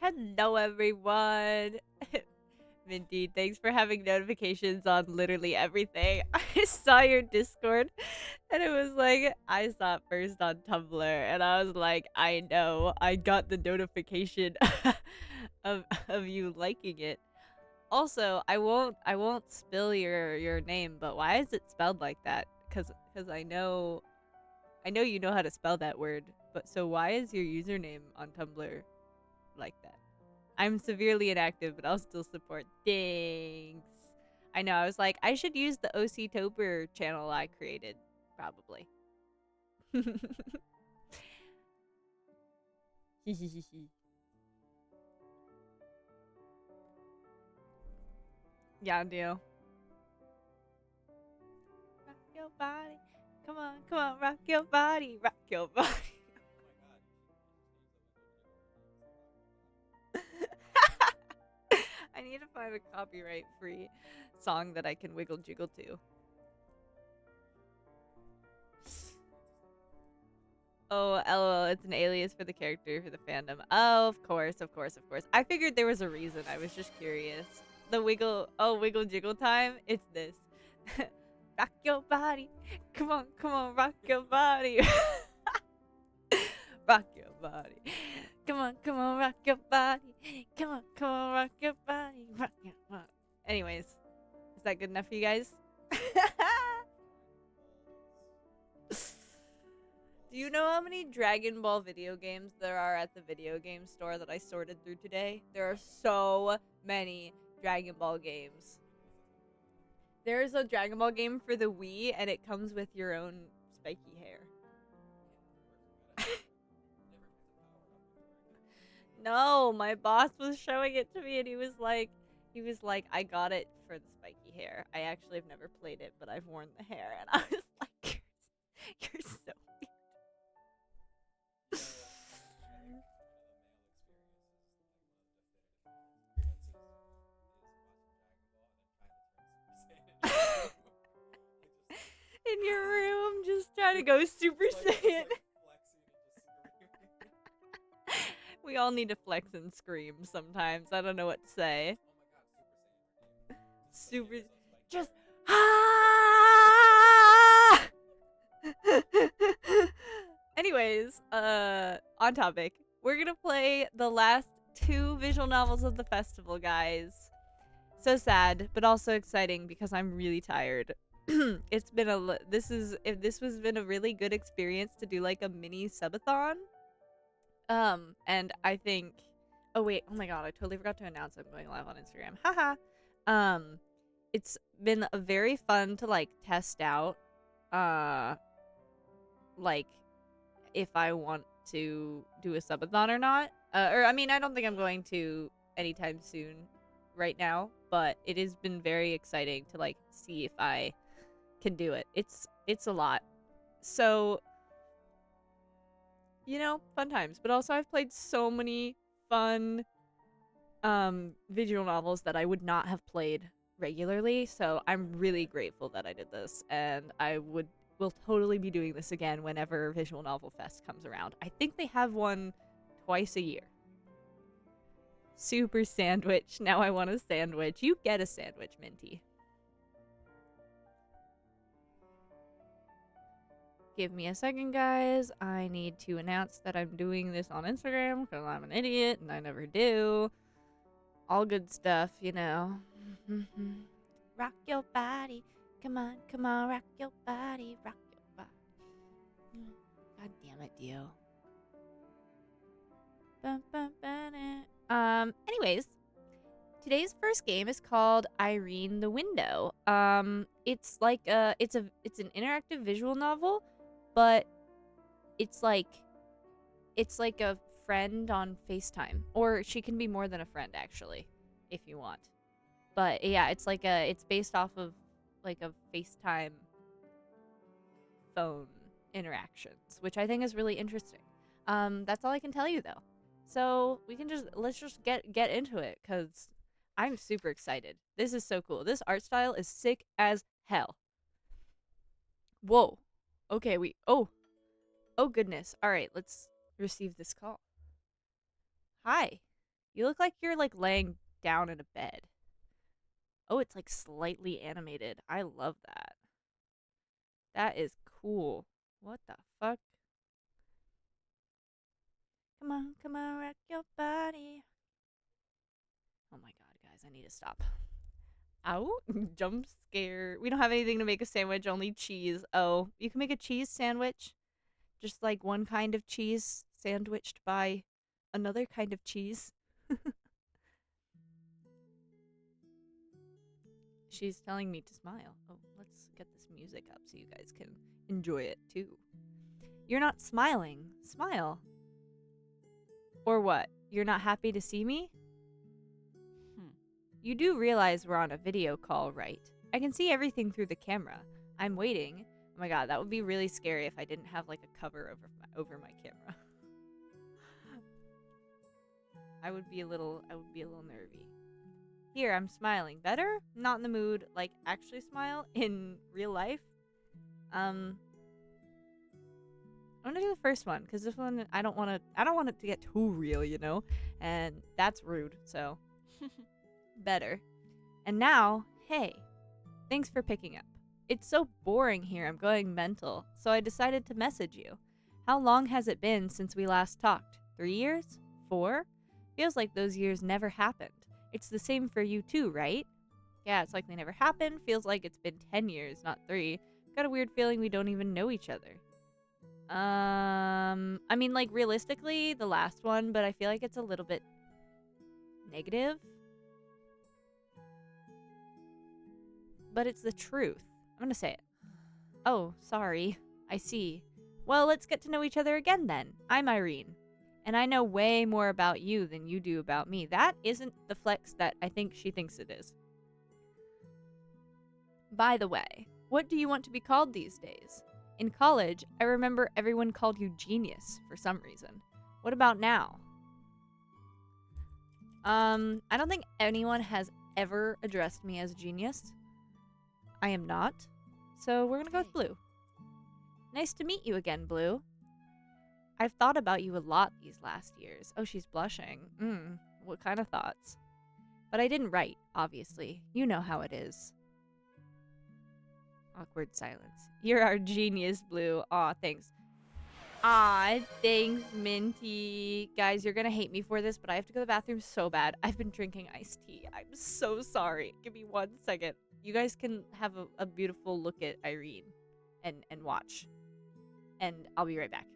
Hello, everyone. Mindy, thanks for having notifications on literally everything. I saw your Discord and it was like, I saw it first on Tumblr and I was like, I know, I got the notification of you liking it. Also, I won't spill your name, but why is it spelled like that? Cuz I know you know how to spell that word, but so why is your username on Tumblr like that? I'm severely inactive, but I'll still support. Thanks. I know, I was like, I should use the OC Tober channel I created. Probably. Yeah, I do. Rock your body. Come on, rock your body. Rock your body. I need to find a copyright free song that I can wiggle jiggle to. Oh, LOL, it's an alias for the character for the fandom. Oh, of course, of course, of course. I figured there was a reason. I was just curious. The wiggle jiggle time. It's this. Rock your body. Come on, rock your body. Rock your body. Come on, rock your body. Come on, rock your body. Rock your body. Anyways, is that good enough for you guys? Do you know how many Dragon Ball video games there are at the video game store that I sorted through today? There are so many Dragon Ball games. There's a Dragon Ball game for the Wii, and it comes with your own spiky hair. No, my boss was showing it to me, and he was like, I got it for the spiky hair. I actually have never played it, but I've worn the hair, and I was like, you're so in your room, just trying to go Super Saiyan. We all need to flex and scream sometimes. I don't know what to say. Super, just ah! Anyways, on topic. We're gonna play the last two visual novels of the festival, guys. So sad, but also exciting because I'm really tired. It's been this was been a really good experience to do like a mini subathon. And I think, oh wait, oh my god, I totally forgot to announce I'm going live on Instagram. Haha. Um, it's been a very fun to like test out, uh, like if I want to do a subathon or not. Or I mean, I don't think I'm going to anytime soon, right now. But it has been very exciting to like see if I can do it. It's a lot. So fun times. But also I've played so many fun visual novels that I would not have played regularly, so I'm really grateful that I did this, and will totally be doing this again whenever Visual Novel Fest comes around. I think they have one twice a year. Super sandwich. Now I want a sandwich. You get a sandwich, Minty. Give me a second, guys. I need to announce that I'm doing this on Instagram because I'm an idiot and I never do. All good stuff, Rock your body. Come on, rock your body. Rock your body. God damn it, Dio. Anyways, today's first game is called Irene the Window. It's like it's an interactive visual novel, but it's like a friend on FaceTime, or she can be more than a friend actually, if you want. But yeah, it's based off of like a FaceTime phone interactions, which I think is really interesting. That's all I can tell you though. So let's just get into it because I'm super excited. This is so cool. This art style is sick as hell. Whoa. Okay, oh goodness. All right, let's receive this call. Hi. You look like you're like laying down in a bed. Oh, it's like slightly animated. I love that. That is cool. What the fuck? Come on, rock your body. Oh my god, guys, I need to stop. Ow, jump scare. We don't have anything to make a sandwich, only cheese. Oh, you can make a cheese sandwich? Just like one kind of cheese sandwiched by another kind of cheese. She's telling me to smile. Oh, let's get this music up so you guys can enjoy it too. You're not smiling. Smile. Or what? You're not happy to see me? You do realize we're on a video call, right? I can see everything through the camera. I'm waiting. Oh my god, that would be really scary if I didn't have like a cover over my camera. I would be a little nervy. Here, I'm smiling. Better? Not in the mood, like actually smile in real life. I'm gonna do the first one because this one I don't want it to get too real, you know, and that's rude. So better. And now, hey, thanks for picking up. It's so boring here. I'm going mental, so I decided to message you. How long has it been since we last talked? 3 years? 4? Feels like those years never happened. It's the same for you too, right? Yeah, it's like they never happened. Feels like it's been 10 years, not 3. Got a weird feeling we don't even know each other. I mean, like, realistically, the last one, but I feel like it's a little bit negative. But it's the truth. I'm gonna say it. Oh, sorry. I see. Well, let's get to know each other again then. I'm Irene. And I know way more about you than you do about me. That isn't the flex that I think she thinks it is. By the way, what do you want to be called these days? In college, I remember everyone called you genius for some reason. What about now? I don't think anyone has ever addressed me as a genius. I am not. So we're gonna go with Blue. Nice to meet you again, Blue. I've thought about you a lot these last years. Oh, she's blushing. What kind of thoughts? But I didn't write, obviously. You know how it is. Awkward silence. You're our genius, Blue. Aw, thanks. Aw, thanks, Minty. Guys, you're gonna hate me for this, but I have to go to the bathroom so bad. I've been drinking iced tea. I'm so sorry. Give me 1 second. You guys can have a beautiful look at Irene and watch. And I'll be right back.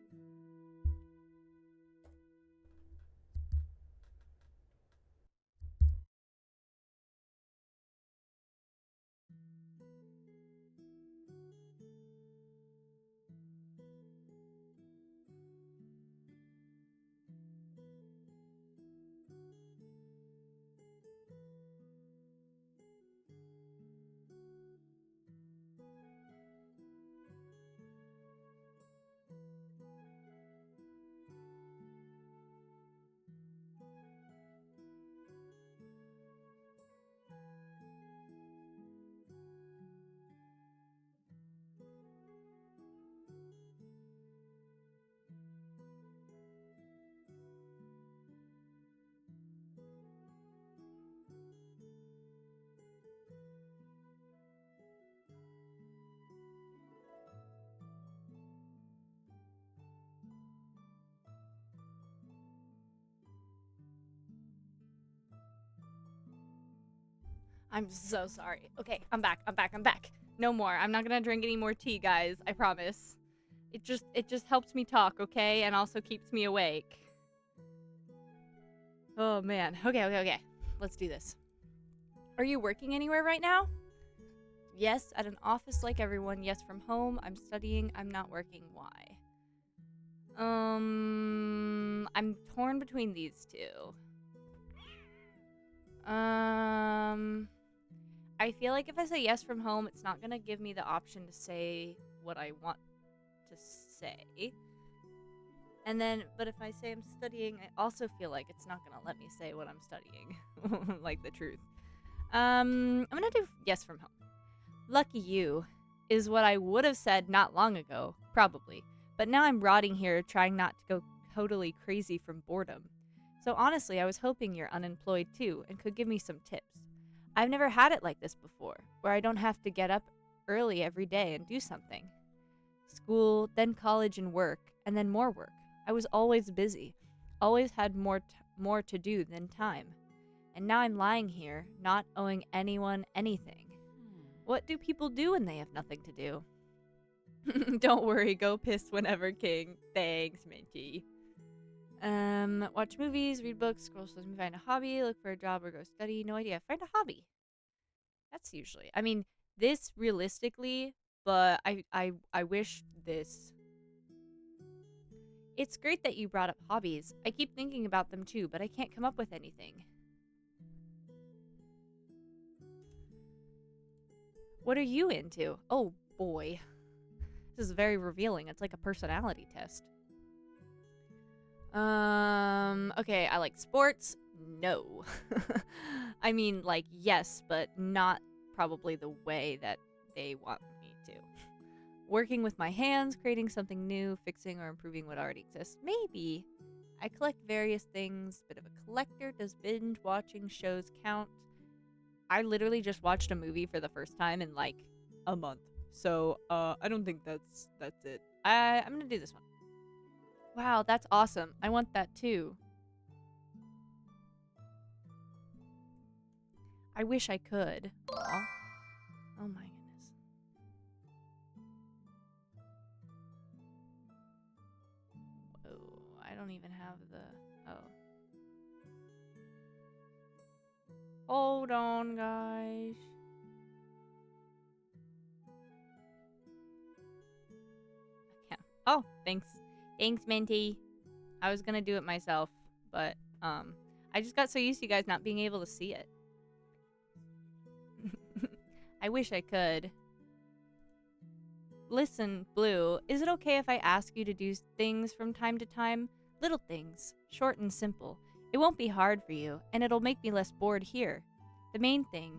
I'm so sorry. Okay, I'm back. No more. I'm not gonna drink any more tea, guys. I promise. It just helps me talk, okay? And also keeps me awake. Oh, man. Okay. Let's do this. Are you working anywhere right now? Yes, at an office like everyone. Yes, from home. I'm studying. I'm not working. Why? I'm torn between these two. I feel like if I say yes from home, it's not gonna give me the option to say what I want to say. And then, but if I say I'm studying, I also feel like it's not gonna let me say what I'm studying. Like the truth. I'm gonna do yes from home. Lucky you is what I would have said not long ago, probably. But now I'm rotting here trying not to go totally crazy from boredom. So honestly, I was hoping you're unemployed too and could give me some tips. I've never had it like this before, where I don't have to get up early every day and do something. School, then college and work, and then more work. I was always busy, always had more to do than time. And now I'm lying here, not owing anyone anything. What do people do when they have nothing to do? Don't worry, go piss whenever, King. Thanks, Minty. Watch movies, read books, scroll social media, find a hobby, look for a job or go study. No idea. Find a hobby. That's usually. I mean, this realistically, but I wish this. It's great that you brought up hobbies. I keep thinking about them too, but I can't come up with anything. What are you into? Oh boy. This is very revealing. It's like a personality test. Okay, I like sports. No. I mean, like, yes, but not probably the way that they want me to. Working with my hands, creating something new, fixing or improving what already exists. Maybe. I collect various things. Bit of a collector. Does binge watching shows count? I literally just watched a movie for the first time in like a month. So, I don't think that's it. I'm gonna do this one. Wow, that's awesome. I want that too. I wish I could. Aw. Oh my goodness. Oh, I don't even have the... Oh. Hold on, guys. I can't. Oh, thanks. Thanks, Minty. I was gonna do it myself, but, I just got so used to you guys not being able to see it. I wish I could. Listen, Blue, is it okay if I ask you to do things from time to time? Little things, short and simple. It won't be hard for you, and it'll make me less bored here. The main thing,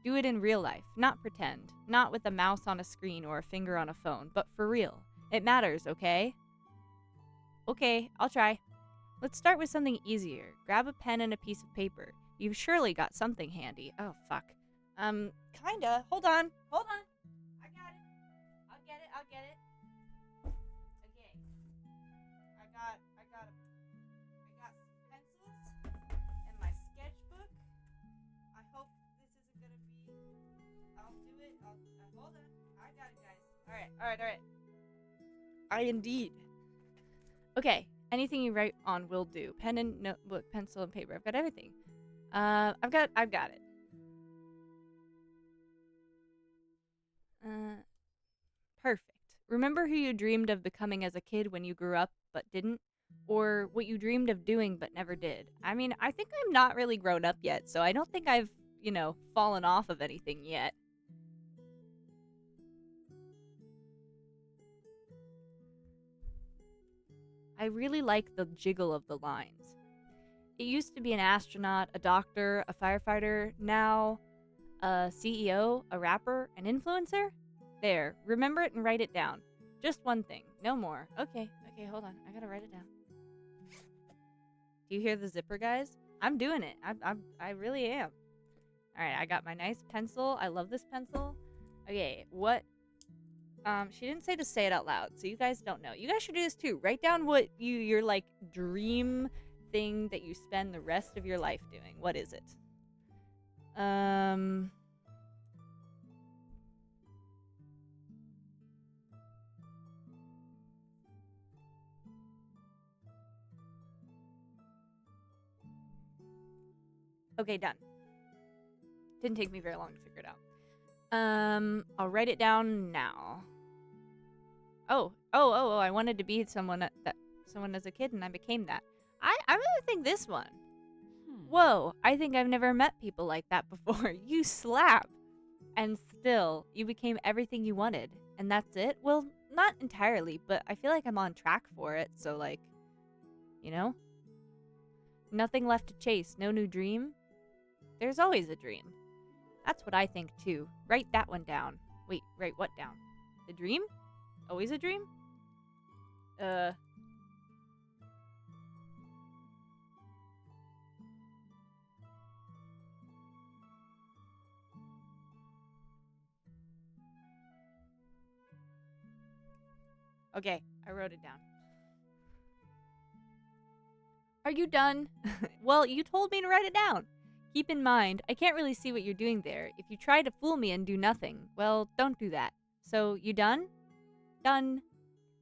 do it in real life, not pretend. Not with a mouse on a screen or a finger on a phone, but for real. It matters, okay? Okay, I'll try. Let's start with something easier. Grab a pen and a piece of paper. You've surely got something handy. Oh, fuck. Kinda. Hold on. Hold on. I got it. I'll get it. I'll get it. Okay. I got some pencils and my sketchbook. I hope this isn't gonna be... I'll do it. Hold on. I got it, guys. Alright. I indeed. Okay. Anything you write on will do. Pen and notebook, pencil and paper. I've got everything. I've got it. Perfect. Remember who you dreamed of becoming as a kid when you grew up but didn't? Or what you dreamed of doing but never did? I mean, I think I'm not really grown up yet, so I don't think I've, fallen off of anything yet. I really like the jiggle of the lines. It used to be an astronaut, a doctor, a firefighter, now a CEO, a rapper, an influencer? There, remember it and write it down. Just one thing, no more. Okay, hold on. I gotta write it down. Do you hear the zipper, guys? I'm doing it. I really am. Alright, I got my nice pencil. I love this pencil. Okay, what? She didn't say to say it out loud, so you guys don't know. You guys should do this too. Write down what your like dream thing that you spend the rest of your life doing. What is it? Okay, done. Didn't take me very long to figure it out. I'll write it down now. Oh, I wanted to be someone as a kid and I became that. I really think this one. Whoa, I think I've never met people like that before. You slap. And still, you became everything you wanted. And that's it? Well, not entirely, but I feel like I'm on track for it, so like, Nothing left to chase, no new dream? There's always a dream. That's what I think too. Write that one down. Wait, write what down? The dream? Always a dream? Okay, I wrote it down. Are you done? Well, you told me to write it down. Keep in mind, I can't really see what you're doing there. If you try to fool me and do nothing, well, don't do that. So, you done? Done.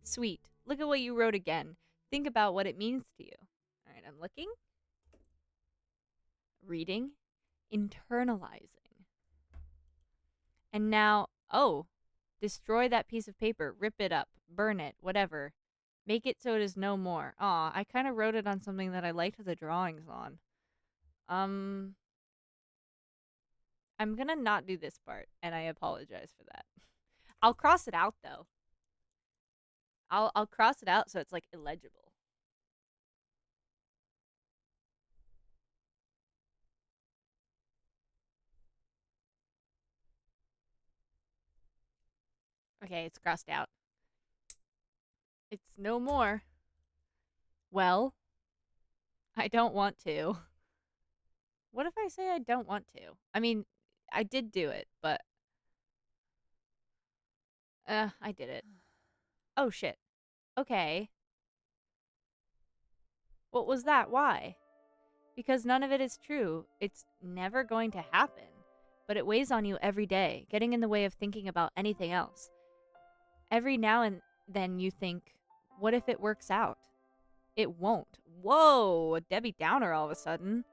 Sweet. Look at what you wrote again. Think about what it means to you. Alright, I'm looking. Reading. Internalizing. And now, oh, destroy that piece of paper. Rip it up. Burn it. Whatever. Make it so it is no more. Aw, I kind of wrote it on something that I liked the drawings on. I'm gonna not do this part, and I apologize for that. I'll cross it out, though. I'll cross it out so it's, like, illegible. Okay, it's crossed out. It's no more. Well, I don't want to. What if I say I don't want to? I mean, I did do it, but... I did it. Oh, shit. Okay. What was that? Why? Because none of it is true. It's never going to happen. But it weighs on you every day, getting in the way of thinking about anything else. Every now and then you think, what if it works out? It won't. Whoa, a Debbie Downer all of a sudden.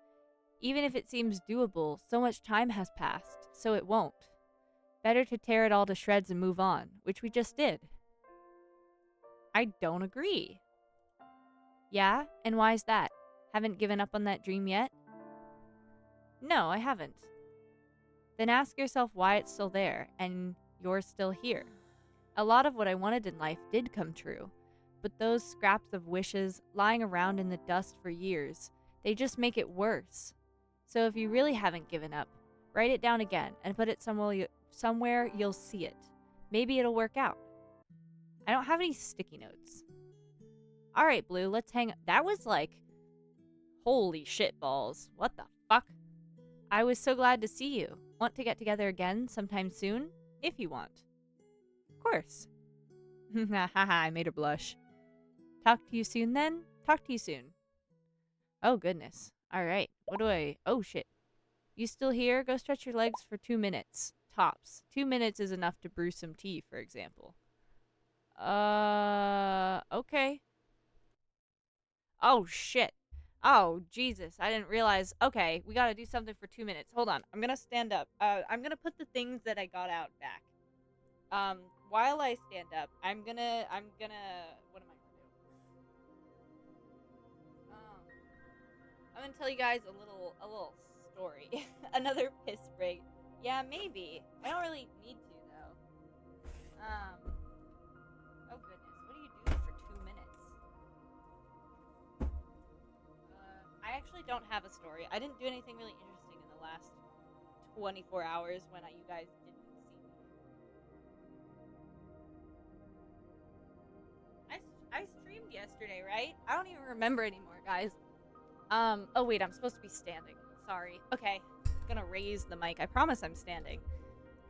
Even if it seems doable, so much time has passed, so it won't. Better to tear it all to shreds and move on, which we just did. I don't agree. Yeah? And why's that? Haven't given up on that dream yet? No, I haven't. Then ask yourself why it's still there, and you're still here. A lot of what I wanted in life did come true, but those scraps of wishes lying around in the dust for years, they just make it worse. So if you really haven't given up, write it down again and put it somewhere you'll see it. Maybe it'll work out. I don't have any sticky notes. Alright, Blue, let's hang... That was like... Holy shit balls. What the fuck? I was so glad to see you. Want to get together again sometime soon? If you want. Of course. Haha, I made her blush. Talk to you soon then? Talk to you soon. Oh, goodness. Alright. What do I... Oh, shit. You still here? Go stretch your legs for 2 minutes. Tops. 2 minutes is enough to brew some tea, for example. Okay. Oh, shit. Oh, Jesus. I didn't realize. Okay, we gotta do something for 2 minutes. Hold on. I'm gonna stand up. I'm gonna put the things that I got out back. While I stand up, I'm gonna, what am I gonna do? I'm gonna tell you guys a little story. Another piss break. Yeah, maybe. I don't really need to, though. Oh goodness, what do you do for 2 minutes? I actually don't have a story. I didn't do anything really interesting in the last 24 hours when you guys didn't see me. I streamed yesterday, right? I don't even remember anymore, guys. Oh wait, I'm supposed to be standing. Sorry. Okay, I'm gonna raise the mic. I promise I'm standing.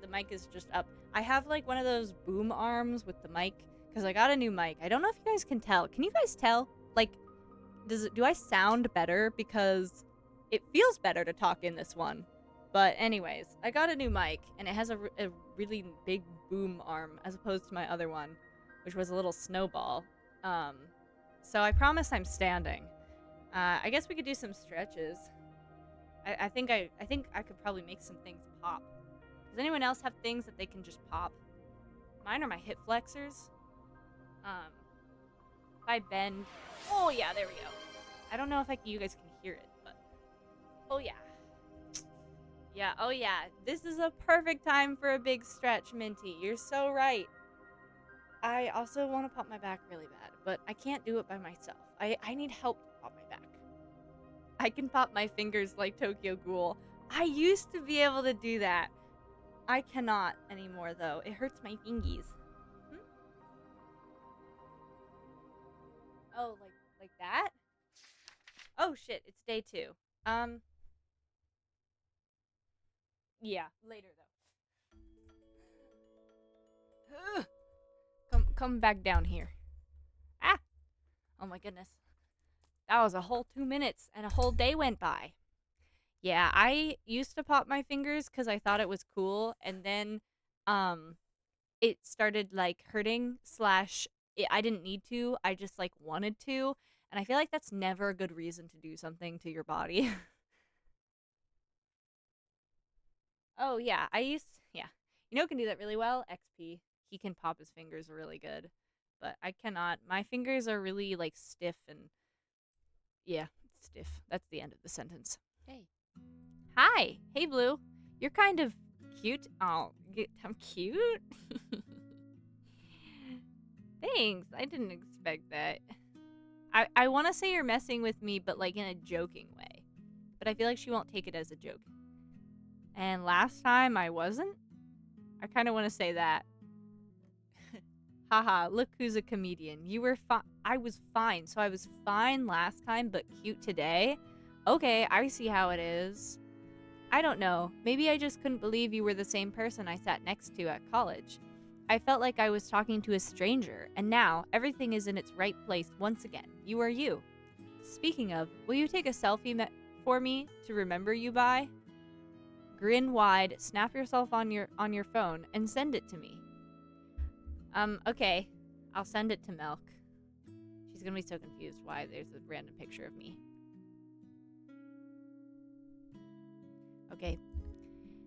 The mic is just up. I have like one of those boom arms with the mic because I got a new mic. I don't know if you guys can tell. Can you guys tell? Like, do I sound better? Because it feels better to talk in this one. But anyways, I got a new mic and it has a really big boom arm as opposed to my other one, which was a little snowball. So I promise I'm standing. I guess we could do some stretches. I think I could probably make some things pop. Does anyone else have things that they can just pop? Mine are my hip flexors. If I bend... Oh, yeah, there we go. I don't know if you guys can hear it, but... Oh, yeah. Yeah, oh, yeah. This is a perfect time for a big stretch, Minty. You're so right. I also want to pop my back really bad, but I can't do it by myself. I need help to pop my back. I can pop my fingers like Tokyo Ghoul. I used to be able to do that. I cannot anymore, though. It hurts my fingies. Oh, like that? Oh, shit. It's day 2. Yeah, later, though. Come back down here. Oh my goodness. That was a whole 2 minutes and a whole day went by. Yeah, I used to pop my fingers because I thought it was cool, and then um it started like hurting slash I didn't need to. I just like wanted to, and I feel like that's never a good reason to do something to your body. Oh yeah, yeah. You know who can do that really well? XP. He can pop his fingers really good. But I cannot. My fingers are really like stiff and yeah, stiff. That's the end of the sentence. Hey. Hi. Hey Blue. You're kind of cute. Oh, I'm cute? Thanks. I didn't expect that. I want to say you're messing with me, but like in a joking way. But I feel like she won't take it as a joke. And last time I wasn't? I kind of want to say that. Haha, look who's a comedian. You were fine. I was fine. So I was fine last time, but cute today? Okay, I see how it is. I don't know. Maybe I just couldn't believe you were the same person I sat next to at college. I felt like I was talking to a stranger, and now everything is in its right place once again. You are you. Speaking of, will you take a selfie for me to remember you by? Grin wide, snap yourself on your phone, and send it to me. Okay. I'll send it to Milk. She's gonna be so confused why there's a random picture of me. Okay.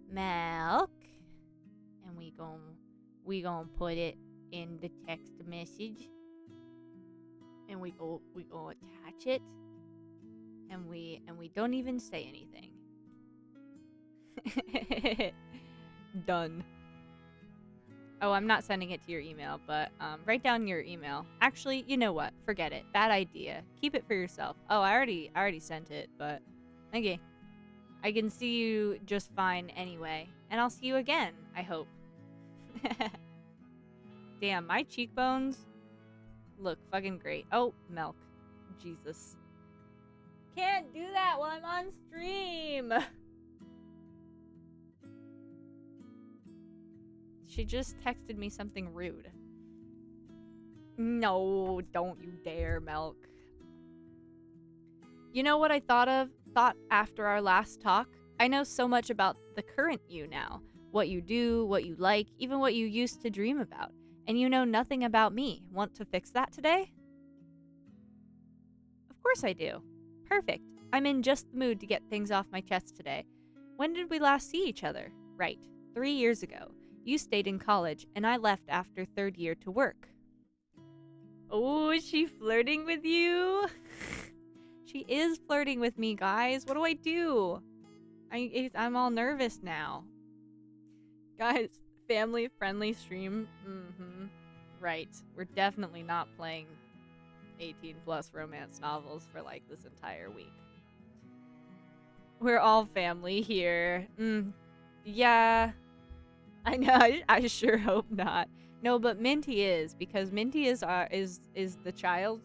Milk. And we gon' put it in the text message. And we go attach it. And we don't even say anything. Done. Oh, I'm not sending it to your email, but write down your email. Actually, you know what? Forget it. Bad idea. Keep it for yourself. Oh, I already sent it, but okay. I can see you just fine anyway, and I'll see you again, I hope. Damn, my cheekbones look fucking great. Oh, Milk. Jesus. Can't do that while I'm on stream. She just texted me something rude. No, don't you dare, Milk. You know what I thought after our last talk? I know so much about the current you now. What you do, what you like, even what you used to dream about. And you know nothing about me. Want to fix that today? Of course I do. Perfect. I'm in just the mood to get things off my chest today. When did we last see each other? Right, 3 years ago. You stayed in college, and I left after third year to work. Oh, is she flirting with you? She is flirting with me, guys. What do I do? I'm all nervous now. Guys, family-friendly stream. Mm-hmm. Right. We're definitely not playing 18-plus romance novels for, like, this entire week. We're all family here. Yeah. I know. I sure hope not. No, but Minty is, because Minty is the child.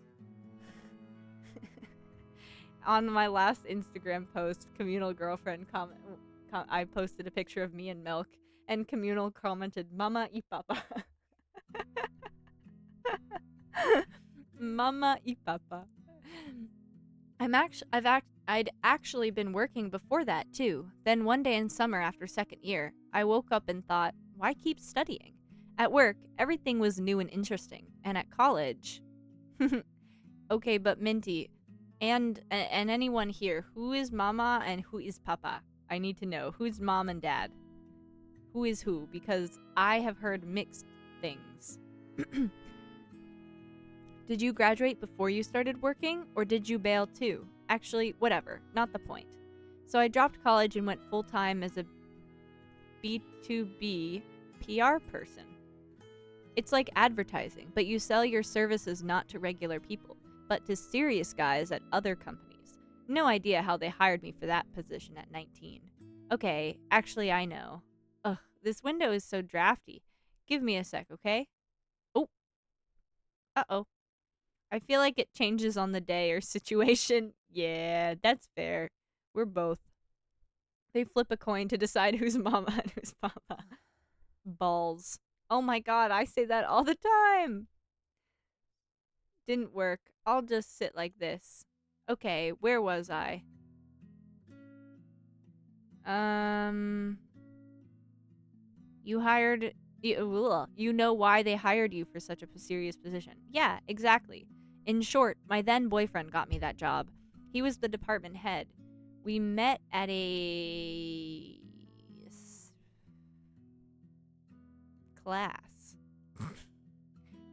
On my last Instagram post, Communal Girlfriend I posted a picture of me and Milk, and Communal commented, "Mama y Papa." Mama y Papa. I'd actually been working before that too. Then one day in summer after second year, I woke up and thought, why keep studying? At work, everything was new and interesting, and at college, okay, but Minty, and anyone here, who is Mama and who is Papa? I need to know who's Mom and Dad. Who is who? Because I have heard mixed things. Did you graduate before you started working, or did you bail too? Actually, whatever, not the point. So I dropped college and went full-time as a B2B PR person. It's like advertising, but you sell your services not to regular people, but to serious guys at other companies. No idea how they hired me for that position at 19. Okay, actually I know. Ugh, this window is so drafty. Give me a sec, okay? Oh. Uh-oh. I feel like it changes on the day or situation. Yeah, that's fair. We're both. They flip a coin to decide who's Mama and who's Papa. Balls. Oh my god, I say that all the time. Didn't work. I'll just sit like this. Okay, where was I? You hired... You know why they hired you for such a serious position. Yeah, exactly. In short, my then boyfriend got me that job. He was the department head. We met at a... class.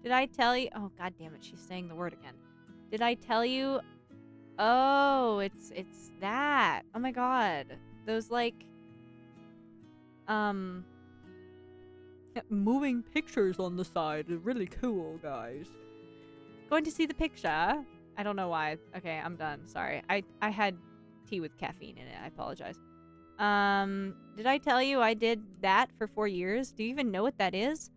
Did I tell you? Oh, god damn it, she's saying the word again. Did I tell you? Oh, it's that. Oh my god. Those like moving pictures on the side is really cool, guys. Going to see the picture. I don't know why. Okay, I'm done. Sorry. I had tea with caffeine in it. I apologize. Did I tell you I did that for 4 years? Do you even know what that is?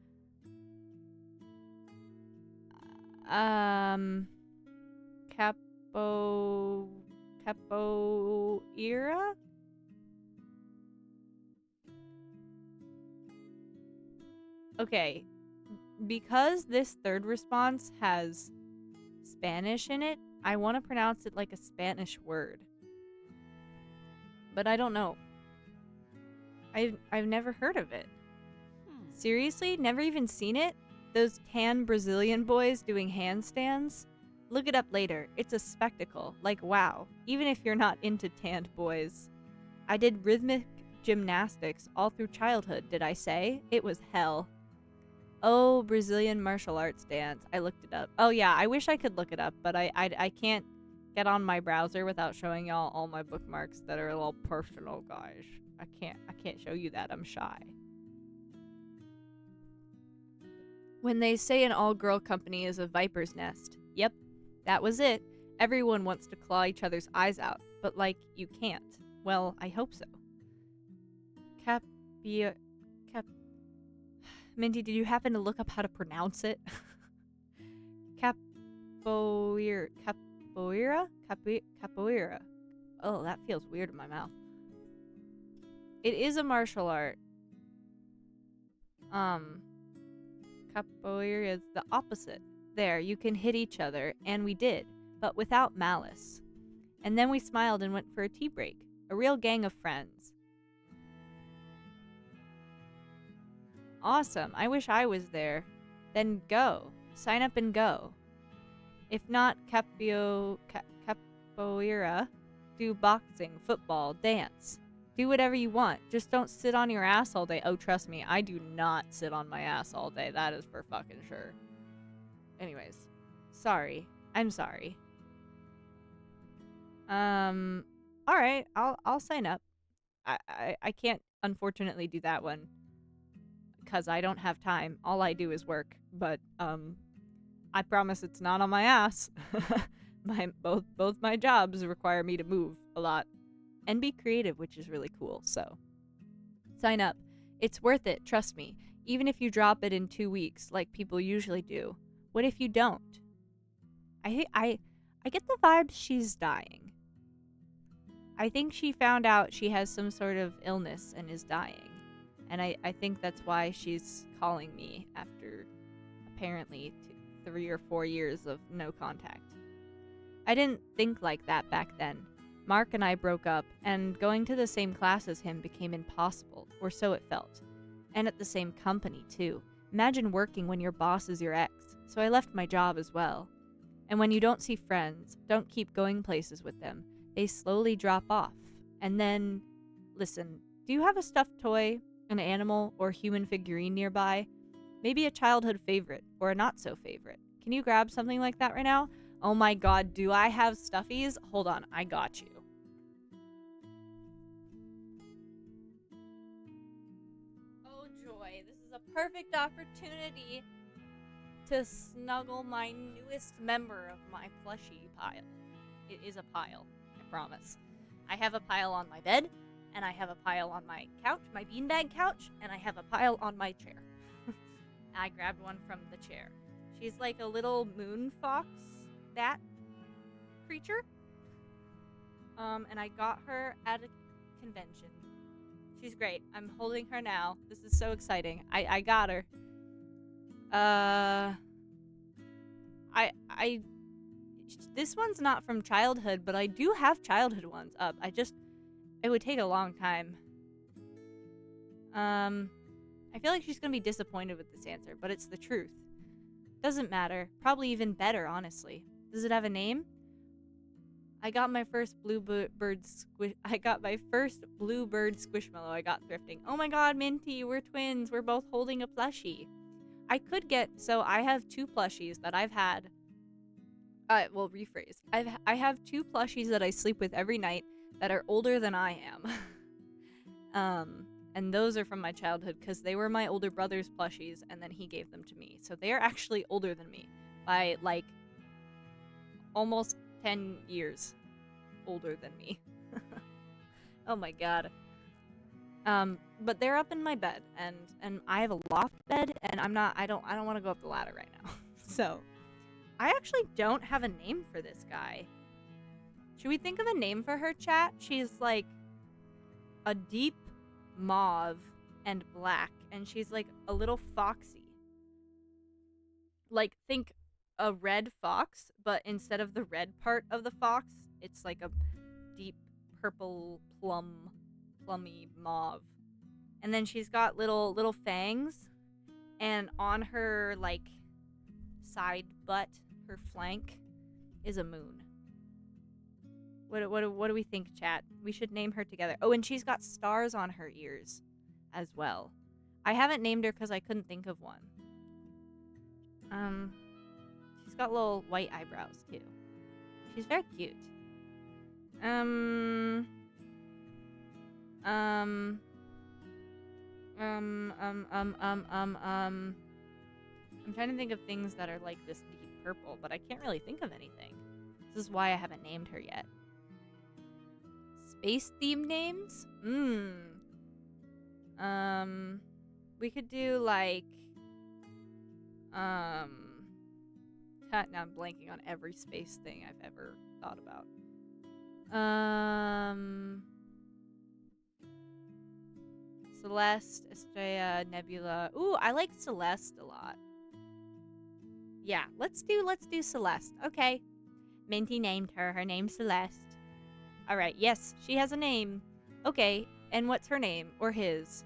Capoeira? Okay. Because this third response has Spanish in it, I want to pronounce it like a Spanish word. But I don't know. I've never heard of it. Seriously? Never even seen it? Those tan Brazilian boys doing handstands? Look it up later. It's a spectacle. Like, wow. Even if you're not into tanned boys. I did rhythmic gymnastics all through childhood, did I say? It was hell. Oh, Brazilian martial arts dance. I looked it up. Oh yeah, I wish I could look it up, but I can't get on my browser without showing y'all all my bookmarks that are a little personal, guys. I can't show you that. I'm shy. When they say an all-girl company is a viper's nest. Yep, that was it. Everyone wants to claw each other's eyes out, but like, you can't. Well, I hope so. Minty, did you happen to look up how to pronounce it? Capoeira. Capoeira. Oh, that feels weird in my mouth. It is a martial art. Capoeira is the opposite. There, you can hit each other, and we did, but without malice. And then we smiled and went for a tea break. A real gang of friends. Awesome. I wish I was there. Then go. Sign up and go. If not capoeira, do boxing, football, dance. Do whatever you want. Just don't sit on your ass all day. Oh, trust me, I do not sit on my ass all day. That is for fucking sure. Anyways. Sorry. I'm sorry. Alright. I'll sign up. I can't, unfortunately, do that one. Because I don't have time. All I do is work. But, I promise it's not on my ass. Both my jobs require me to move a lot. And be creative, which is really cool, so. Sign up. It's worth it, trust me. Even if you drop it in 2 weeks, like people usually do. What if you don't? I get the vibe she's dying. I think she found out she has some sort of illness and is dying. And I think that's why she's calling me after apparently 3 or 4 years of no contact. I didn't think like that back then. Mark and I broke up, and going to the same class as him became impossible, or so it felt. And at the same company, too. Imagine working when your boss is your ex, so I left my job as well. And when you don't see friends, don't keep going places with them, they slowly drop off. And then, listen, do you have a stuffed toy, an animal, or human figurine nearby? Maybe a childhood favorite, or a not-so-favorite. Can you grab something like that right now? Oh my god, do I have stuffies? Hold on, I got you. Oh joy, this is a perfect opportunity to snuggle my newest member of my plushie pile. It is a pile, I promise. I have a pile on my bed, and I have a pile on my couch, my beanbag couch, and I have a pile on my chair. I grabbed one from the chair. She's like a little moon fox bat creature. And I got her at a convention. She's great. I'm holding her now. This is so exciting. I got her. This one's not from childhood, but I do have childhood ones up. It would take a long time. I feel like she's gonna be disappointed with this answer, but it's the truth. Doesn't matter. Probably even better, honestly. Does it have a name? I got my first bluebird squishmallow I got thrifting. Oh my god, Minty, we're twins. We're both holding a plushie. So I have 2 plushies that I've had. Well, rephrase. I have 2 plushies that I sleep with every night that are older than I am. And those are from my childhood because they were my older brother's plushies and then he gave them to me. So they are actually older than me by like almost 10 years older than me. Oh my god. But they're up in my bed and I have a loft bed and I don't want to go up the ladder right now. So, I actually don't have a name for this guy. Should we think of a name for her, chat? She's like a deep mauve and black and she's like a little foxy. Like think a red fox, but instead of the red part of the fox, it's like a deep purple plummy mauve. And then she's got little fangs, and on her like side butt, her flank, is a moon. What do we think, chat? We should name her together. Oh, and she's got stars on her ears as well. I haven't named her because I couldn't think of one. She's got little white eyebrows too. She's very cute. I'm trying to think of things that are like this deep purple, but I can't really think of anything. This is why I haven't named her yet. Space themed names? We could do like now I'm blanking on every space thing I've ever thought about. Celeste, Estrella, Nebula. Ooh, I like Celeste a lot. Yeah, let's do Celeste. Okay. Minty named her. Her name's Celeste. Alright, yes, she has a name. Okay, and what's her name? Or his?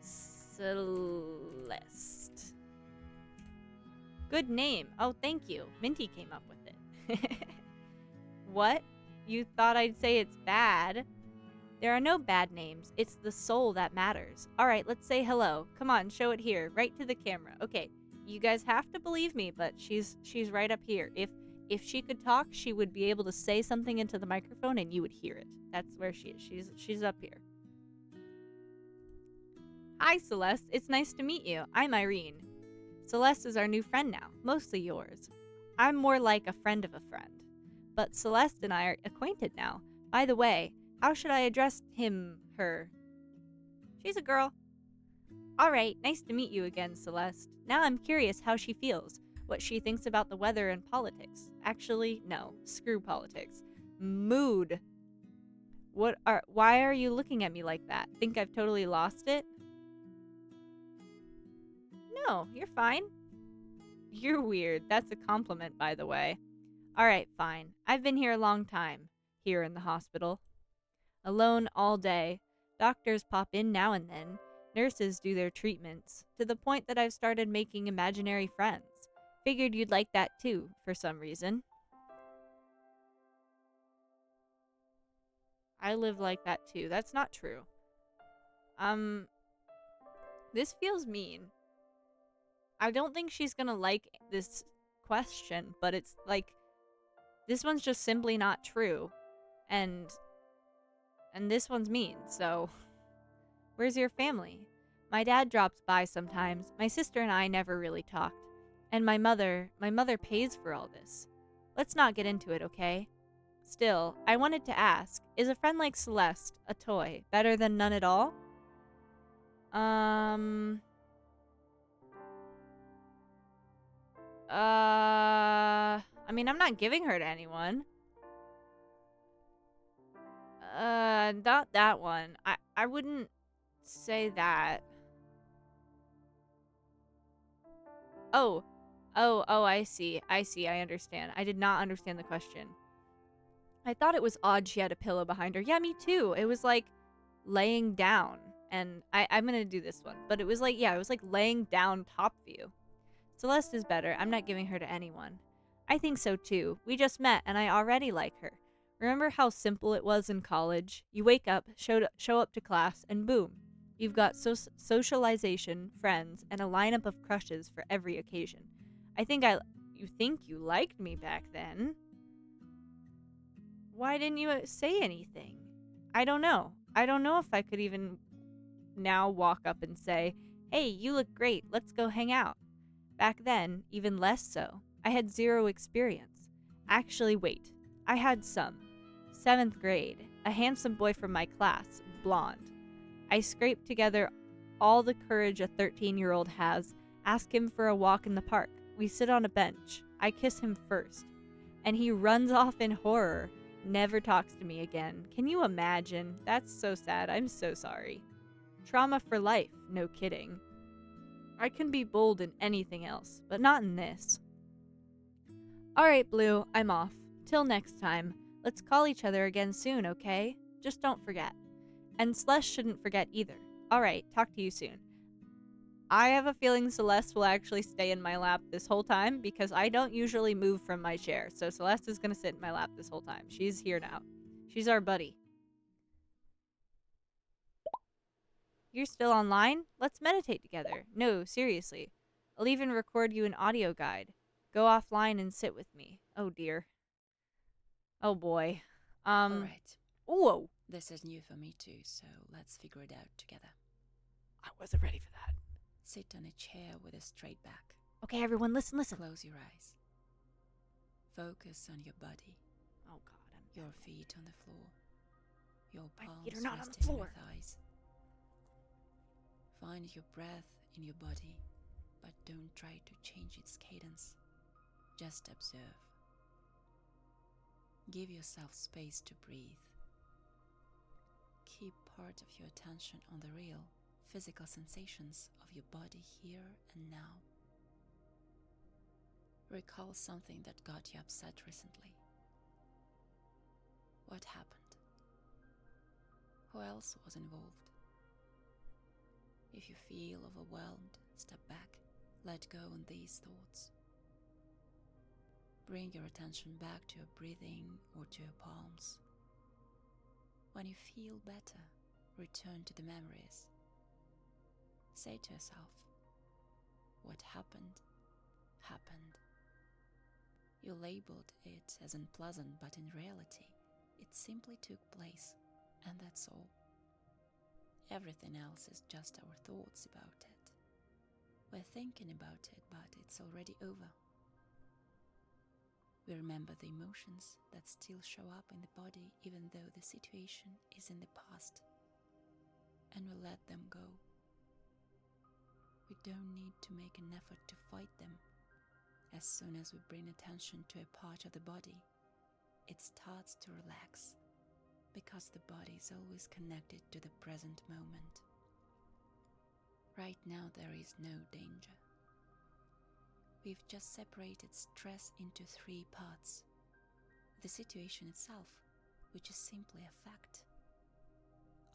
Celeste. Good name. Oh, thank you. Minty came up with it. What? You thought I'd say it's bad? There are no bad names. It's the soul that matters. Alright, let's say hello. Come on, show it here. Right to the camera. Okay, you guys have to believe me, but she's right up here. If she could talk, she would be able to say something into the microphone and you would hear it. That's where she is. She's up here. Hi, Celeste. It's nice to meet you. I'm Irene. Celeste is our new friend now, mostly yours. I'm more like a friend of a friend. But Celeste and I are acquainted now. By the way, how should I address him, her? She's a girl. Alright, nice to meet you again, Celeste. Now I'm curious how she feels, what she thinks about the weather and politics. Actually, no, screw politics. Mood. Why are you looking at me like that? Think I've totally lost it? No, you're fine. You're weird. That's a compliment, by the way. Alright, fine. I've been here a long time. Here in the hospital. Alone all day. Doctors pop in now and then. Nurses do their treatments. To the point that I've started making imaginary friends. Figured you'd like that too, for some reason. I live like that too. That's not true. This feels mean. I don't think she's gonna like this question, but it's like, this one's just simply not true. And this one's mean, so... Where's your family? My dad drops by sometimes. My sister and I never really talked. And my mother pays for all this. Let's not get into it, okay? Still, I wanted to ask, is a friend like Celeste, a toy, better than none at all? I mean, I'm not giving her to anyone. Not that one. I wouldn't say that. Oh, I see. I understand. I did not understand the question. I thought it was odd she had a pillow behind her. Yeah, me too. It was like laying down. And I'm gonna do this one. But it was like, yeah, it was like laying down top view. Celeste is better. I'm not giving her to anyone. I think so too. We just met and I already like her. Remember how simple it was in college? You wake up, show up to class, and boom. You've got socialization, friends, and a lineup of crushes for every occasion. You think you liked me back then? Why didn't you say anything? I don't know. I don't know if I could even now walk up and say, hey, you look great, let's go hang out. Back then, even less so. I had zero experience. Actually, wait. I had some. 7th grade. A handsome boy from my class, blonde. I scraped together all the courage a 13-year-old has, ask him for a walk in the park. We sit on a bench. I kiss him first. And he runs off in horror. Never talks to me again. Can you imagine? That's so sad. I'm so sorry. Trauma for life. No kidding. I can be bold in anything else, but not in this. Alright, Blue, I'm off. Till next time. Let's call each other again soon, okay? Just don't forget. And Celeste shouldn't forget either. Alright, talk to you soon. I have a feeling Celeste will actually stay in my lap this whole time because I don't usually move from my chair. So Celeste is going to sit in my lap this whole time. She's here now. She's our buddy. You're still online? Let's meditate together. No, seriously. I'll even record you an audio guide. Go offline and sit with me. Oh dear. Oh boy. Alright. Whoa. This is new for me too, so let's figure it out together. I wasn't ready for that. Sit on a chair with a straight back. Okay, everyone, listen. Close your eyes. Focus on your body. Oh god, your feet on the floor. Your palms my feet are not on the resting floor. your thighs. Find your breath in your body, but don't try to change its cadence. Just observe. Give yourself space to breathe. Keep part of your attention on the real, physical sensations of your body here and now. Recall something that got you upset recently. What happened? Who else was involved? If you feel overwhelmed, step back, let go on these thoughts. Bring your attention back to your breathing or to your palms. When you feel better, return to the memories. Say to yourself, what happened, happened. You labeled it as unpleasant, but in reality, it simply took place, and that's all. Everything else is just our thoughts about it. We're thinking about it, but it's already over. We remember the emotions that still show up in the body even though the situation is in the past, and we let them go. We don't need to make an effort to fight them. As soon as we bring attention to a part of the body, it starts to relax, because the body is always connected to the present moment. Right now there is no danger. We've just separated stress into 3 parts. The situation itself, which is simply a fact.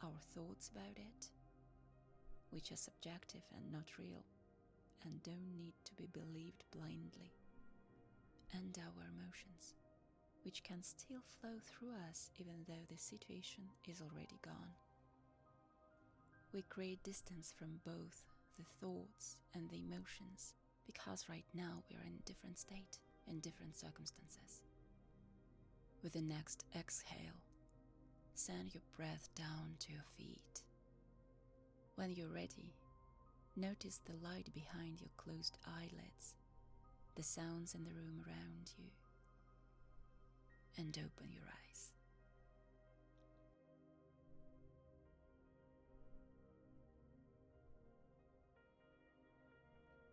Our thoughts about it, which are subjective and not real, and don't need to be believed blindly. And our emotions, which can still flow through us even though the situation is already gone. We create distance from both the thoughts and the emotions, because right now we are in a different state, in different circumstances. With the next exhale, send your breath down to your feet. When you're ready, notice the light behind your closed eyelids, the sounds in the room around you, and open your eyes.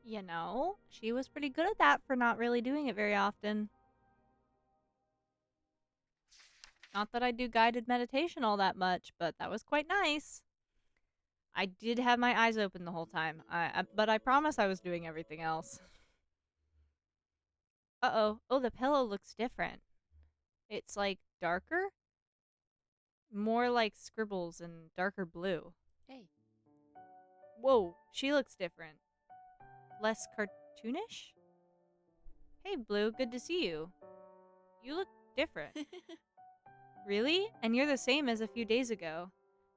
You know, she was pretty good at that for not really doing it very often. Not that I do guided meditation all that much, but that was quite nice. I did have my eyes open the whole time, but I promise I was doing everything else. Uh-oh. Oh, the pillow looks different. It's like darker? More like scribbles and darker blue. Hey. Whoa, she looks different. Less cartoonish? Hey, Blue, good to see you. You look different. Really? And you're the same as a few days ago.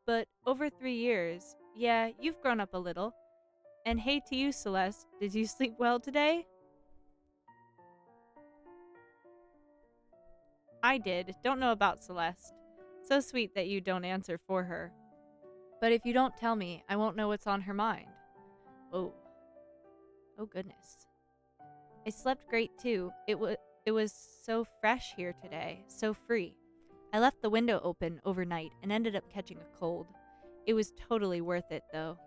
But over 3 years, yeah, you've grown up a little. And hey to you, Celeste, did you sleep well today? I did. Don't know about Celeste. So sweet that you don't answer for her. But if you don't tell me, I won't know what's on her mind. Oh. Oh goodness. I slept great too. It was so fresh here today, so free. I left the window open overnight and ended up catching a cold. It was totally worth it though.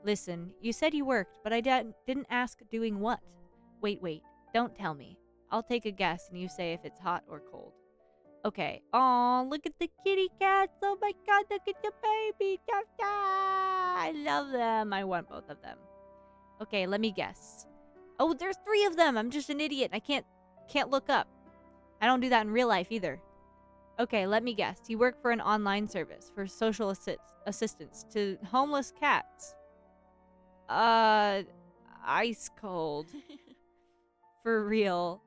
Listen, you said you worked, but I didn't ask doing what. Wait, don't tell me. I'll take a guess and you say if it's hot or cold. Okay. Aw, look at the kitty cats. Oh my god, look at the baby. I love them. I want both of them. Okay, let me guess. Oh, there's 3 of them. I'm just an idiot. I can't look up. I don't do that in real life either. Okay, let me guess. You work for an online service for social assistance to homeless cats. Ice cold. For real.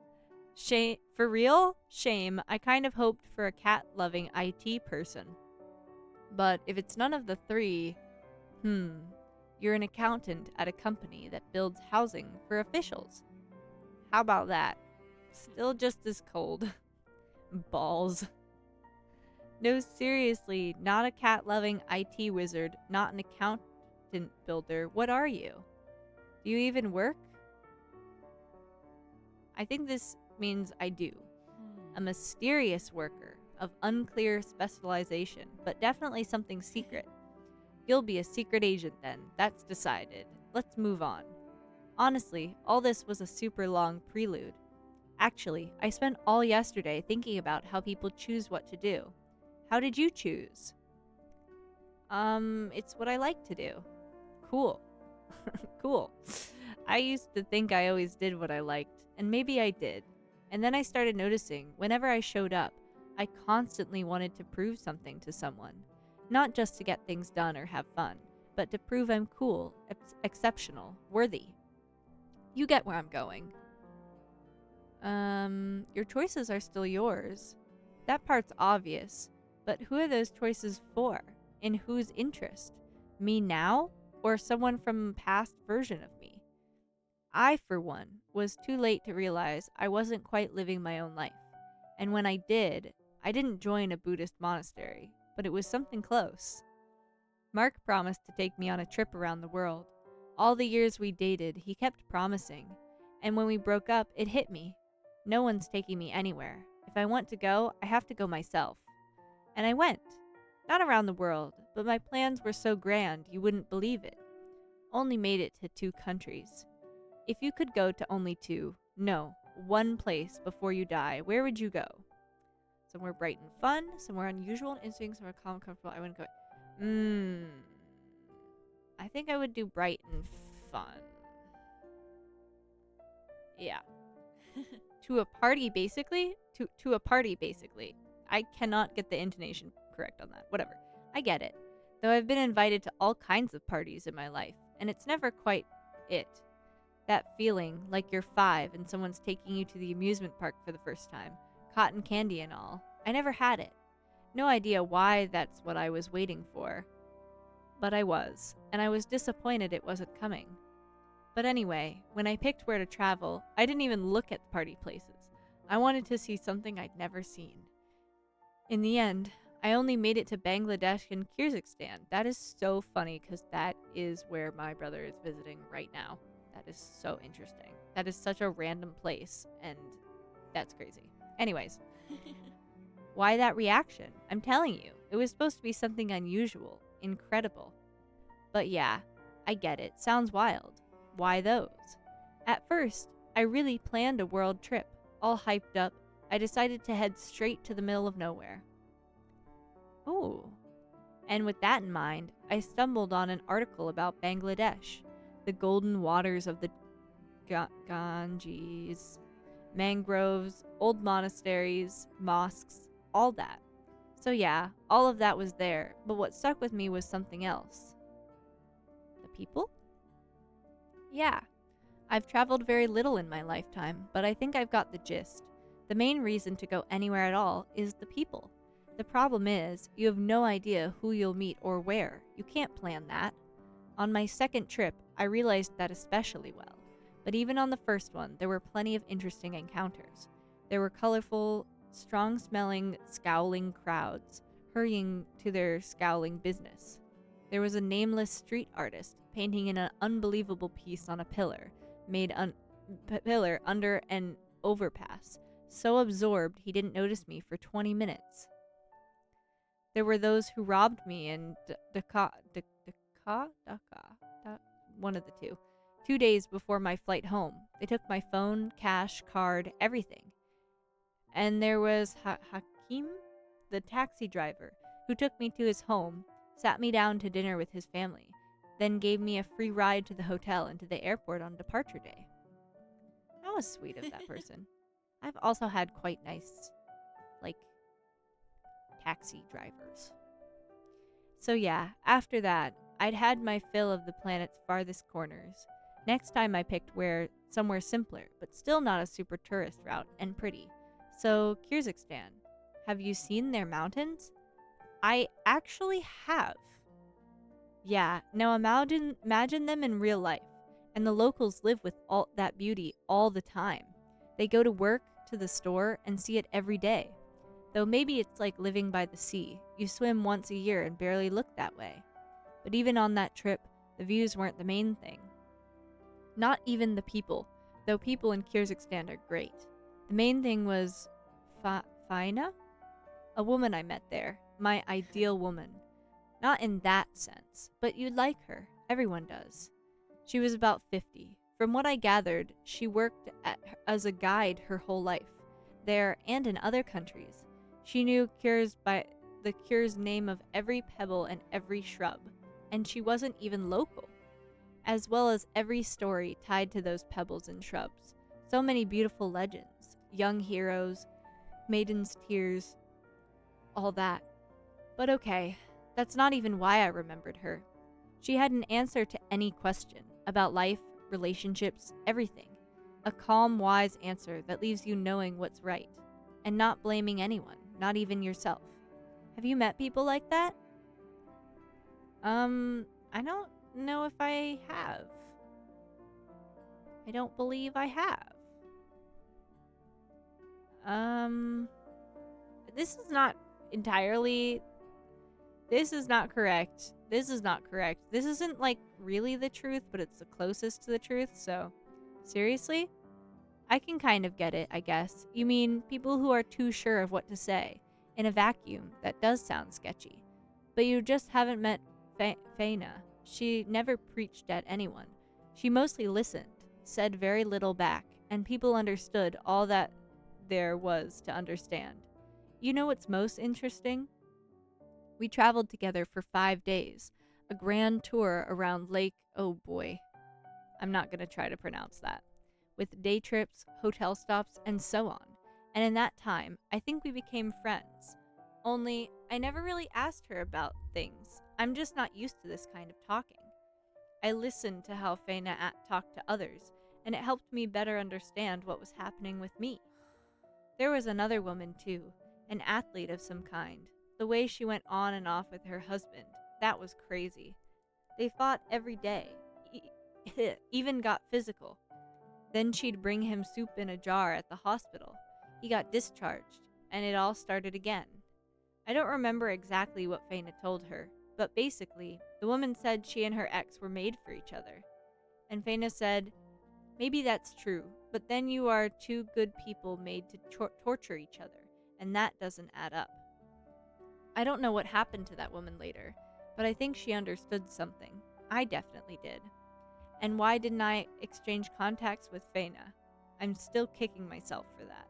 For real? Shame. I kind of hoped for a cat-loving IT person. But if it's none of the 3, you're an accountant at a company that builds housing for officials. How about that? Still just as cold. Balls. No, seriously, not a cat-loving IT wizard, not an accountant builder. What are you? Do you even work? I think this means I do. A mysterious worker of unclear specialization, but definitely something secret. You'll be a secret agent then. That's decided. Let's move on. Honestly, all this was a super long prelude. Actually, I spent all yesterday thinking about how people choose what to do. How did you choose? It's what I like to do. Cool. Cool. I used to think I always did what I liked, and maybe I did. And then I started noticing, whenever I showed up, I constantly wanted to prove something to someone. Not just to get things done or have fun, but to prove I'm cool, exceptional, worthy. You get where I'm going. Your choices are still yours. That part's obvious, but who are those choices for? In whose interest? Me now, or someone from a past version of me? I, for one, was too late to realize I wasn't quite living my own life. And when I did, I didn't join a Buddhist monastery, but it was something close. Mark promised to take me on a trip around the world. All the years we dated, he kept promising. And when we broke up, it hit me. No one's taking me anywhere. If I want to go, I have to go myself. And I went. Not around the world, but my plans were so grand you wouldn't believe it. Only made it to 2 countries. If you could go to only 2, no, 1 place before you die, where would you go? Somewhere bright and fun, somewhere unusual and interesting, somewhere calm and comfortable. I wouldn't go. I think I would do bright and fun. Yeah. To a party, basically? To a party, basically. I cannot get the intonation correct on that. Whatever. I get it. Though I've been invited to all kinds of parties in my life, and it's never quite it. That feeling like you're 5 and someone's taking you to the amusement park for the first time. Cotton candy and all. I never had it. No idea why that's what I was waiting for. But I was, and I was disappointed it wasn't coming. But anyway, when I picked where to travel, I didn't even look at party places. I wanted to see something I'd never seen. In the end, I only made it to Bangladesh and Kyrgyzstan. That is so funny because that is where my brother is visiting right now. That is so interesting. That is such a random place, and that's crazy. Anyways, why that reaction? I'm telling you, it was supposed to be something unusual, incredible. But yeah, I get it. Sounds wild. Why those? At first, I really planned a world trip. All hyped up, I decided to head straight to the middle of nowhere. Ooh. And with that in mind, I stumbled on an article about Bangladesh, the golden waters of the Ganges. mangroves, old monasteries, mosques, all that. So yeah, all of that was there, but what stuck with me was something else. The people? Yeah, I've traveled very little in my lifetime, but I think I've got the gist. The main reason to go anywhere at all is the people. The problem is, you have no idea who you'll meet or where. You can't plan that. On my second trip, I realized that especially well. But even on the first one, there were plenty of interesting encounters. There were colorful, strong-smelling, scowling crowds, hurrying to their scowling business. There was a nameless street artist painting an unbelievable piece on a pillar, pillar under an overpass, so absorbed he didn't notice me for 20 minutes. There were those who robbed me in Dhaka, one of the two. 2 days before my flight home, they took my phone, cash, card, everything. And there was Hakim, the taxi driver, who took me to his home, sat me down to dinner with his family, then gave me a free ride to the hotel and to the airport on departure day. That was sweet of that person. I've also had quite nice, taxi drivers. So yeah, after that, I'd had my fill of the planet's farthest corners. Next time I picked somewhere simpler, but still not a super tourist route and pretty. So, Kyrgyzstan. Have you seen their mountains? I actually have. Yeah, now imagine them in real life, and the locals live with all that beauty all the time. They go to work, to the store, and see it every day. Though maybe it's like living by the sea. You swim once a year and barely look that way. But even on that trip, the views weren't the main thing. Not even the people, though people in Kyrgyzstan are great. The main thing was Faina? A woman I met there. My ideal woman. Not in that sense, but you'd like her. Everyone does. She was about 50. From what I gathered, she worked as a guide her whole life, there and in other countries. She knew by the Kyr's name of every pebble and every shrub, and she wasn't even local, as well as every story tied to those pebbles and shrubs. So many beautiful legends, young heroes, maiden's tears, all that. But okay, that's not even why I remembered her. She had an answer to any question about life, relationships, everything. A calm, wise answer that leaves you knowing what's right, and not blaming anyone, not even yourself. Have you met people like that? I don't know if I have. I don't believe I have. This is not correct. This is not correct. This isn't really the truth, but it's the closest to the truth, so seriously? I can kind of get it, I guess. You mean people who are too sure of what to say. In a vacuum, that does sound sketchy. But you just haven't met Faina. She never preached at anyone. She mostly listened, said very little back, and people understood all that there was to understand. You know what's most interesting? We traveled together for 5 days, a grand tour around Lake, oh boy, I'm not going to try to pronounce that, with day trips, hotel stops, and so on. And in that time, I think we became friends. Only, I never really asked her about things. I'm just not used to this kind of talking. I listened to how Faina talked to others, and it helped me better understand what was happening with me. There was another woman too, an athlete of some kind. The way she went on and off with her husband, that was crazy. They fought every day, even got physical. Then she'd bring him soup in a jar at the hospital. He got discharged, and it all started again. I don't remember exactly what Faina told her, but basically, the woman said she and her ex were made for each other. And Faina said, maybe that's true, but then you are two good people made to torture each other, and that doesn't add up. I don't know what happened to that woman later, but I think she understood something. I definitely did. And why didn't I exchange contacts with Faina? I'm still kicking myself for that.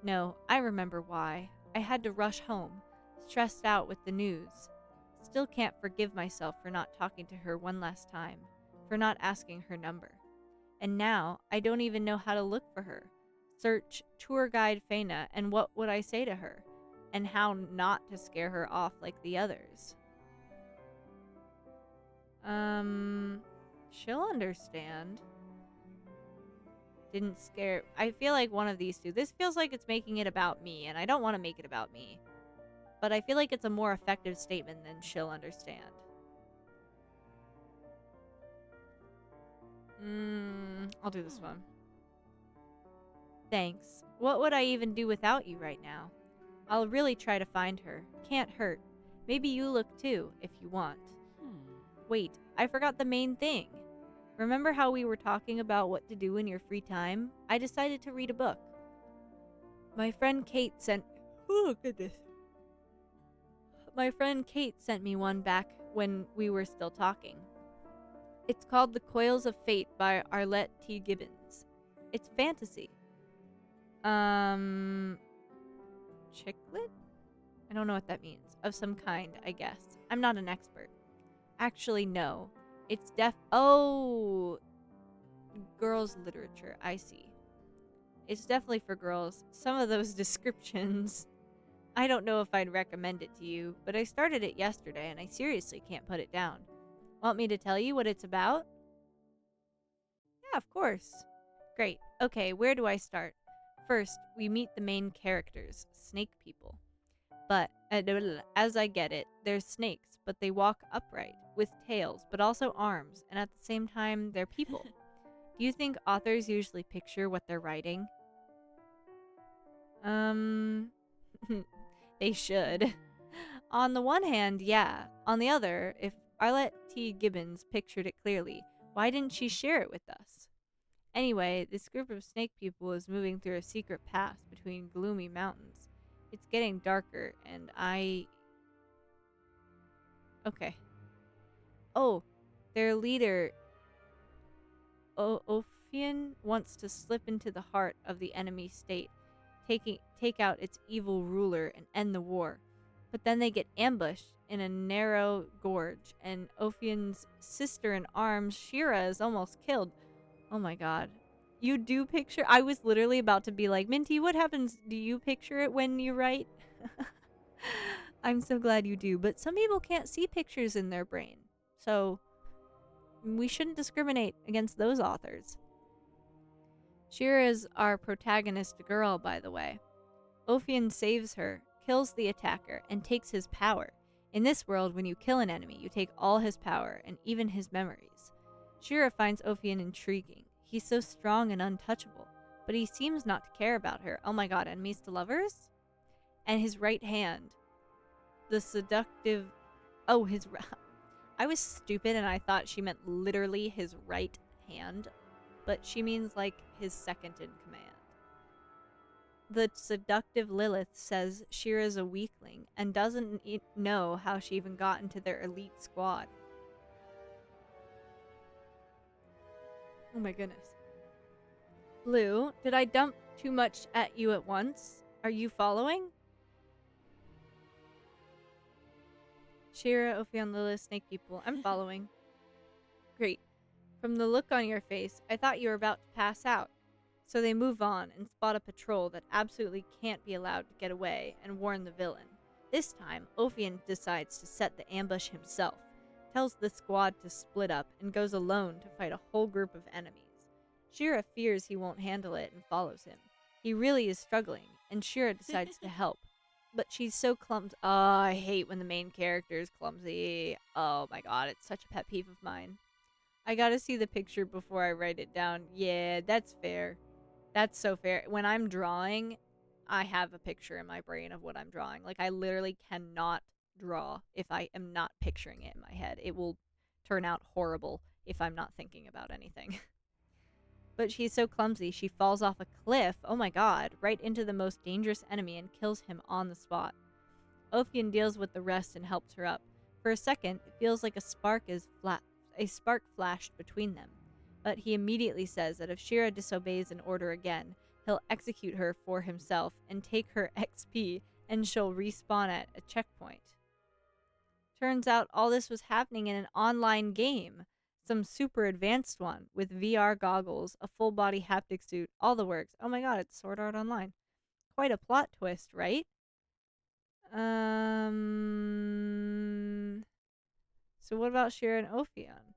No, I remember why. I had to rush home, stressed out with the news. Still can't forgive myself for not talking to her one last time, for not asking her number. And now, I don't even know how to look for her. search tour guide Fena, and what would I say to her? And how not to scare her off like the others. She'll understand. Didn't scare... I feel like one of these two. This feels like it's making it about me, and I don't want to make it about me. But I feel like it's a more effective statement than she'll understand. I'll do this one. Thanks. What would I even do without you right now? I'll really try to find her. Can't hurt. Maybe you look too, if you want. Wait, I forgot the main thing. Remember how we were talking about what to do in your free time? I decided to read a book. My friend Kate sent... Oh, goodness. My friend Kate sent me one back when we were still talking. It's called The Coils of Fate by Arlette T. Gibbons. It's fantasy. Chicklet? I don't know what that means. Of some kind, I guess. I'm not an expert. Actually, no. It's Oh! Girls' literature. I see. It's definitely for girls. Some of those descriptions... I don't know if I'd recommend it to you, but I started it yesterday and I seriously can't put it down. Want me to tell you what it's about? Yeah, of course. Great. Okay, where do I start? First, we meet the main characters, snake people. But, as I get it, they're snakes, but they walk upright, with tails, but also arms, and at the same time, they're people. Do you think authors usually picture what they're writing? They should. On the one hand, yeah. On the other, if Arlette T. Gibbons pictured it clearly, why didn't she share it with us? Anyway, this group of snake people is moving through a secret pass between gloomy mountains. It's getting darker, and Okay. Oh, their leader, Ophion, wants to slip into the heart of the enemy state, take out its evil ruler and end the war. But then they get ambushed in a narrow gorge, and Ophion's sister-in-arms, Shira, is almost killed. Oh my god. You do picture... I was literally about to be like, Minty, what happens? Do you picture it when you write? I'm so glad you do. But some people can't see pictures in their brain. So, we shouldn't discriminate against those authors. Shira is our protagonist girl, by the way. Ophion saves her, kills the attacker, and takes his power. In this world, when you kill an enemy, you take all his power, and even his memories. Shira finds Ophion intriguing. He's so strong and untouchable, but he seems not to care about her. Oh my god, enemies to lovers? And his right hand. The seductive... Oh, his... I was stupid and I thought she meant literally his right hand, but she means like his second in command. The seductive Lilith says Shira's a weakling and doesn't know how she even got into their elite squad. Oh my goodness. Blue, did I dump too much at you at once? Are you following? Shira, Ophion, Lilith, snake people. I'm following. Great. From the look on your face, I thought you were about to pass out. So they move on and spot a patrol that absolutely can't be allowed to get away and warn the villain. This time, Ophion decides to set the ambush himself, tells the squad to split up, and goes alone to fight a whole group of enemies. Shira fears he won't handle it and follows him. He really is struggling, and Shira decides to help. But she's so clumsy. Oh, I hate when the main character is clumsy. Oh my god, it's such a pet peeve of mine. I gotta see the picture before I write it down. Yeah, that's fair. That's so fair. When I'm drawing, I have a picture in my brain of what I'm drawing. Like, I literally cannot draw if I am not picturing it in my head. It will turn out horrible if I'm not thinking about anything. But she's so clumsy, she falls off a cliff, oh my god, right into the most dangerous enemy and kills him on the spot. Ophion deals with the rest and helps her up. For a second, it feels like a spark flashed between them. But he immediately says that if Shira disobeys an order again, he'll execute her for himself and take her XP, and she'll respawn at a checkpoint. Turns out all this was happening in an online game. some super advanced one with VR goggles, a full body haptic suit, all the works. Oh my god, it's Sword Art Online. Quite a plot twist, right? So what about Shira and Ophion?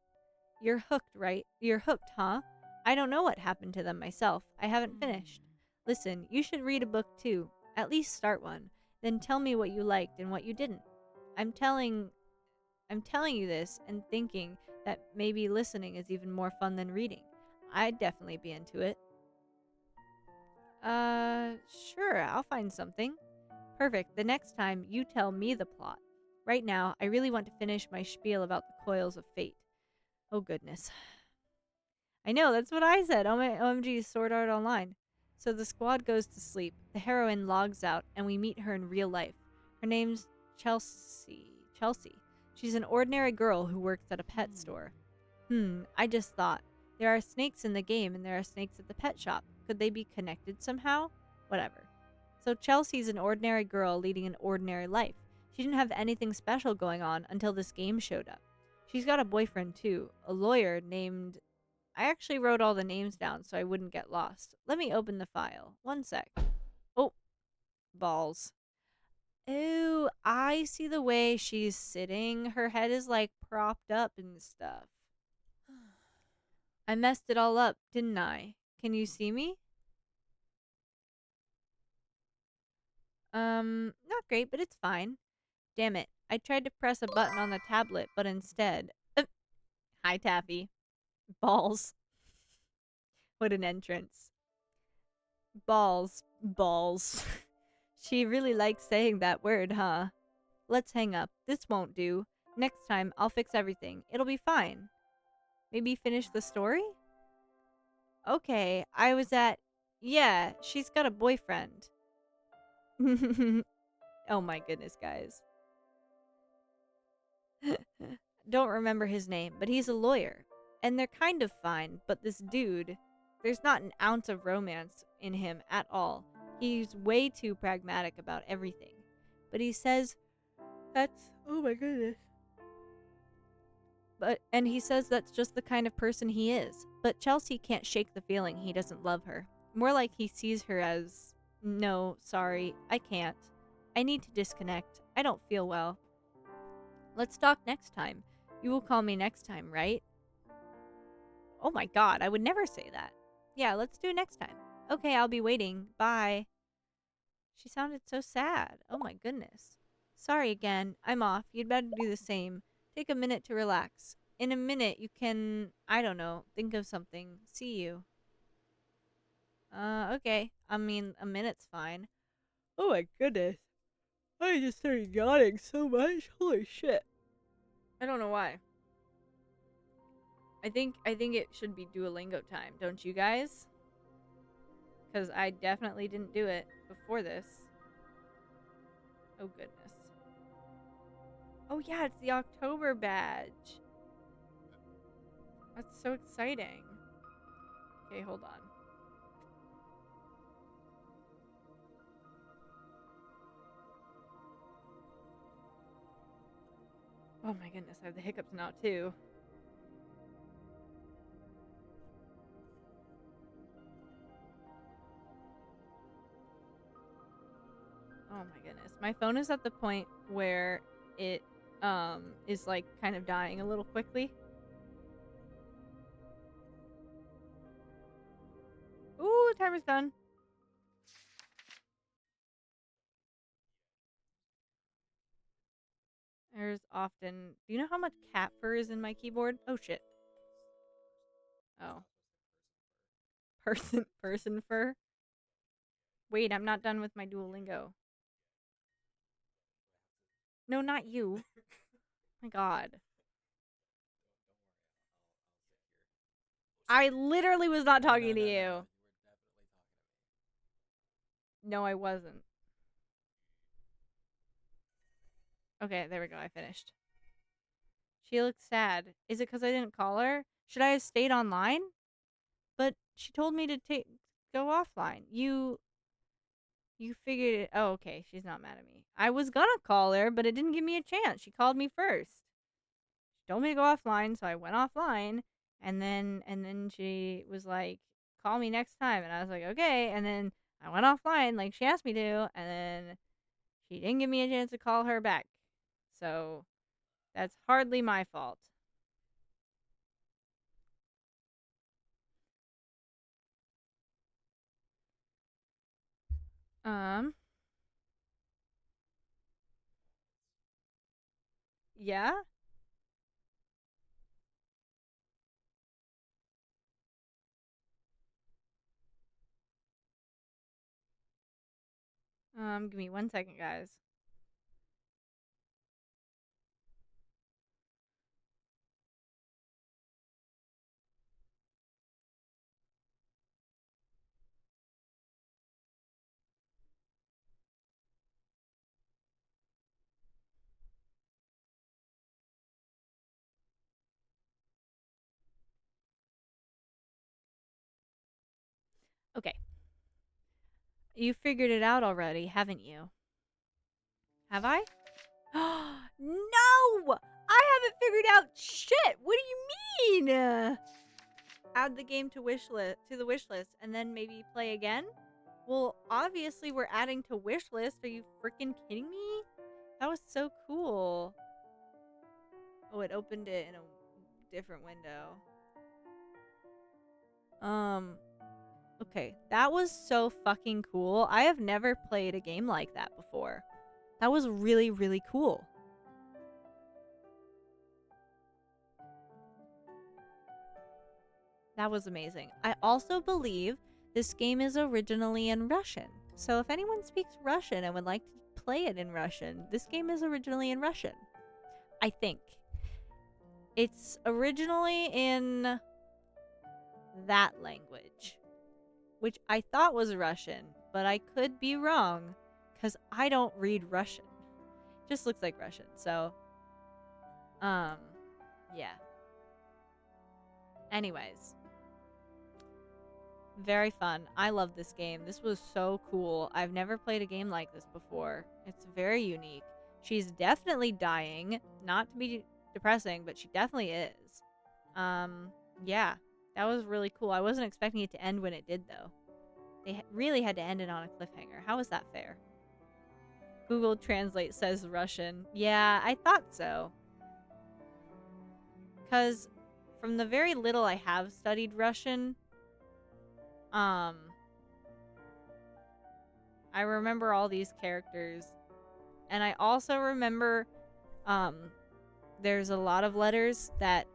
You're hooked, right? You're hooked, huh? I don't know what happened to them myself. I haven't finished. Listen, you should read a book too. At least start one. Then tell me what you liked and what you didn't. I'm telling you this and thinking that maybe listening is even more fun than reading. I'd definitely be into it. Sure, I'll find something. Perfect. The next time, you tell me the plot. Right now, I really want to finish my spiel about the coils of fate. Oh, goodness. I know, that's what I said. Oh my OMG, Sword Art Online. So the squad goes to sleep. The heroine logs out, and we meet her in real life. Her name's Chelsea. She's an ordinary girl who works at a pet store. I just thought. There are snakes in the game, and there are snakes at the pet shop. Could they be connected somehow? Whatever. So Chelsea's an ordinary girl leading an ordinary life. She didn't have anything special going on until this game showed up. She's got a boyfriend too, a lawyer named... I actually wrote all the names down so I wouldn't get lost. Let me open the file. One sec. Oh, balls. Ooh, I see the way she's sitting. Her head is like propped up and stuff. I messed it all up, didn't I? Can you see me? Not great, but it's fine. Damn it. I tried to press a button on the tablet, but instead... Hi, Taffy. Balls. What an entrance. Balls. Balls. She really likes saying that word, huh? Let's hang up. This won't do. Next time, I'll fix everything. It'll be fine. Maybe finish the story? Okay, I was at... Yeah, she's got a boyfriend. Oh my goodness, guys. Don't remember his name, but he's a lawyer. And they're kind of fine, but this dude, there's not an ounce of romance in him at all. He's way too pragmatic about everything. But he says that's... Oh my goodness. And he says that's just the kind of person he is. But Chelsea can't shake the feeling he doesn't love her. More like he sees her as, no, sorry, I can't. I need to disconnect. I don't feel well. Let's talk next time. You will call me next time, right? Oh my god, I would never say that. Yeah, let's do it next time. Okay, I'll be waiting. Bye. She sounded so sad. Oh my goodness. Sorry again. I'm off. You'd better do the same. Take a minute to relax. In a minute, you can, I don't know, think of something. See you. Okay. I mean, a minute's fine. Oh my goodness. I just started yawning so much. Holy shit. I don't know why. I think it should be Duolingo time, don't you guys? Because I definitely didn't do it before this. Oh goodness. Oh yeah, it's the October badge. That's so exciting. Okay, hold on. Oh my goodness, I have the hiccups now too. Oh my goodness. My phone is at the point where it is like kind of dying a little quickly. Ooh, the timer's done. There's often... Do you know how much cat fur is in my keyboard? Oh shit. Oh. Person fur? Wait, I'm not done with my Duolingo. No, not you. My god. I literally was not talking to you. No, I wasn't. Okay, there we go. I finished. She looks sad. Is it because I didn't call her? Should I have stayed online? But she told me to go offline. You figured it. Oh, okay. She's not mad at me. I was gonna call her, but it didn't give me a chance. She called me first. She told me to go offline, so I went offline. And then she was like, call me next time. And I was like, okay. And then I went offline like she asked me to. And then she didn't give me a chance to call her back. So that's hardly my fault. Um, yeah. Give me 1 second, guys. Okay. You figured it out already, haven't you? Have I? No! I haven't figured out shit. What do you mean? Add the game to the wish list and then maybe play again? Well, obviously we're adding to wish list. Are you freaking kidding me? That was so cool. Oh, it opened it in a different window. Okay, that was so fucking cool. I have never played a game like that before. That was really, really cool. That was amazing. I also believe this game is originally in Russian. So if anyone speaks Russian and would like to play it in Russian, this game is originally in Russian. I think. It's originally in that language, which I thought was Russian, but I could be wrong because I don't read Russian. It just looks like Russian. So, yeah. Anyways, very fun. I love this game. This was so cool. I've never played a game like this before. It's very unique. She's definitely dying. Not to be depressing, but she definitely is. Yeah. That was really cool. I wasn't expecting it to end when it did, though. They really had to end it on a cliffhanger. How is that fair? Google Translate says Russian. Yeah, I thought so. Because from the very little I have studied Russian, I remember all these characters. And I also remember there's a lot of letters that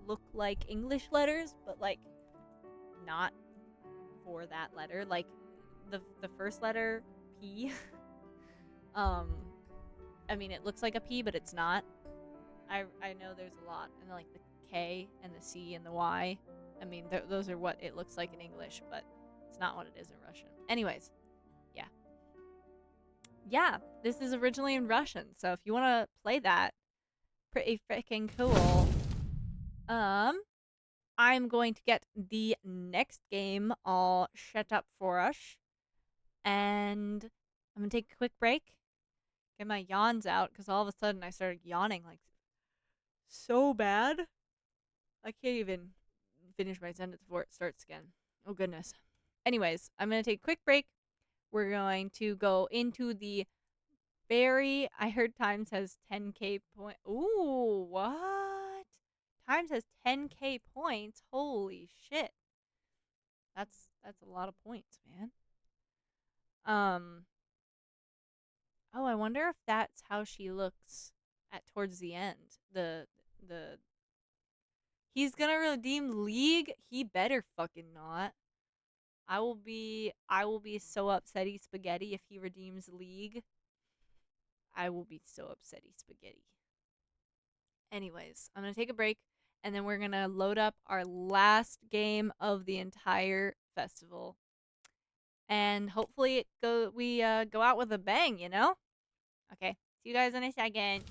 look like English letters, but like not for that letter. Like the first letter, P. I mean, it looks like a P, but it's not. I know there's a lot, and like the K and the C and the Y. I mean, those are what it looks like in English, but it's not what it is in Russian. Anyways, yeah, this is originally in Russian, so if you want to play that, pretty freaking cool. I'm going to get the next game all set up for us, and I'm gonna take a quick break, get my yawns out, because all of a sudden I started yawning like so bad. I can't even finish my sentence before it starts again. Oh goodness. Anyways, I'm gonna take a quick break. We're going to go into the I heard Times has 10k point. Ooh, what? Times has 10k points. Holy shit. That's a lot of points, man. Oh, I wonder if that's how she looks at towards the end. The He's gonna redeem League? He better fucking not. I will be so upsetty spaghetti if he redeems League. I will be so upsetty spaghetti. Anyways, I'm going to take a break and then we're going to load up our last game of the entire festival. And hopefully we go out with a bang, you know? Okay. See you guys in a second.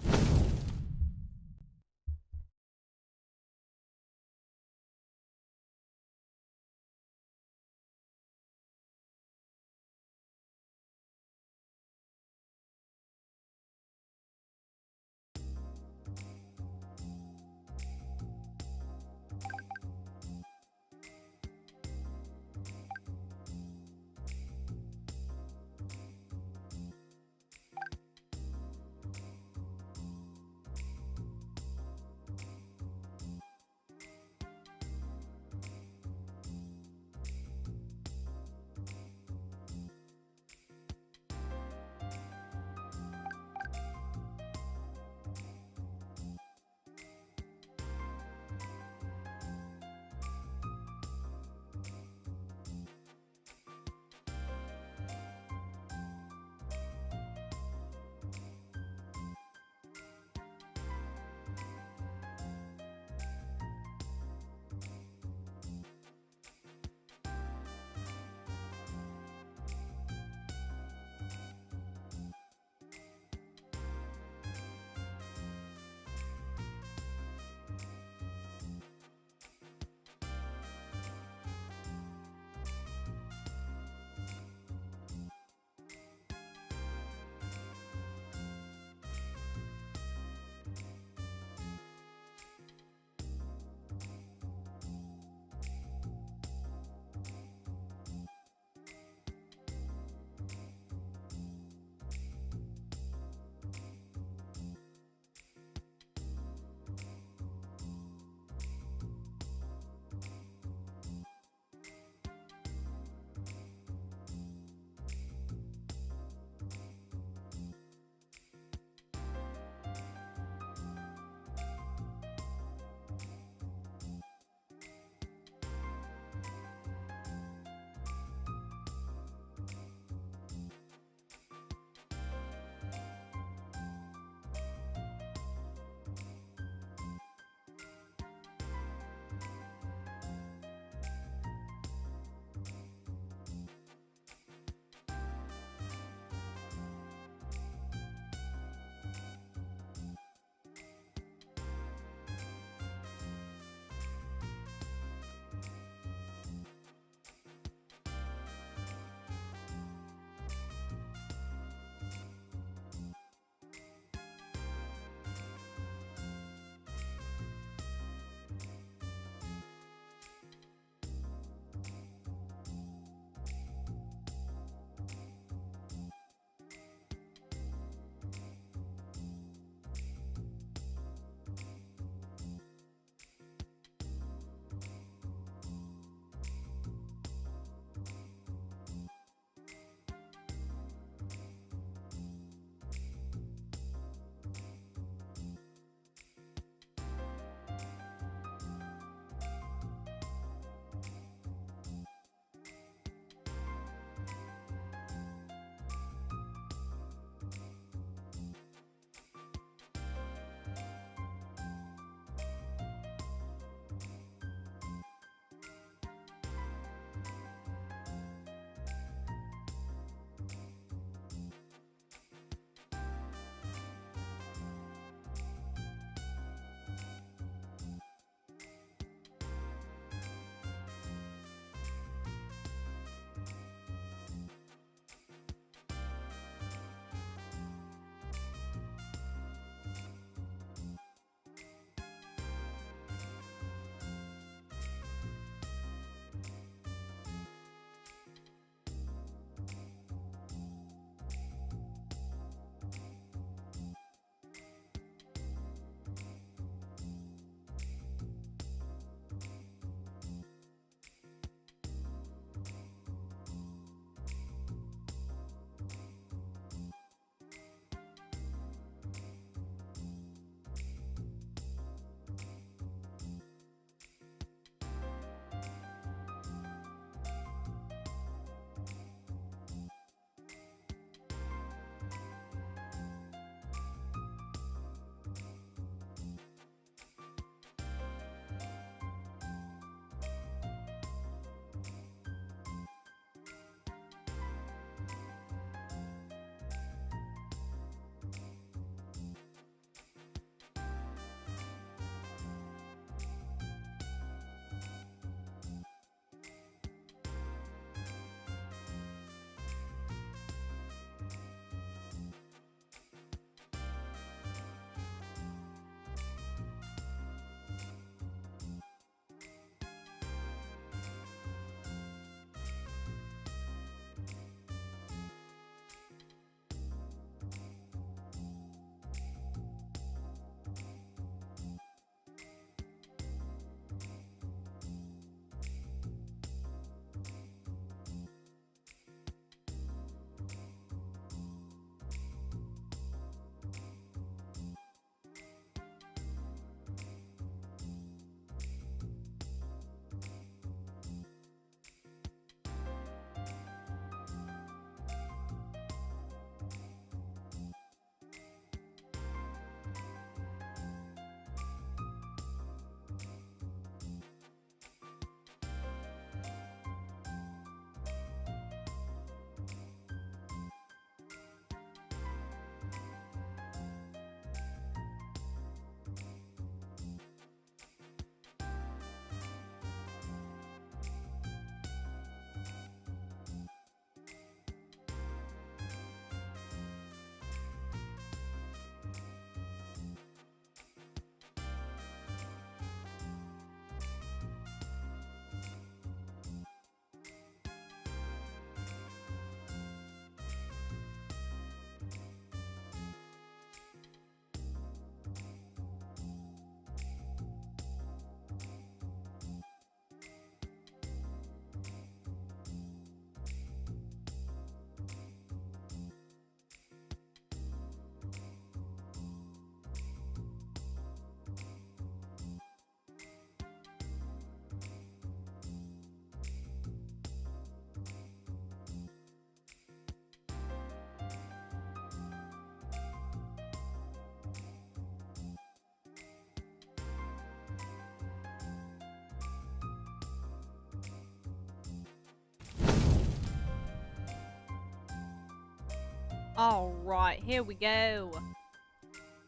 Alright, here we go.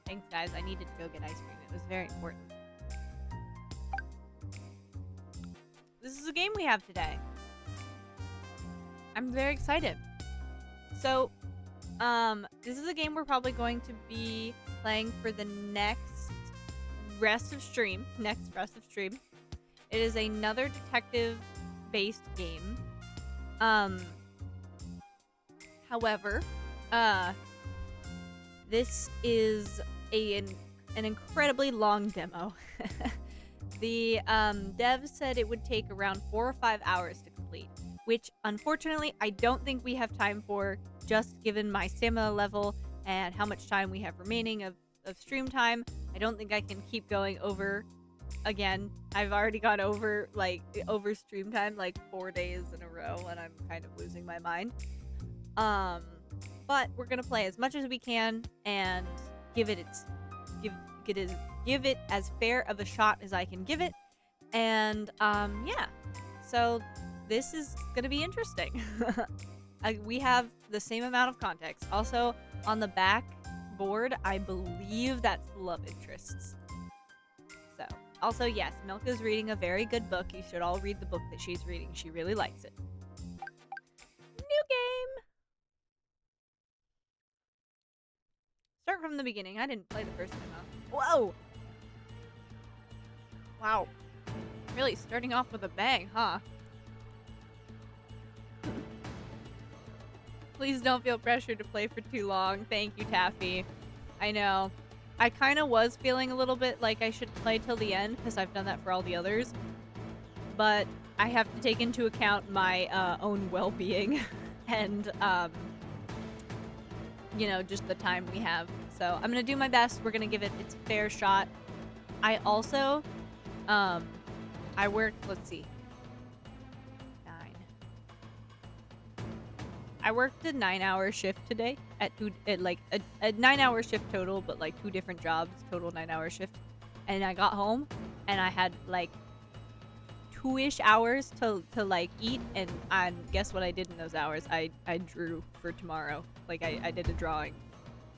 Thanks, guys. I needed to go get ice cream. It was very important. This is a game we have today. I'm very excited. So, this is a game we're probably going to be playing for the next rest of stream. It is another detective-based game. However, this is an incredibly long demo. The devs said it would take around 4 or 5 hours to complete, which unfortunately I don't think we have time for, just given my stamina level and how much time we have remaining of stream time. I don't think I can keep going over again. I've already gone over stream time like 4 days in a row and I'm kind of losing my mind. But we're gonna play as much as we can and give it as fair of a shot as I can give it. And yeah, so this is gonna be interesting. We have the same amount of context. Also, on the back board, I believe that's love interests. So, also, yes, Milka's reading a very good book. You should all read the book that she's reading. She really likes it. New game! Start from the beginning. I didn't play the first time out. Whoa! Wow. Really starting off with a bang, huh? Please don't feel pressured to play for too long. Thank you, Taffy. I know. I kind of was feeling a little bit like I should play till the end because I've done that for all the others. But I have to take into account my own well-being and, you know, just the time we have. So I'm going to do my best. We're going to give it its fair shot. I also, I worked, let's see. I worked a 9-hour shift today at a 9-hour shift total, but like 2 different jobs, total 9-hour shift. And I got home and I had like 2-ish hours to like eat, and guess what I did in those hours? I drew for tomorrow. Like I did a drawing.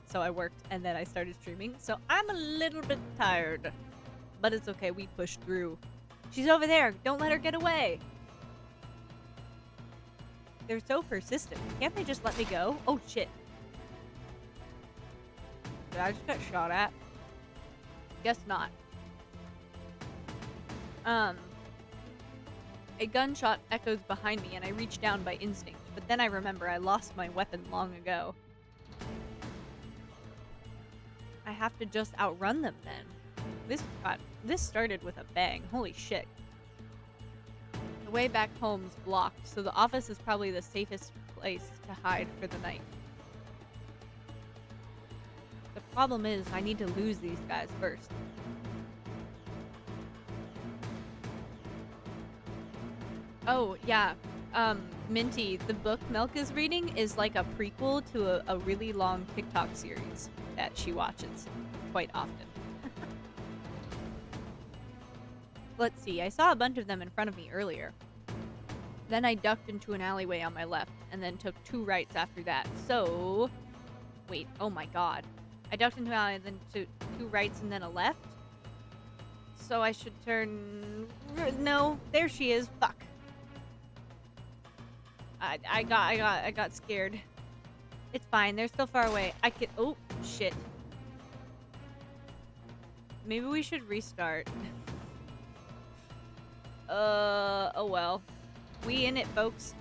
So I worked and then I started streaming. So I'm a little bit tired, but it's okay. We pushed through. She's over there. Don't let her get away. They're so persistent. Can't they just let me go? Oh, shit. Did I just get shot at? Guess not. A gunshot echoes behind me and I reach down by instinct, but then I remember I lost my weapon long ago. I have to just outrun them then. This started with a bang. Holy shit. The way back home's blocked, so the office is probably the safest place to hide for the night. The problem is, I need to lose these guys first. Oh, yeah. Minty, the book Milk is reading is like a prequel to a really long TikTok series that she watches quite often. Let's see, I saw a bunch of them in front of me earlier. Then I ducked into an alleyway on my left, and then took 2 rights after that. So... Wait, oh my god. I ducked into an alleyway, then took 2 rights and then a left? So I should turn... No, there she is. Fuck. I got scared. It's fine, they're still far away. I could... Oh, shit. Maybe we should restart. Oh well. We in it, folks.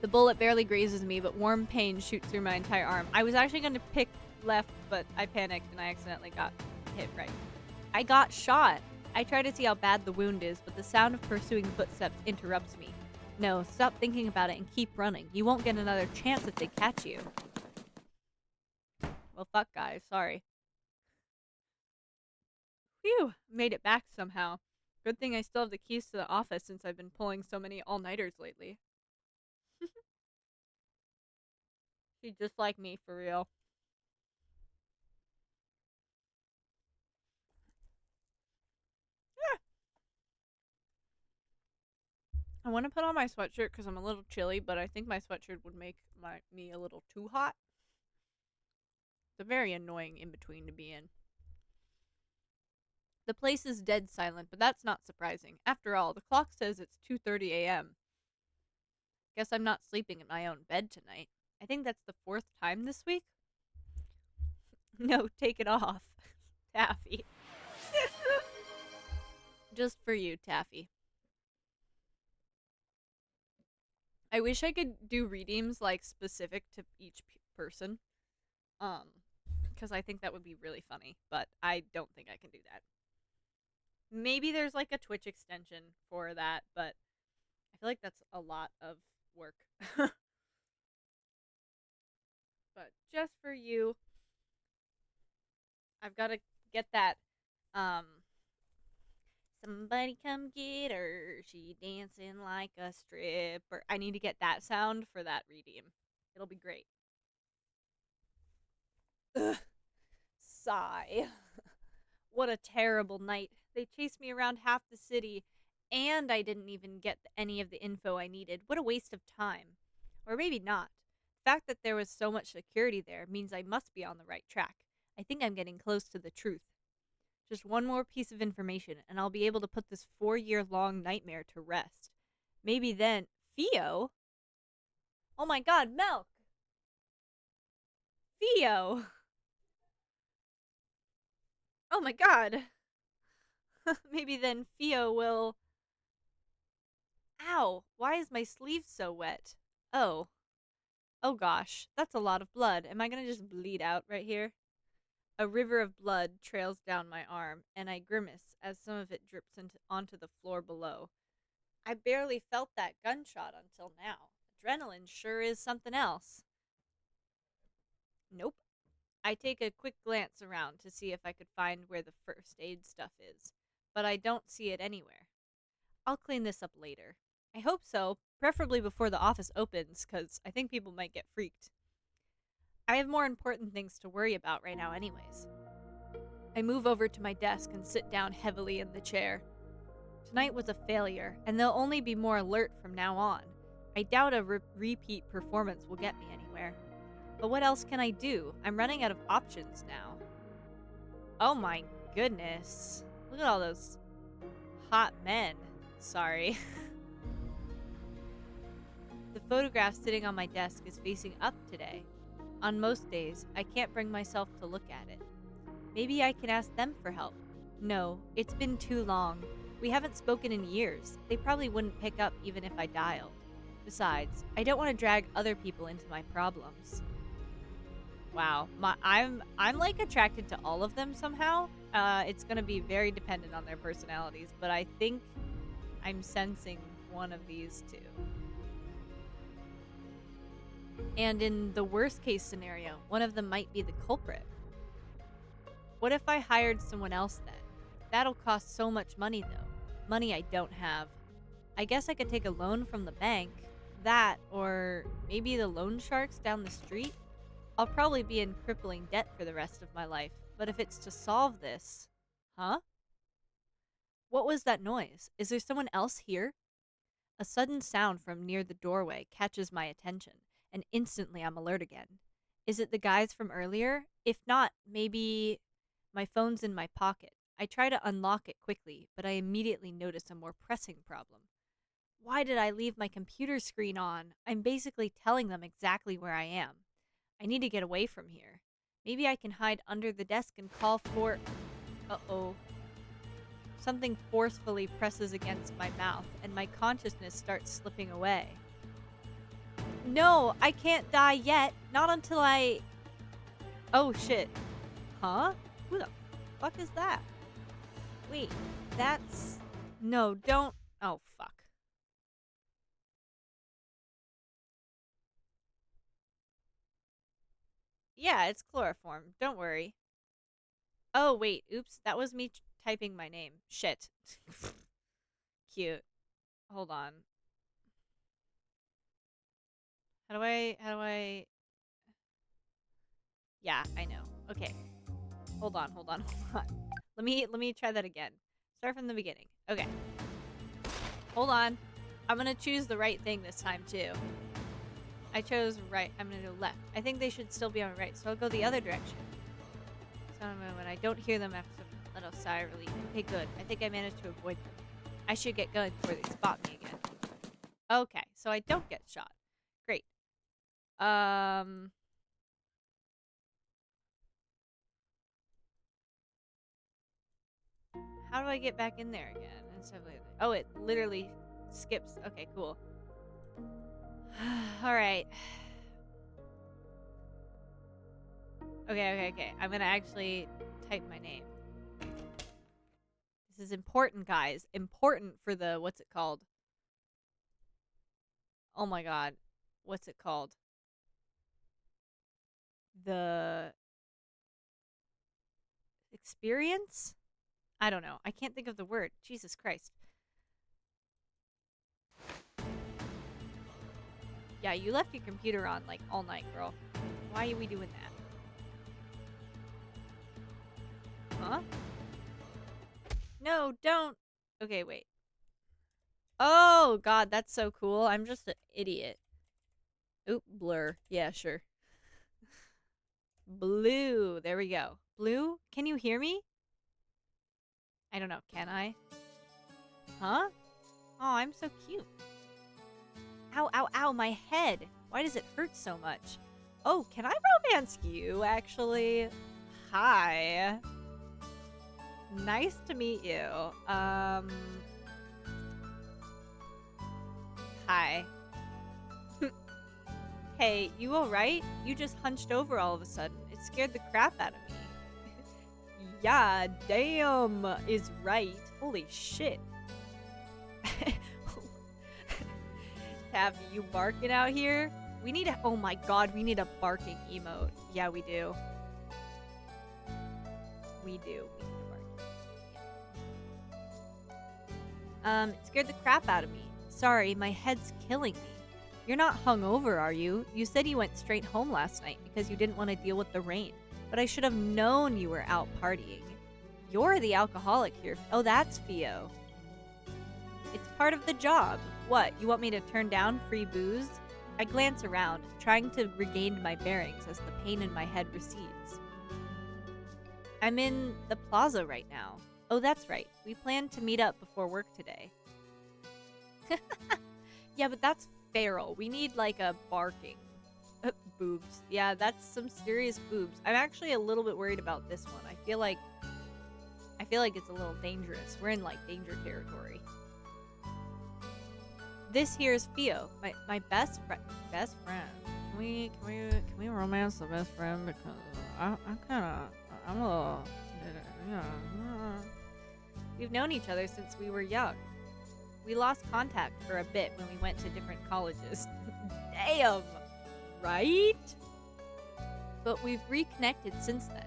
The bullet barely grazes me, but warm pain shoots through my entire arm. I was actually going to pick left, but I panicked and I accidentally got hit right. I got shot. I try to see how bad the wound is, but the sound of pursuing footsteps interrupts me. No, stop thinking about it and keep running. You won't get another chance if they catch you. Well, fuck, guys. Sorry. Phew. Made it back somehow. Good thing I still have the keys to the office since I've been pulling so many all-nighters lately. She's just like me, for real. Yeah. I want to put on my sweatshirt because I'm a little chilly, but I think my sweatshirt would make me a little too hot. It's a very annoying in-between to be in. The place is dead silent, but that's not surprising. After all, the clock says it's 2:30 a.m. Guess I'm not sleeping in my own bed tonight. I think that's the 4th time this week. No, take it off. Taffy. Just for you, Taffy. I wish I could do redeems like specific to each person. Because I think that would be really funny, but I don't think I can do that. Maybe there's like a Twitch extension for that, but I feel like that's a lot of work. But just for you, I've got to get that. Somebody come get her. She dancing like a stripper. I need to get that sound for that redeem. It'll be great. Ugh. Sigh. What a terrible night. They chased me around half the city, and I didn't even get any of the info I needed. What a waste of time. Or maybe not. The fact that there was so much security there means I must be on the right track. I think I'm getting close to the truth. Just one more piece of information, and I'll be able to put this 4-year-long nightmare to rest. Maybe then... Theo? Oh my god, Milk! Theo! Oh my god! Maybe then Theo will... Ow! Why is my sleeve so wet? Oh. Oh gosh, that's a lot of blood. Am I gonna just bleed out right here? A river of blood trails down my arm, and I grimace as some of it drips onto the floor below. I barely felt that gunshot until now. Adrenaline sure is something else. Nope. I take a quick glance around to see if I could find where the first aid stuff is, but I don't see it anywhere. I'll clean this up later. I hope so, preferably before the office opens, because I think people might get freaked. I have more important things to worry about right now anyways. I move over to my desk and sit down heavily in the chair. Tonight was a failure, and they'll only be more alert from now on. I doubt a repeat performance will get me anywhere. But what else can I do? I'm running out of options now. Oh my goodness. Look at all those hot men. Sorry. The photograph sitting on my desk is facing up today. On most days, I can't bring myself to look at it. Maybe I can ask them for help. No, it's been too long. We haven't spoken in years. They probably wouldn't pick up even if I dialed. Besides, I don't want to drag other people into my problems. Wow, I'm like attracted to all of them somehow. It's gonna be very dependent on their personalities, but I think I'm sensing one of these two. And in the worst case scenario, one of them might be the culprit. What if I hired someone else then? That'll cost so much money though. Money I don't have. I guess I could take a loan from the bank. That, or maybe the loan sharks down the street? I'll probably be in crippling debt for the rest of my life, but if it's to solve this... Huh? What was that noise? Is there someone else here? A sudden sound from near the doorway catches my attention, and instantly I'm alert again. Is it the guys from earlier? If not, maybe... My phone's in my pocket. I try to unlock it quickly, but I immediately notice a more pressing problem. Why did I leave my computer screen on? I'm basically telling them exactly where I am. I need to get away from here. Maybe I can hide under the desk and call for... Uh-oh. Something forcefully presses against my mouth, and my consciousness starts slipping away. No, I can't die yet. Not until I... Oh, shit. Huh? Who the fuck is that? Wait, that's... No, don't... Oh, fuck. Yeah, it's chloroform. Don't worry. Oh, wait. Oops. That was me typing my name. Shit. Cute. Hold on. How do I... Yeah, I know. Okay. Hold on. Let me try that again. Start from the beginning. Okay. Hold on. I'm gonna choose the right thing this time, too. I chose right. I'm gonna go left. I think they should still be on right, so I'll go the other direction. When I don't hear them after a little sigh of relief. Okay, good. I think I managed to avoid them. I should get going before they spot me again. Okay, so I don't get shot. Great. How do I get back in there again? Oh, it literally skips. Okay, cool. All right. Okay. I'm gonna actually type my name. This is important, guys. Important for the, what's it called? Oh my god. What's it called? The experience? I don't know. I can't think of the word. Jesus Christ. Yeah, you left your computer on like all night, girl. Why are we doing that? Huh? No, don't. Okay, wait. Oh, God, that's so cool. I'm just an idiot. Oop, blur. Yeah, sure. Blue. There we go. Blue, can you hear me? I don't know. Can I? Huh? Oh, I'm so cute. Ow, ow, ow, my head. Why does it hurt so much? Oh, can I romance you, actually? Hi. Nice to meet you. Hi. Hey, you alright? You just hunched over all of a sudden. It scared the crap out of me. Yeah, damn is right. Holy shit. Have you barking out here? We need a, oh my god, we need a barking emote. Yeah, we do. We do. We need a barking. It scared the crap out of me. Sorry, my head's killing me. You're not hungover, are you? You said you went straight home last night because you didn't want to deal with the rain. But I should have known you were out partying. You're the alcoholic here. Oh, that's Theo. It's part of the job. What, you want me to turn down free booze? I glance around, trying to regain my bearings as the pain in my head recedes. I'm in the plaza right now. Oh, that's right. We planned to meet up before work today. Yeah, but that's feral. We need like a barking. Boobs. Yeah, that's some serious boobs. I'm actually a little bit worried about this one. I feel like it's a little dangerous. We're in like danger territory. This here is Theo, my best friend. Best friend. Can we romance the best friend, because I'm a little, yeah. We've known each other since we were young. We lost contact for a bit when we went to different colleges. Damn, right? But we've reconnected since then.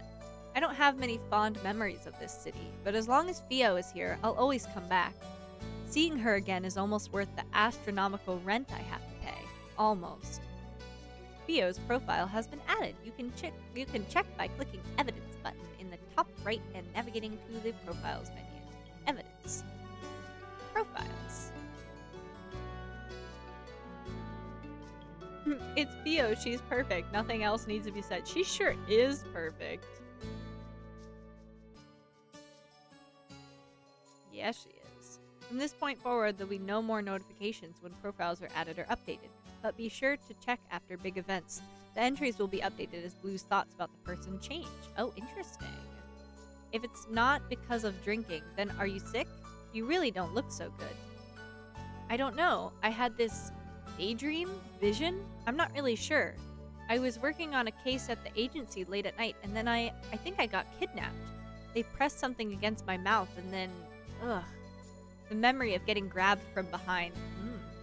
I don't have many fond memories of this city, but as long as Theo is here, I'll always come back. Seeing her again is almost worth the astronomical rent I have to pay. Almost. Theo's profile has been added. You can check by clicking Evidence button in the top right and navigating to the Profiles menu. Evidence. Profiles. It's Theo. She's perfect. Nothing else needs to be said. She sure is perfect. Yes, she is. From this point forward, there'll be no more notifications when profiles are added or updated, but be sure to check after big events. The entries will be updated as Blue's thoughts about the person change. Oh, interesting. If it's not because of drinking, then are you sick? You really don't look so good. I don't know. I had this daydream? Vision? I'm not really sure. I was working on a case at the agency late at night, and then I think I got kidnapped. They pressed something against my mouth, and then... ugh. The memory of getting grabbed from behind.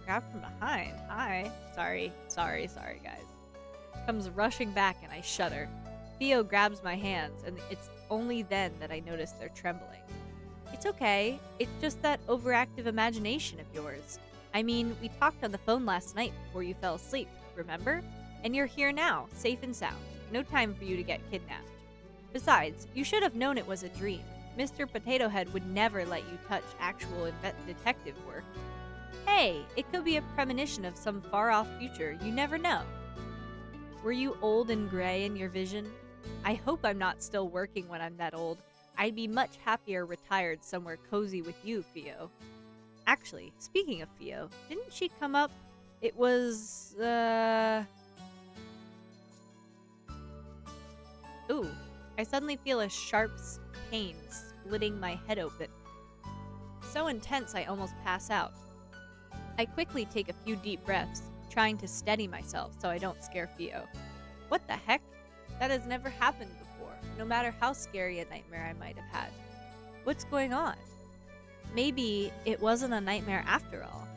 Grabbed from behind? Hi. Sorry, guys. Comes rushing back, and I shudder. Theo grabs my hands, and it's only then that I notice they're trembling. It's okay. It's just that overactive imagination of yours. I mean, we talked on the phone last night before you fell asleep, remember? And you're here now, safe and sound. No time for you to get kidnapped. Besides, you should have known it was a dream. Mr. Potato Head would never let you touch actual detective work. Hey, it could be a premonition of some far-off future. You never know. Were you old and gray in your vision? I hope I'm not still working when I'm that old. I'd be much happier retired somewhere cozy with you, Theo. Actually, speaking of Theo, didn't she come up? It was, Ooh, I suddenly feel a sharp pain splitting my head open. So intense I almost pass out. I quickly take a few deep breaths, trying to steady myself so I don't scare Theo. What the heck? That has never happened before, no matter how scary a nightmare I might have had. What's going on? Maybe it wasn't a nightmare after all.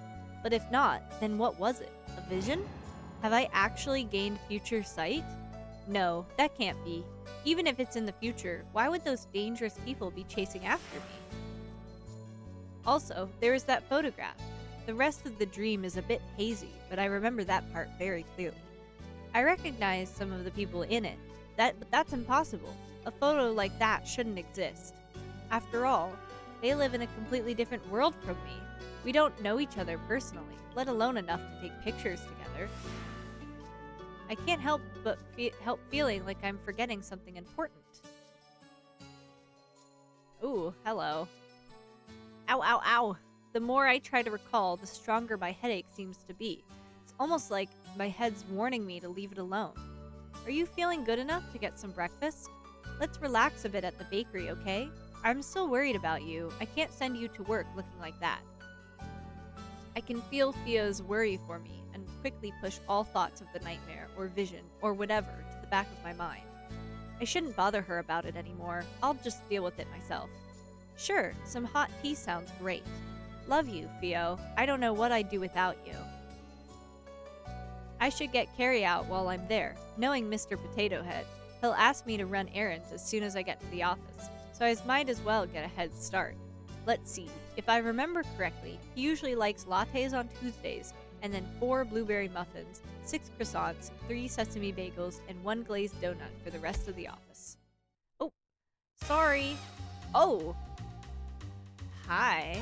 But if not, then what was it? A vision? Have I actually gained future sight? No, that can't be. Even if it's in the future, why would those dangerous people be chasing after me? Also, there is that photograph. The rest of the dream is a bit hazy, but I remember that part very clearly. I recognize some of the people in it, but that's impossible. A photo like that shouldn't exist. After all, they live in a completely different world from me. We don't know each other personally, let alone enough to take pictures together. I can't help but help feeling like I'm forgetting something important. Ooh, hello. Ow, ow, ow. The more I try to recall, the stronger my headache seems to be. It's almost like my head's warning me to leave it alone. Are you feeling good enough to get some breakfast? Let's relax a bit at the bakery, okay? I'm still worried about you. I can't send you to work looking like that. I can feel Theo's worry for me and quickly push all thoughts of the nightmare or vision or whatever to the back of my mind. I shouldn't bother her about it anymore. I'll just deal with it myself. Sure, some hot tea sounds great. Love you, Theo. I don't know what I'd do without you. I should get carry out while I'm there. Knowing Mr. Potato Head, he'll ask me to run errands as soon as I get to the office, so I might as well get a head start. Let's see, if I remember correctly, he usually likes lattes on Tuesdays, and then 4 blueberry muffins, 6 croissants, 3 sesame bagels, and 1 glazed donut for the rest of the office. Oh, sorry. Oh. Hi.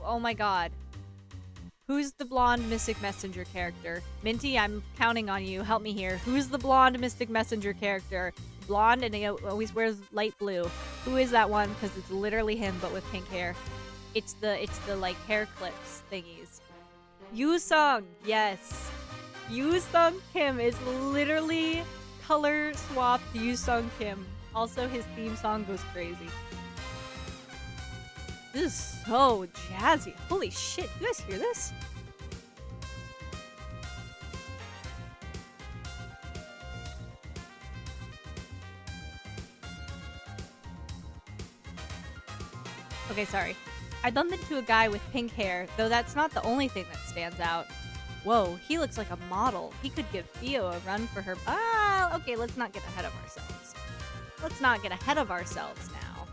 Oh my god. Who's the blonde Mystic Messenger character? Minty, I'm counting on you. Help me here. Who's the blonde Mystic Messenger character? Blonde and he always wears light blue. Who is that one? Because it's literally him but with pink hair. It's the like hair clips thingies. Yu-sung, yes. Yu-sung Kim is literally color swapped Yu-sung Kim. Also his theme song goes crazy. This is so jazzy. Holy shit, you guys hear this? Okay, sorry. I bumped into a guy with pink hair, though that's not the only thing that stands out. Whoa, he looks like a model. He could give Theo a run for her. Ah, okay, let's not get ahead of ourselves. Let's not get ahead of ourselves now.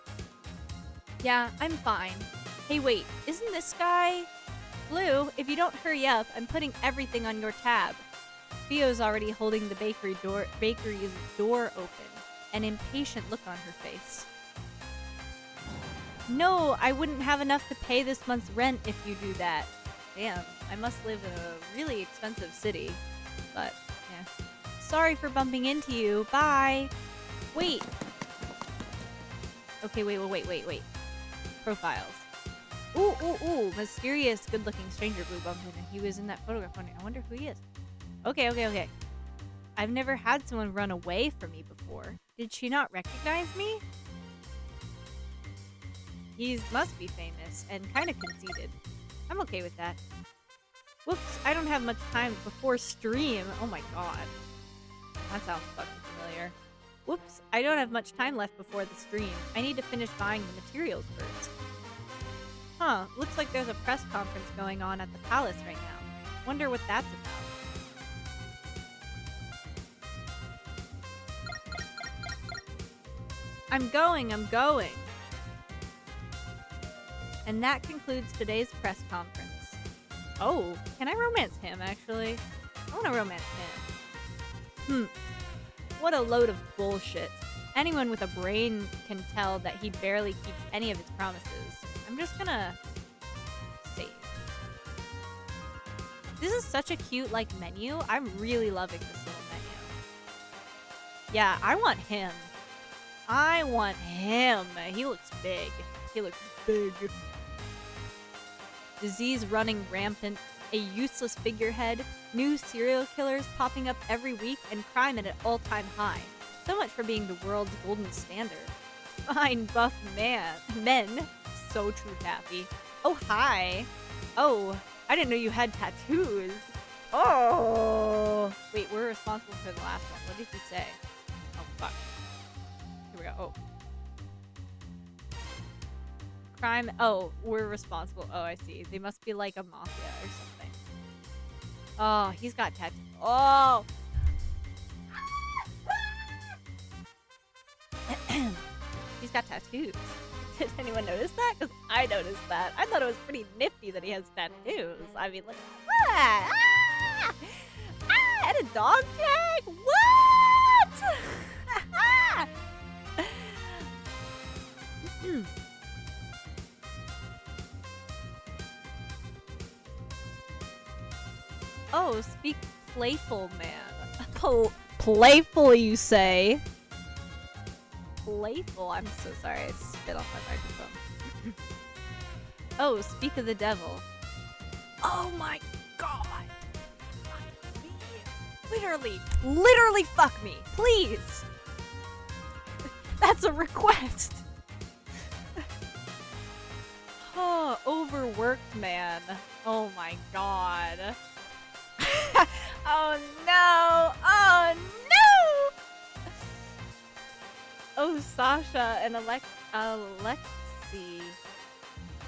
Yeah, I'm fine. Hey, wait, isn't this guy... Blue, if you don't hurry up, I'm putting everything on your tab. Theo's already holding the bakery's door open, an impatient look on her face. No, I wouldn't have enough to pay this month's rent if you do that. Damn, I must live in a really expensive city. But, yeah. Sorry for bumping into you. Bye. Wait. Okay, wait. Profiles. Ooh. Mysterious, good-looking stranger Blue bumped into. He was in that photograph. I wonder who he is. Okay. I've never had someone run away from me before. Did she not recognize me? He must be famous and kind of conceited. I'm okay with that. Whoops, I don't have much time before stream. Oh my god. That sounds fucking familiar. Whoops, I don't have much time left before the stream. I need to finish buying the materials first. Huh, looks like there's a press conference going on at the palace right now. Wonder what that's about. I'm going. And that concludes today's press conference. Oh, can I romance him, actually? I want to romance him. What a load of bullshit. Anyone with a brain can tell that he barely keeps any of his promises. I'm just gonna save. This is such a cute, menu. I'm really loving this little menu. Yeah, I want him. I want him. He looks big. He looks big. Disease running rampant, a useless figurehead, new serial killers popping up every week, and crime at an all-time high. So much for being the world's golden standard. Fine buff men. So true, Taffy. Oh, hi. Oh, I didn't know you had tattoos. Oh. Wait, we're responsible for the last one. What did he say? Oh, fuck. Here we go. Oh. Crime. Oh, we're responsible. Oh, I see. They must be like a mafia or something. Oh, he's got tattoos. Oh. He's got tattoos. Did anyone notice that? Because I noticed that. I thought it was pretty nifty that he has tattoos. I mean, look at that. Ah! Ah! And a dog tag? What? Oh, speak playful, man. Playful, you say? Playful. I'm so sorry. I spit off my microphone. Oh, speak of the devil. Oh my god. Fuck me. Literally fuck me. Please. That's a request. Oh, overworked man. Oh my god. Oh no. Oh no. Oh, Sasha and Alexi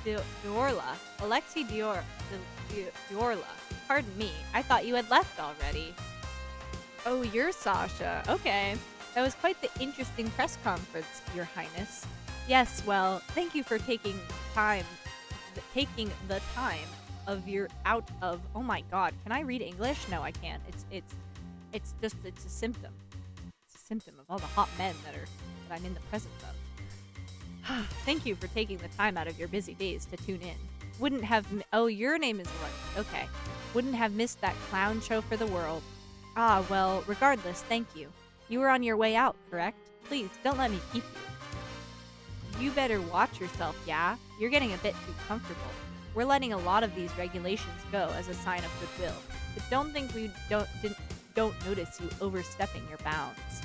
Diorla. Alexi Diorla. Pardon me. I thought you had left already. Oh, you're Sasha. Okay. That was quite the interesting press conference, Your Highness. Yes, well, thank you for taking the time of your out of. Oh my God, can I read English? No, I can't. It's a symptom. It's a symptom of all the hot men that I'm in the presence of. Thank you for taking the time out of your busy days to tune in. Wouldn't have. Oh, your name is right. Okay. Wouldn't have missed that clown show for the world. Ah, well, regardless, thank you. You were on your way out, correct? Please, don't let me keep you. You better watch yourself, yeah? You're getting a bit too comfortable. We're letting a lot of these regulations go as a sign of goodwill, but don't think we don't notice you overstepping your bounds.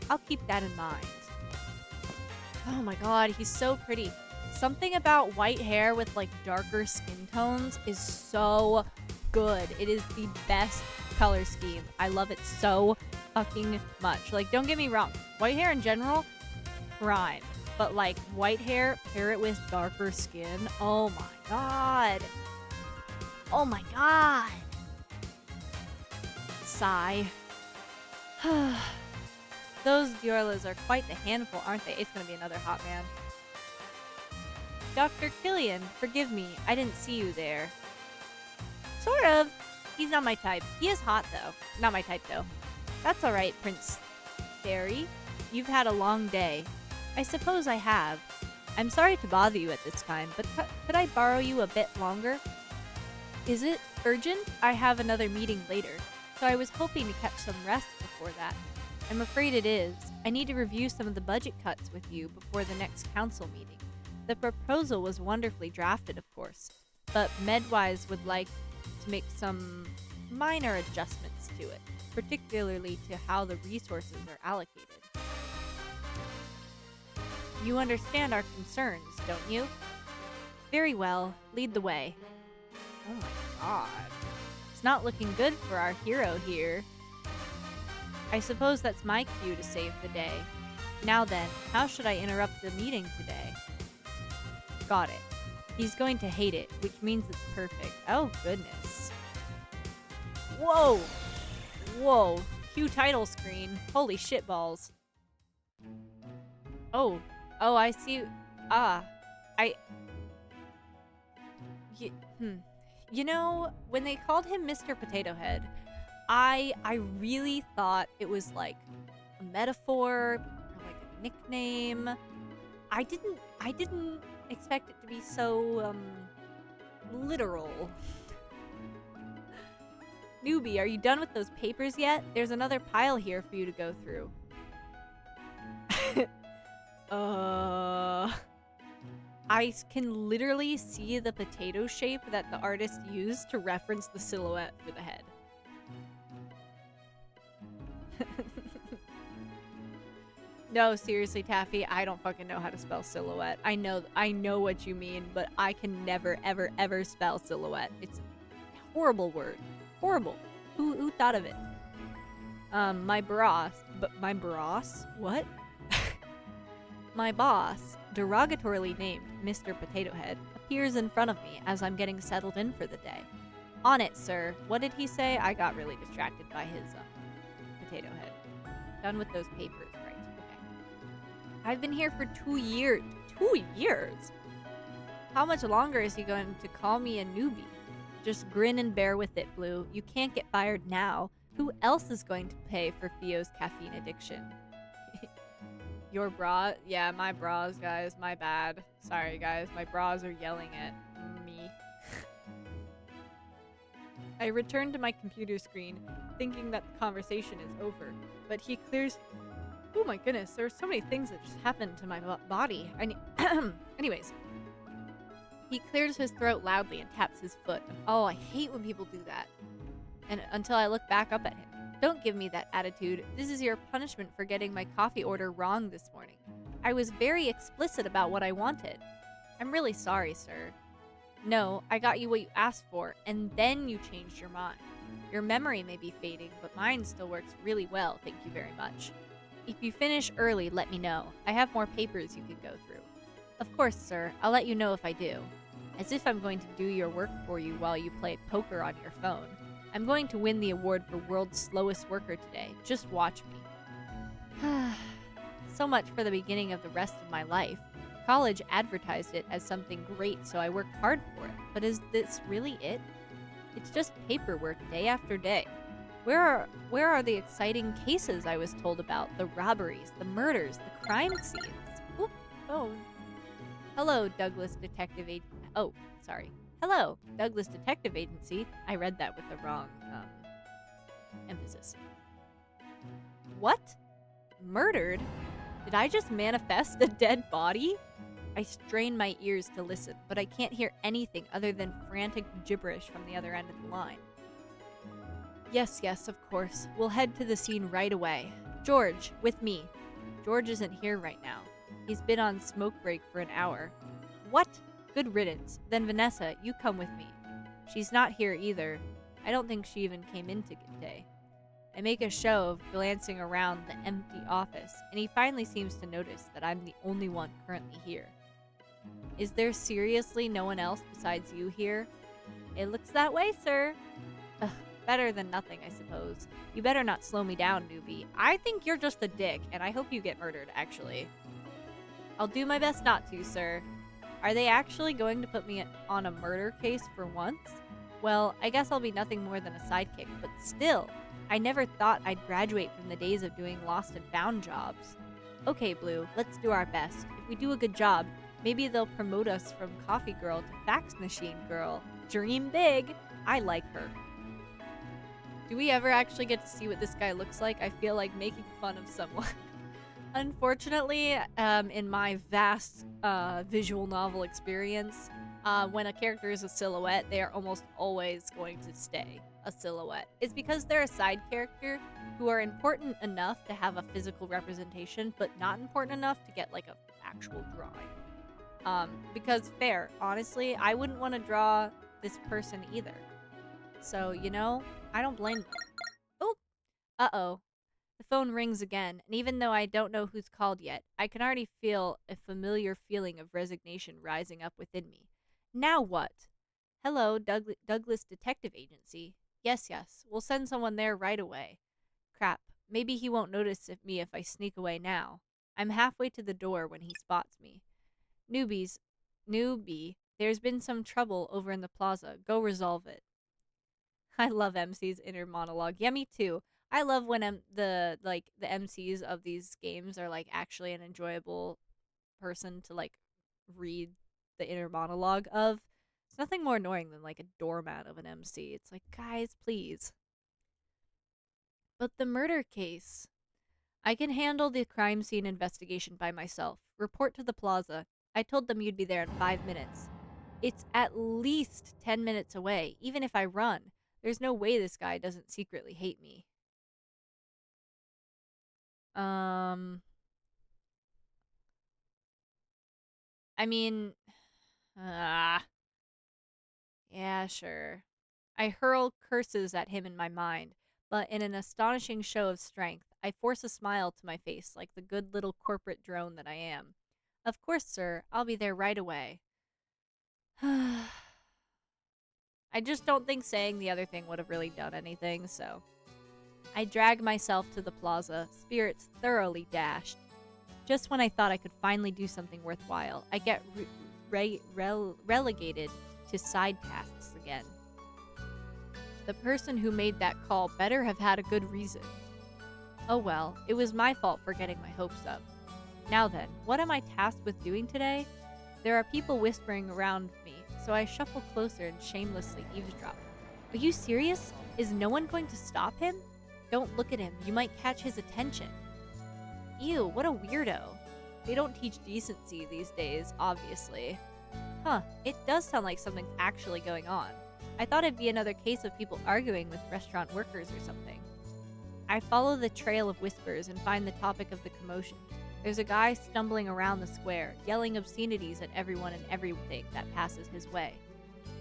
I'll keep that in mind. Oh my god, he's so pretty. Something about white hair with like darker skin tones is so good. It is the best color scheme. I love it so fucking much. Like, don't get me wrong. White hair in general, prime. But like white hair, pair it with darker skin. Oh my god. Oh my god. Sigh. Those Diorlas are quite the handful, aren't they? It's gonna be another hot man. Dr. Killian, forgive me. I didn't see you there. Sort of. He's not my type. He is hot, though. Not my type, though. That's alright, Prince Derry. You've had a long day. I suppose I have. I'm sorry to bother you at this time, but could I borrow you a bit longer? Is it urgent? I have another meeting later, so I was hoping to catch some rest before that. I'm afraid it is. I need to review some of the budget cuts with you before the next council meeting. The proposal was wonderfully drafted, of course, but Medwise would like to make some minor adjustments to it, particularly to how the resources are allocated. You understand our concerns, don't you? Very well. Lead the way. Oh my god. It's not looking good for our hero here. I suppose that's my cue to save the day. Now then, how should I interrupt the meeting today? Got it. He's going to hate it, which means it's perfect. Oh, goodness. Whoa! Whoa. Cue title screen. Holy shitballs. Oh. Oh, I see. You know, when they called him Mr. Potato Head, I really thought it was like a metaphor, or like a nickname. I didn't expect it to be so literal. Newbie, are you done with those papers yet? There's another pile here for you to go through. I can literally see the potato shape that the artist used to reference the silhouette for the head. No, seriously, Taffy, I don't fucking know how to spell silhouette. I know what you mean, but I can never, ever, ever spell silhouette. It's a horrible word. Horrible. Who thought of it? My boss, what? My boss, derogatorily named Mr. Potato Head, appears in front of me as I'm getting settled in for the day. On it, sir. What did he say? I got really distracted by his potato head. Done with those papers, right? Okay. I've been here for 2 years. 2 years? How much longer is he going to call me a newbie? Just grin and bear with it, Blue. You can't get fired now. Who else is going to pay for Theo's caffeine addiction? Your bra? Yeah, my bras, guys. My bad. Sorry, guys. My bras are yelling at me. I return to my computer screen, thinking that the conversation is over. But he clears... Oh my goodness, there are so many things that just happened to my body. Anyways. He clears his throat loudly and taps his foot. Oh, I hate when people do that. And until I look back up at him. Don't give me that attitude. This is your punishment for getting my coffee order wrong this morning. I was very explicit about what I wanted. I'm really sorry, sir. No, I got you what you asked for, and then you changed your mind. Your memory may be fading, but mine still works really well, thank you very much. If you finish early, let me know. I have more papers you can go through. Of course, sir. I'll let you know if I do. As if I'm going to do your work for you while you play poker on your phone. I'm going to win the award for World's Slowest Worker today. Just watch me. So much for the beginning of the rest of my life. College advertised it as something great, so I worked hard for it. But is this really it? It's just paperwork day after day. Where are the exciting cases I was told about? The robberies, the murders, the crime scenes. Oop, phone. Hello, Douglas Detective Hello, Douglas Detective Agency. I read that with the wrong emphasis. What? Murdered? Did I just manifest a dead body? I strain my ears to listen, but I can't hear anything other than frantic gibberish from the other end of the line. Yes, of course. We'll head to the scene right away. George, with me. George isn't here right now. He's been on smoke break for an hour. What? Good riddance. Then Vanessa, you come with me. She's not here either. I don't think she even came in today. I make a show of glancing around the empty office, and he finally seems to notice that I'm the only one currently here. Is there seriously no one else besides you here? It looks that way, sir. Ugh, better than nothing, I suppose. You better not slow me down, newbie. I think you're just a dick, and I hope you get murdered, actually. I'll do my best not to, sir. Are they actually going to put me on a murder case for once? Well, I guess I'll be nothing more than a sidekick, but still, I never thought I'd graduate from the days of doing lost and found jobs. Okay, Blue, let's do our best. If we do a good job, maybe they'll promote us from coffee girl to fax machine girl. Dream big! I like her. Do we ever actually get to see what this guy looks like? I feel like making fun of someone. Unfortunately, in my vast visual novel experience, when a character is a silhouette, they are almost always going to stay a silhouette. It's because they're a side character who are important enough to have a physical representation, but not important enough to get like an actual drawing. Because fair, honestly, I wouldn't want to draw this person either. So, you know, I don't blame them. Oh, uh-oh. The phone rings again, and even though I don't know who's called yet, I can already feel a familiar feeling of resignation rising up within me. Now what? Hello, Douglas Detective Agency. Yes, we'll send someone there right away. Crap, maybe he won't notice me if I sneak away now. I'm halfway to the door when he spots me. Newbie, there's been some trouble over in the plaza. Go resolve it. I love MC's inner monologue. Yeah, me too. I love when the MCs of these games are like actually an enjoyable person to like read the inner monologue of. It's nothing more annoying than like a doormat of an MC. It's like, guys, please. But the murder case. I can handle the crime scene investigation by myself. Report to the plaza. I told them you'd be there in 5 minutes. It's at least 10 minutes away, even if I run. There's no way this guy doesn't secretly hate me. I mean, ah, yeah, sure. I hurl curses at him in my mind, but in an astonishing show of strength, I force a smile to my face like the good little corporate drone that I am. Of course, sir, I'll be there right away. I just don't think saying the other thing would have really done anything, so. I drag myself to the plaza, spirits thoroughly dashed. Just when I thought I could finally do something worthwhile, I get relegated to side tasks again. The person who made that call better have had a good reason. Oh well, it was my fault for getting my hopes up. Now then, what am I tasked with doing today? There are people whispering around me, so I shuffle closer and shamelessly eavesdrop. Are you serious? Is no one going to stop him? Don't look at him, you might catch his attention. Ew, what a weirdo. They don't teach decency these days, obviously. Huh, it does sound like something's actually going on. I thought it'd be another case of people arguing with restaurant workers or something. I follow the trail of whispers and find the topic of the commotion. There's a guy stumbling around the square, yelling obscenities at everyone and everything that passes his way.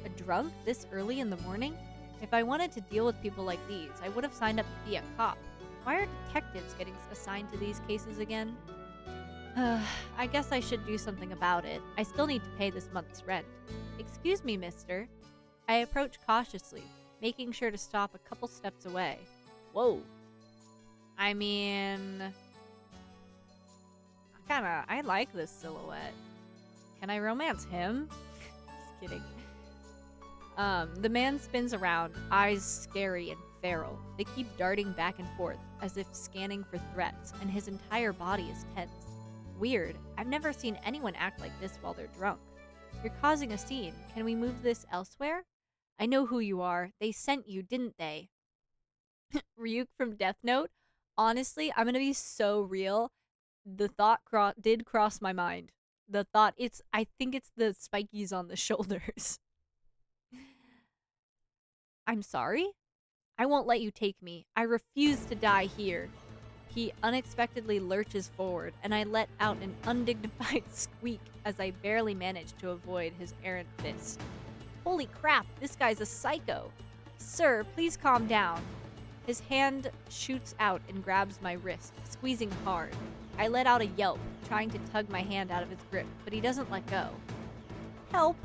A drunk this early in the morning? If I wanted to deal with people like these, I would have signed up to be a cop. Why are detectives getting assigned to these cases again? I guess I should do something about it. I still need to pay this month's rent. Excuse me, mister. I approach cautiously, making sure to stop a couple steps away. Whoa. I mean... I like this silhouette. Can I romance him? Just kidding. The man spins around, eyes scary and feral. They keep darting back and forth, as if scanning for threats, and his entire body is tense. Weird. I've never seen anyone act like this while they're drunk. You're causing a scene. Can we move this elsewhere? I know who you are. They sent you, didn't they? Ryuk from Death Note? Honestly, I'm gonna be so real. The thought did cross my mind. The thought, I think it's the spikies on the shoulders. I'm sorry? I won't let you take me. I refuse to die here. He unexpectedly lurches forward, and I let out an undignified squeak as I barely manage to avoid his errant fist. Holy crap, this guy's a psycho. Sir, please calm down. His hand shoots out and grabs my wrist, squeezing hard. I let out a yelp, trying to tug my hand out of his grip, but he doesn't let go. Help!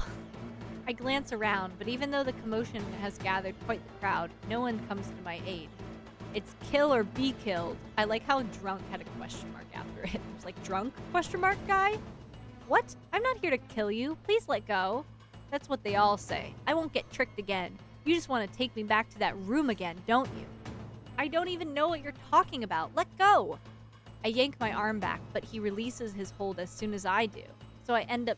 I glance around, but even though the commotion has gathered quite the crowd, no one comes to my aid. It's kill or be killed. I like how drunk had a question mark after it. It's like, drunk? Question mark guy? What? I'm not here to kill you. Please let go. That's what they all say. I won't get tricked again. You just want to take me back to that room again, don't you? I don't even know what you're talking about. Let go. I yank my arm back, but he releases his hold as soon as I do. So I end up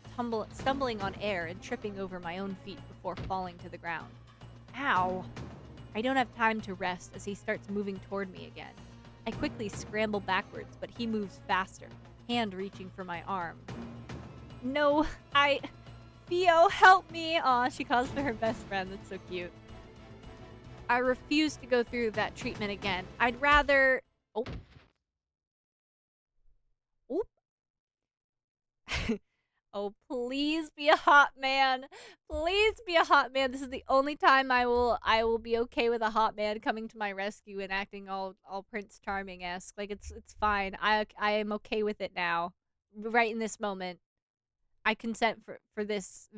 stumbling on air and tripping over my own feet before falling to the ground. Ow. I don't have time to rest as he starts moving toward me again. I quickly scramble backwards, but he moves faster, hand reaching for my arm. No, Theo, help me! Aw, she calls for her best friend. That's so cute. I refuse to go through that treatment again. I'd rather... Oh. Oop. Oh, please be a hot man. Please be a hot man. This is the only time I will be okay with a hot man coming to my rescue and acting all Prince Charming-esque. Like, it's fine. I am okay with it now. Right in this moment. I consent for this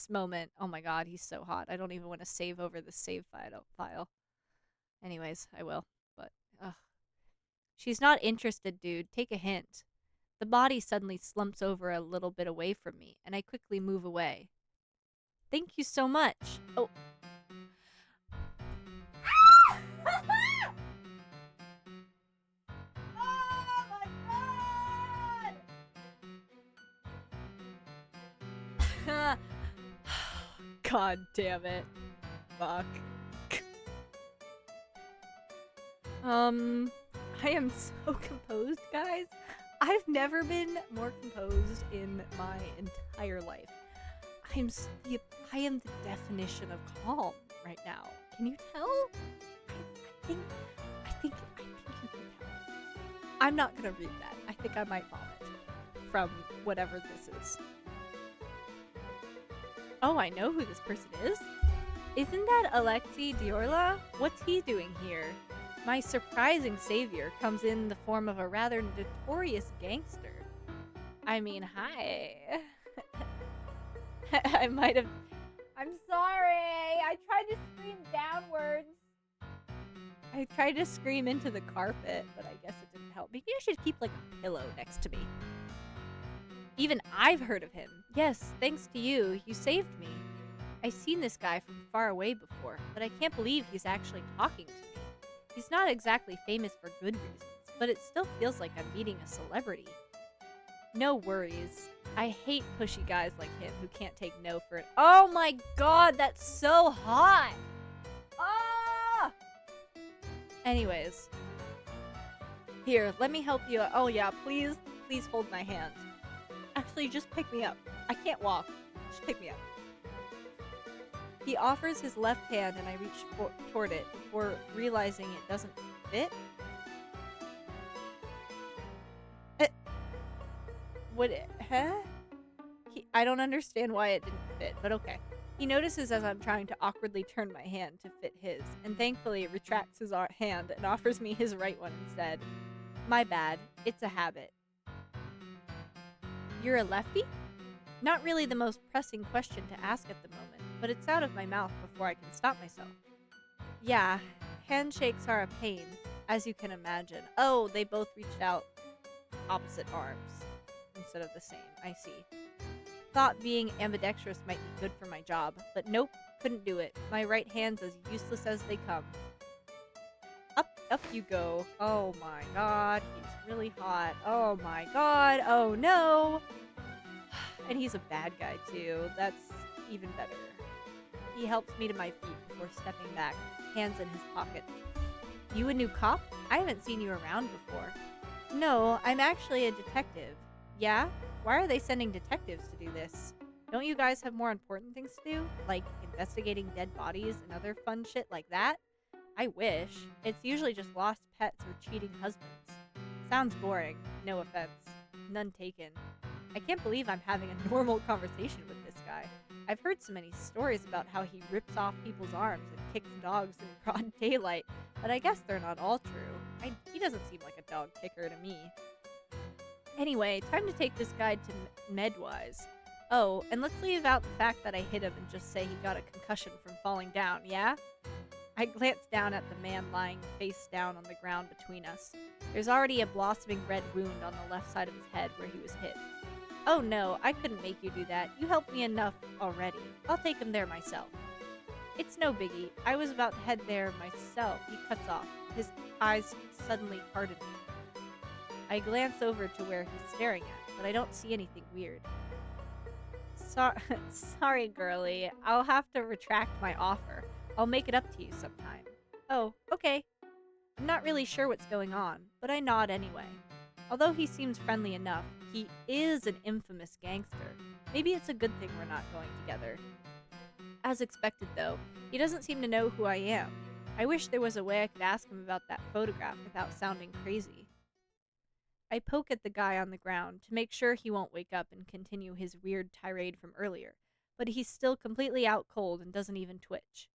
moment. Oh my god, he's so hot. I don't even want to save over the save file. Anyways, I will. But, ugh. She's not interested, dude. Take a hint. The body suddenly slumps over a little bit away from me, and I quickly move away. Thank you so much. Oh. Oh my god! God damn it. Fuck. I am so composed, guys. I've never been more composed in my entire life. I am the definition of calm right now. Can you tell? I think you can tell. I'm not gonna read that. I think I might vomit from whatever this is. Oh, I know who this person is. Isn't that Alexei Diorla? What's he doing here? My surprising savior comes in the form of a rather notorious gangster. I mean, hi. I might have... I'm sorry. I tried to scream downwards. I tried to scream into the carpet, but I guess it didn't help. Maybe I should keep, like, a pillow next to me. Even I've heard of him. Yes, thanks to you. You saved me. I've seen this guy from far away before, but I can't believe he's actually talking to me. He's not exactly famous for good reasons, but it still feels like I'm meeting a celebrity. No worries. I hate pushy guys like him who can't take no for it. Oh my god, that's so hot! Ah! Anyways. Here, let me help you. Oh yeah, please hold my hand. Actually, just pick me up. I can't walk. Just pick me up. He offers his left hand and I reach toward it before realizing it doesn't fit. Huh? I don't understand why it didn't fit, but okay. He notices as I'm trying to awkwardly turn my hand to fit his, and thankfully retracts his hand and offers me his right one instead. My bad. It's a habit. You're a lefty? Not really the most pressing question to ask at the moment, but it's out of my mouth before I can stop myself. Yeah, handshakes are a pain, as you can imagine. Oh, they both reached out opposite arms instead of the same. I see. Thought being ambidextrous might be good for my job, but nope, couldn't do it. My right hand's as useless as they come. Up you go. Oh my god, he's really hot. Oh my god, oh no! And he's a bad guy too. That's even better. He helps me to my feet before stepping back, hands in his pockets. You a new cop? I haven't seen you around before. No, I'm actually a detective. Yeah? Why are they sending detectives to do this? Don't you guys have more important things to do? Like investigating dead bodies and other fun shit like that? I wish. It's usually just lost pets or cheating husbands. Sounds boring. No offense. None taken. I can't believe I'm having a normal conversation with this guy. I've heard so many stories about how he rips off people's arms and kicks dogs in broad daylight, but I guess they're not all true. He doesn't seem like a dog kicker to me. Anyway, time to take this guy to Medwise. Oh, and let's leave out the fact that I hit him and just say he got a concussion from falling down, yeah? I glanced down at the man lying face down on the ground between us. There's already a blossoming red wound on the left side of his head where he was hit. Oh no, I couldn't make you do that. You helped me enough already. I'll take him there myself. It's no biggie. I was about to head there myself. He cuts off. His eyes suddenly hardened. I glance over to where he's staring at, but I don't see anything weird. Sorry, girlie. I'll have to retract my offer. I'll make it up to you sometime. Oh, okay. I'm not really sure what's going on, but I nod anyway. Although he seems friendly enough, he is an infamous gangster. Maybe it's a good thing we're not going together. As expected, though, he doesn't seem to know who I am. I wish there was a way I could ask him about that photograph without sounding crazy. I poke at the guy on the ground to make sure he won't wake up and continue his weird tirade from earlier, but he's still completely out cold and doesn't even twitch.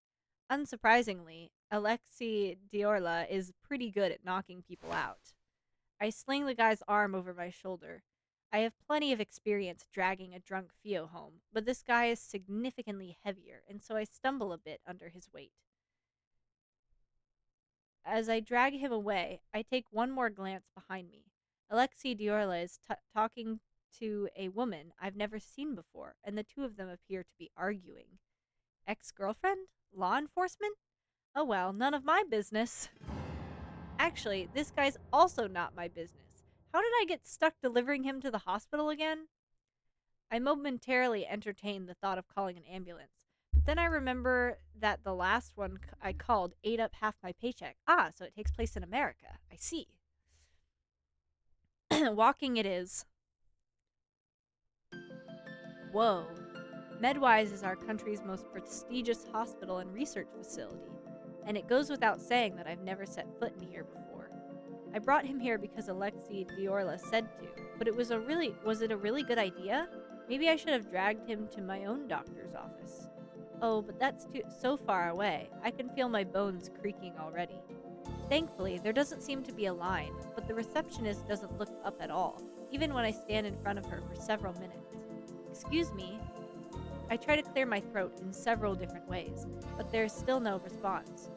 Unsurprisingly, Alexei Diorla is pretty good at knocking people out. I sling the guy's arm over my shoulder. I have plenty of experience dragging a drunk Theo home, but this guy is significantly heavier, and so I stumble a bit under his weight. As I drag him away, I take one more glance behind me. Alexei Diorla is talking to a woman I've never seen before, and the two of them appear to be arguing. Ex-girlfriend? Law enforcement? Oh well, none of my business. Actually, this guy's also not my business. How did I get stuck delivering him to the hospital again? I momentarily entertained the thought of calling an ambulance, but then I remember that the last one I called ate up half my paycheck. Ah, so it takes place in America. I see. Walking it is. Whoa. Medwise is our country's most prestigious hospital and research facility, and it goes without saying that I've never set foot in here before. I brought him here because Alexei Diorla said to, but was it a really good idea? Maybe I should have dragged him to my own doctor's office. Oh, but that's so far away. I can feel my bones creaking already. Thankfully, there doesn't seem to be a line, but the receptionist doesn't look up at all, even when I stand in front of her for several minutes. Excuse me. I try to clear my throat in several different ways, but there's still no response.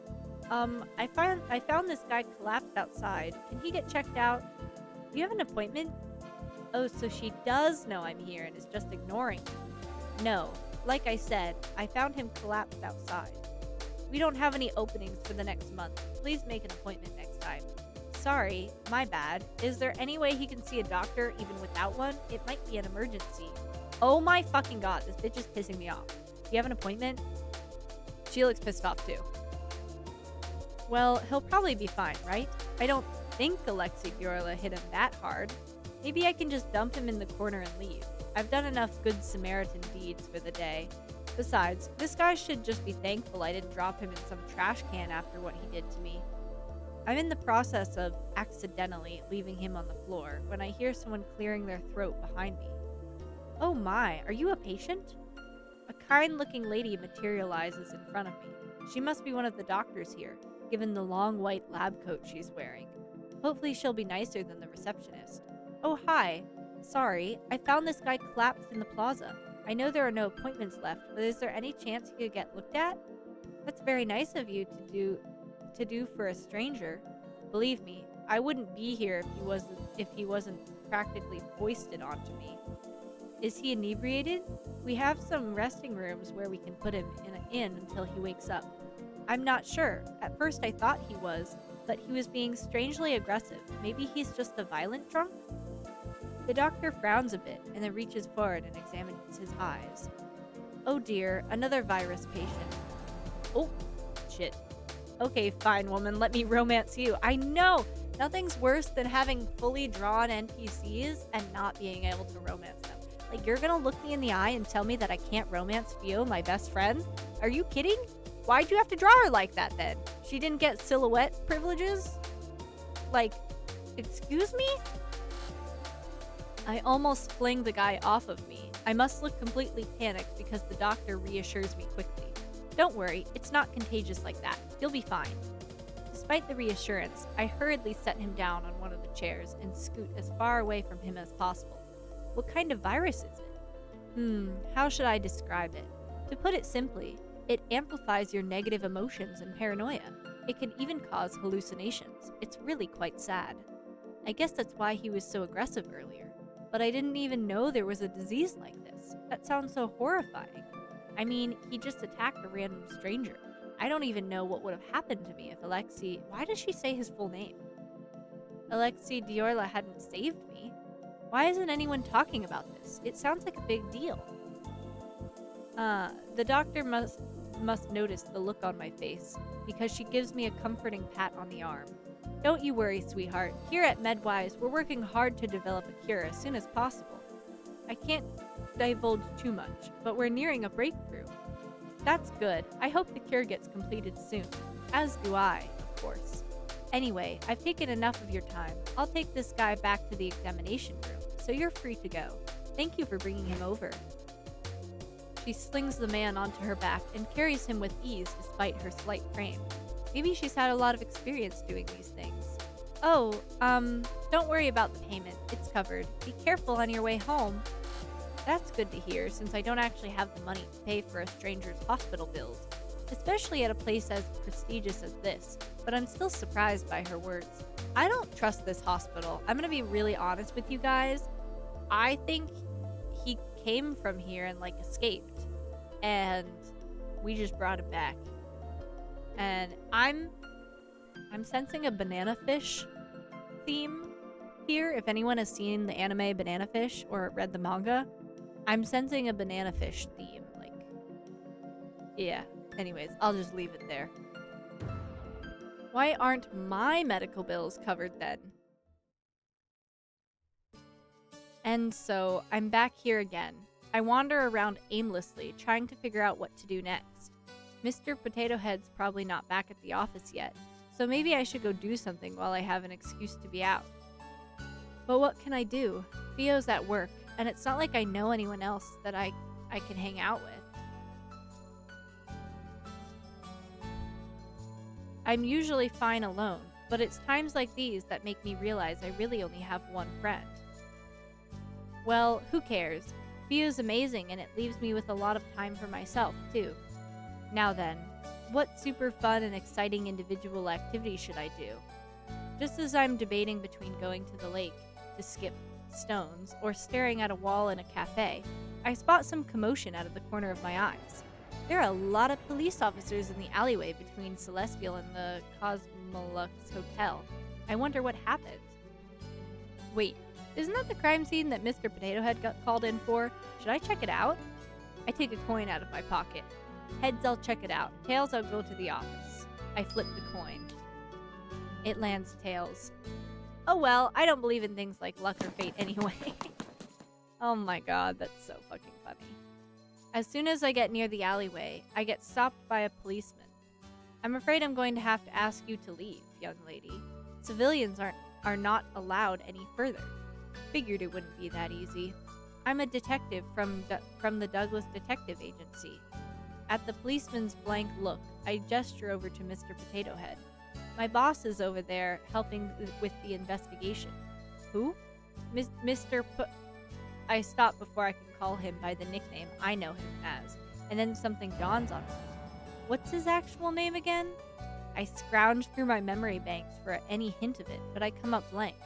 I found this guy collapsed outside. Can he get checked out? Do you have an appointment? Oh, so she does know I'm here and is just ignoring me. No, like I said, I found him collapsed outside. We don't have any openings for the next month. Please make an appointment next time. Sorry, my bad. Is there any way he can see a doctor even without one? It might be an emergency. Oh my fucking god, this bitch is pissing me off. Do you have an appointment? She looks pissed off too. Well, he'll probably be fine, right? I don't think Alexei Diorla hit him that hard. Maybe I can just dump him in the corner and leave. I've done enough good Samaritan deeds for the day. Besides, this guy should just be thankful I didn't drop him in some trash can after what he did to me. I'm in the process of accidentally leaving him on the floor when I hear someone clearing their throat behind me. Oh my, are you a patient? A kind-looking lady materializes in front of me. She must be one of the doctors here, given the long white lab coat she's wearing. Hopefully she'll be nicer than the receptionist. Oh hi. Sorry, I found this guy collapsed in the plaza. I know there are no appointments left, but is there any chance he could get looked at? That's very nice of you to do for a stranger. Believe me, I wouldn't be here if he wasn't practically foisted onto me. Is he inebriated? We have some resting rooms where we can put him in until he wakes up. I'm not sure. At first I thought he was, but he was being strangely aggressive. Maybe he's just a violent drunk? The doctor frowns a bit and then reaches forward and examines his eyes. Oh dear, another virus patient. Oh, shit. Okay, fine, woman, let me romance you. I know! Nothing's worse than having fully drawn NPCs and not being able to romance them. Like, you're gonna look me in the eye and tell me that I can't romance Fio, my best friend? Are you kidding? Why'd you have to draw her like that then? She didn't get silhouette privileges? Like, excuse me? I almost fling the guy off of me. I must look completely panicked because the doctor reassures me quickly. Don't worry, it's not contagious like that. You'll be fine. Despite the reassurance, I hurriedly set him down on one of the chairs and scoot as far away from him as possible. What kind of virus is it? How should I describe it? To put it simply, it amplifies your negative emotions and paranoia. It can even cause hallucinations. It's really quite sad. I guess that's why he was so aggressive earlier. But I didn't even know there was a disease like this. That sounds so horrifying. I mean, he just attacked a random stranger. I don't even know what would have happened to me if Alexei... Why does she say his full name? Alexei Diorla hadn't saved me. Why isn't anyone talking about this? It sounds like a big deal. The doctor must notice the look on my face, because she gives me a comforting pat on the arm. Don't you worry, sweetheart. Here at MedWise, we're working hard to develop a cure as soon as possible. I can't divulge too much, but we're nearing a breakthrough. That's good. I hope the cure gets completed soon. As do I, of course. Anyway, I've taken enough of your time. I'll take this guy back to the examination room, so you're free to go. Thank you for bringing him over. She slings the man onto her back and carries him with ease despite her slight frame. Maybe she's had a lot of experience doing these things. Oh, don't worry about the payment. It's covered. Be careful on your way home. That's good to hear, since I don't actually have the money to pay for a stranger's hospital bills, especially at a place as prestigious as this, but I'm still surprised by her words. I don't trust this hospital. I'm gonna be really honest with you guys. I think he came from here and, like, escaped, and we just brought him back. And I'm sensing a banana fish theme here. If anyone has seen the anime Banana Fish or read the manga, I'm sensing a banana fish theme. Like, yeah. Anyways, I'll just leave it there. Why aren't my medical bills covered then? And so, I'm back here again. I wander around aimlessly, trying to figure out what to do next. Mr. Potato Head's probably not back at the office yet, so maybe I should go do something while I have an excuse to be out. But what can I do? Theo's at work, and it's not like I know anyone else that I can hang out with. I'm usually fine alone, but it's times like these that make me realize I really only have one friend. Well, who cares? Theo's amazing, and it leaves me with a lot of time for myself, too. Now then, what super fun and exciting individual activity should I do? Just as I'm debating between going to the lake to skip stones or staring at a wall in a cafe, I spot some commotion out of the corner of my eyes. There are a lot of police officers in the alleyway between Celestial and the Cosmolux Hotel. I wonder what happened. Wait, isn't that the crime scene that Mr. Potato Head got called in for? Should I check it out? I take a coin out of my pocket. Heads, I'll check it out. Tails, I'll go to the office. I flip the coin. It lands tails. Oh well, I don't believe in things like luck or fate anyway. Oh my god, that's so fucking funny. As soon as I get near the alleyway, I get stopped by a policeman. I'm afraid I'm going to have to ask you to leave, young lady. Civilians are not allowed any further. Figured it wouldn't be that easy. I'm a detective from the Douglas Detective Agency. At the policeman's blank look, I gesture over to Mr. Potato Head. My boss is over there helping with the investigation. Who? Mr. I stop before I can call him by the nickname I know him as, and then something dawns on me. What's his actual name again? I scrounge through my memory banks for any hint of it, but I come up blank.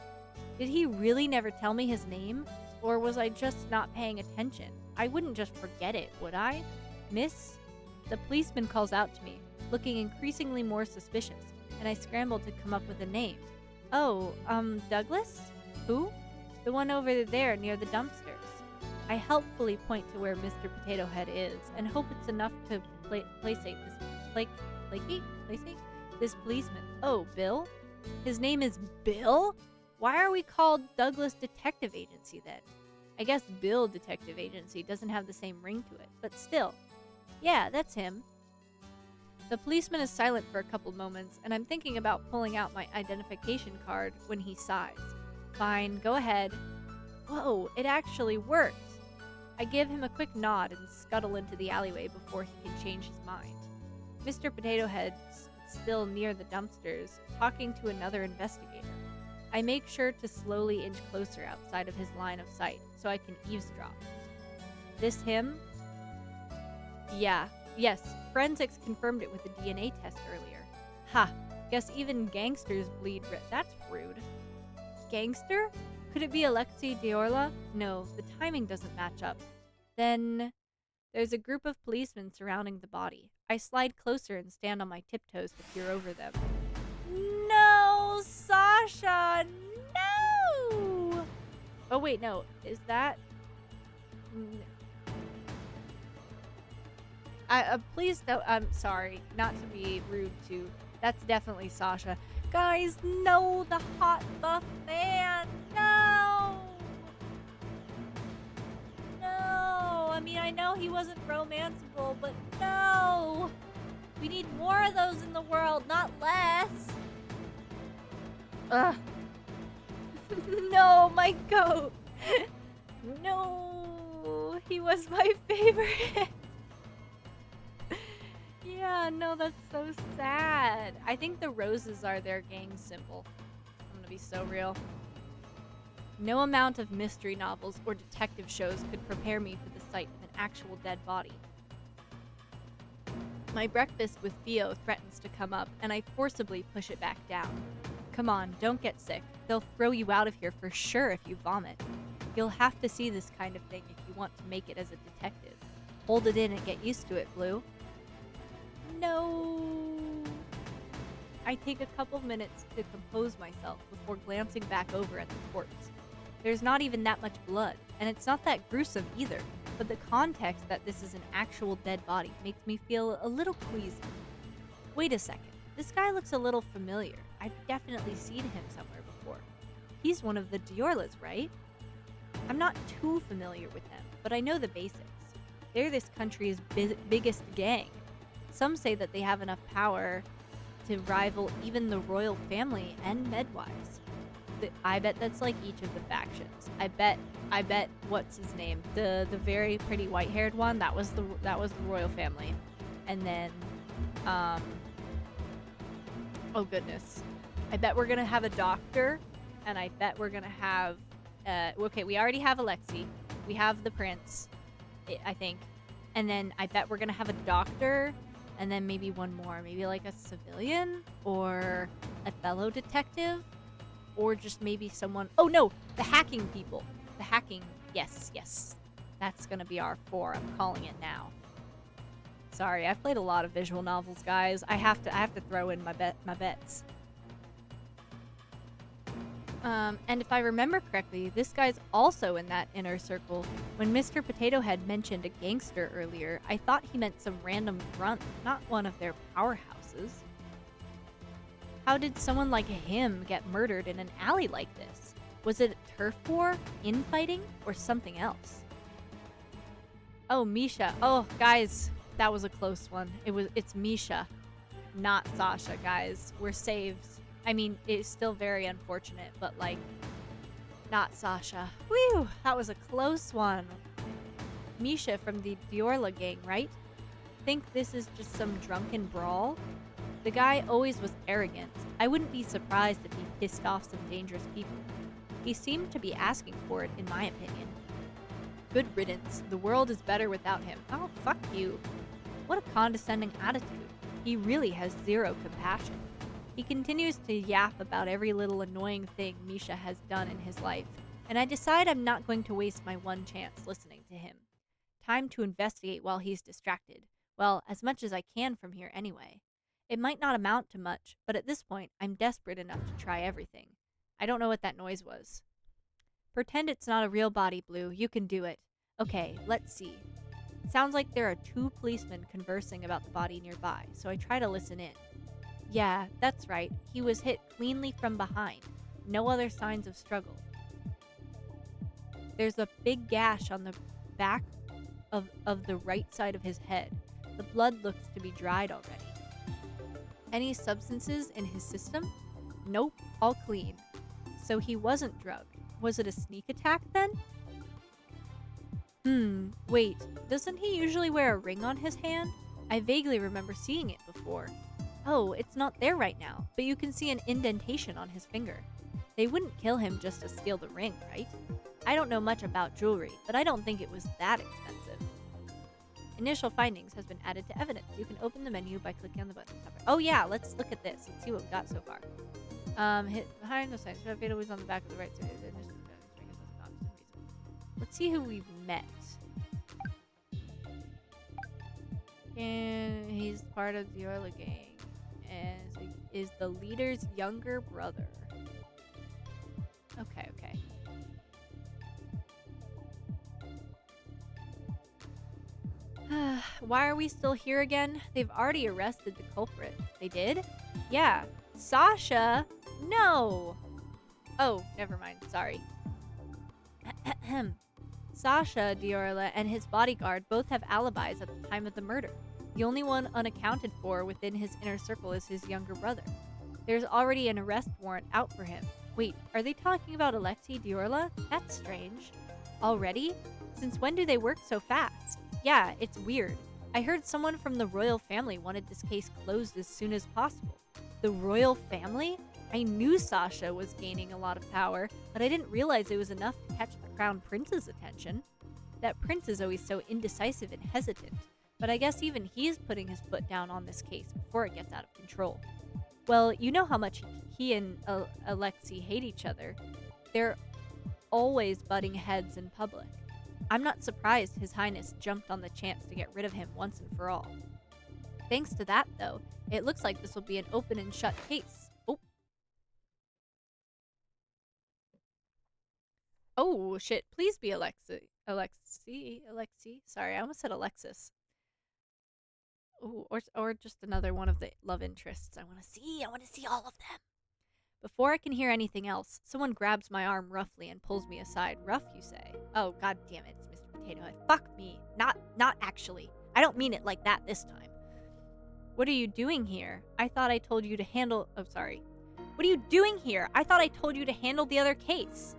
Did he really never tell me his name? Or was I just not paying attention? I wouldn't just forget it, would I? Miss? The policeman calls out to me, looking increasingly more suspicious, and I scramble to come up with a name. Oh, Douglas? Who? The one over there near the dumpsters. I helpfully point to where Mr. Potato Head is, and hope it's enough to placate this policeman. Oh, Bill? His name is Bill? Why are we called Douglas Detective Agency then? I guess Bill Detective Agency doesn't have the same ring to it, but still. Yeah, that's him. The policeman is silent for a couple moments, and I'm thinking about pulling out my identification card when he sighs. Fine, go ahead. Whoa, it actually worked. I give him a quick nod and scuttle into the alleyway before he can change his mind. Mr. Potato Head's still near the dumpsters, talking to another investigator. I make sure to slowly inch closer outside of his line of sight so I can eavesdrop. This him? Yes, forensics confirmed it with the DNA test earlier. Ha, guess even gangsters bleed red. That's rude. Gangster? Could it be Alexei Diorla? No, the timing doesn't match up. Then there's a group of policemen surrounding the body. I slide closer and stand on my tiptoes to peer over them. No, Sasha, no! Oh wait, no, is that... please don't, I'm sorry, not to be rude to, that's definitely Sasha. Guys, no, the hot buff man, no! No, I mean, I know he wasn't romanceable, but no! We need more of those in the world, not less! Ugh. No, my goat! No, he was my favorite! Yeah, no, that's so sad. I think the roses are their gang symbol. I'm gonna be so real. No amount of mystery novels or detective shows could prepare me for the sight of an actual dead body. My breakfast with Theo threatens to come up, and I forcibly push it back down. Come on, don't get sick. They'll throw you out of here for sure if you vomit. You'll have to see this kind of thing if you want to make it as a detective. Hold it in and get used to it, Blue. No. I take a couple minutes to compose myself before glancing back over at the corpse. There's not even that much blood, and it's not that gruesome either, but the context that this is an actual dead body makes me feel a little queasy. Wait a second, this guy looks a little familiar. I've definitely seen him somewhere before. He's one of the Diorlas, right? I'm not too familiar with them, but I know the basics. They're this country's biggest gang. Some say that they have enough power to rival even the royal family and Medwise. I bet that's like each of the factions. I bet what's his name? The very pretty white-haired one, that was the royal family. And then oh goodness. I bet we're going to have a doctor, and I bet we're going to have okay, we already have Alexei. We have the prince, I think. And then I bet we're going to have a doctor, and then maybe one more, maybe like a civilian or a fellow detective. Or just maybe someone... Oh, no! The hacking people. The hacking... Yes, yes. That's gonna be our 4. I'm calling it now. Sorry, I've played a lot of visual novels, guys. I have to throw in my bets. And if I remember correctly, this guy's also in that inner circle. When Mr. Potato Head mentioned a gangster earlier, I thought he meant some random grunt, not one of their powerhouses. How did someone like him get murdered in an alley like this? Was it a turf war, infighting, or something else? Oh, Misha. Oh, guys, that was a close one. It's Misha, not Sasha, guys. We're saved. I mean, it's still very unfortunate, but like, not Sasha. Whew, that was a close one. Misha from the Diorla gang, right? Think this is just some drunken brawl? The guy always was arrogant. I wouldn't be surprised if he pissed off some dangerous people. He seemed to be asking for it, in my opinion. Good riddance. The world is better without him. Oh, fuck you. What a condescending attitude. He really has zero compassion. He continues to yap about every little annoying thing Misha has done in his life, and I decide I'm not going to waste my one chance listening to him. Time to investigate while he's distracted. Well, as much as I can from here anyway. It might not amount to much, but at this point, I'm desperate enough to try everything. I don't know what that noise was. Pretend it's not a real body, Blue. You can do it. Okay, let's see. It sounds like there are 2 policemen conversing about the body nearby, so I try to listen in. Yeah, that's right. He was hit cleanly from behind. No other signs of struggle. There's a big gash on the back of the right side of his head. The blood looks to be dried already. Any substances in his system? Nope, all clean. So he wasn't drugged. Was it a sneak attack then? Wait, doesn't he usually wear a ring on his hand? I vaguely remember seeing it before. Oh, it's not there right now, but you can see an indentation on his finger. They wouldn't kill him just to steal the ring, right? I don't know much about jewelry, but I don't think it was that expensive. Initial findings has been added to evidence. You can open the menu by clicking on the button. Oh yeah, let's look at this and see what we got so far. Hit behind the sign. Fatal was on the back of the right side. Let's see who we've met. And he's part of the Orla gang. And is the leader's younger brother. Okay. Why are we still here again? They've already arrested the culprit. They did? Yeah. Sasha? No! Oh, never mind. Sorry. Sasha Diorla and his bodyguard both have alibis at the time of the murder. The only one unaccounted for within his inner circle is his younger brother. There's already an arrest warrant out for him. Wait, are they talking about Alexei Diorla? That's strange. Already? Since when do they work so fast? Yeah, it's weird. I heard someone from the royal family wanted this case closed as soon as possible. The royal family? I knew Sasha was gaining a lot of power, but I didn't realize it was enough to catch the crown prince's attention. That prince is always so indecisive and hesitant, but I guess even he's putting his foot down on this case before it gets out of control. Well, you know how much he and Alexei hate each other. They're always butting heads in public. I'm not surprised His Highness jumped on the chance to get rid of him once and for all. Thanks to that, though, it looks like this will be an open and shut case. Oh, shit. Please be Alexei. Sorry, I almost said Alexis. Ooh, or just another one of the love interests. I want to see all of them. Before I can hear anything else, someone grabs my arm roughly and pulls me aside. Rough, you say? Oh, god damn it, it's Mr. Potato Head. Fuck me. Not actually. I don't mean it like that this time. What are you doing here? I thought I told you to handle... Oh, sorry. What are you doing here? I thought I told you to handle the other case.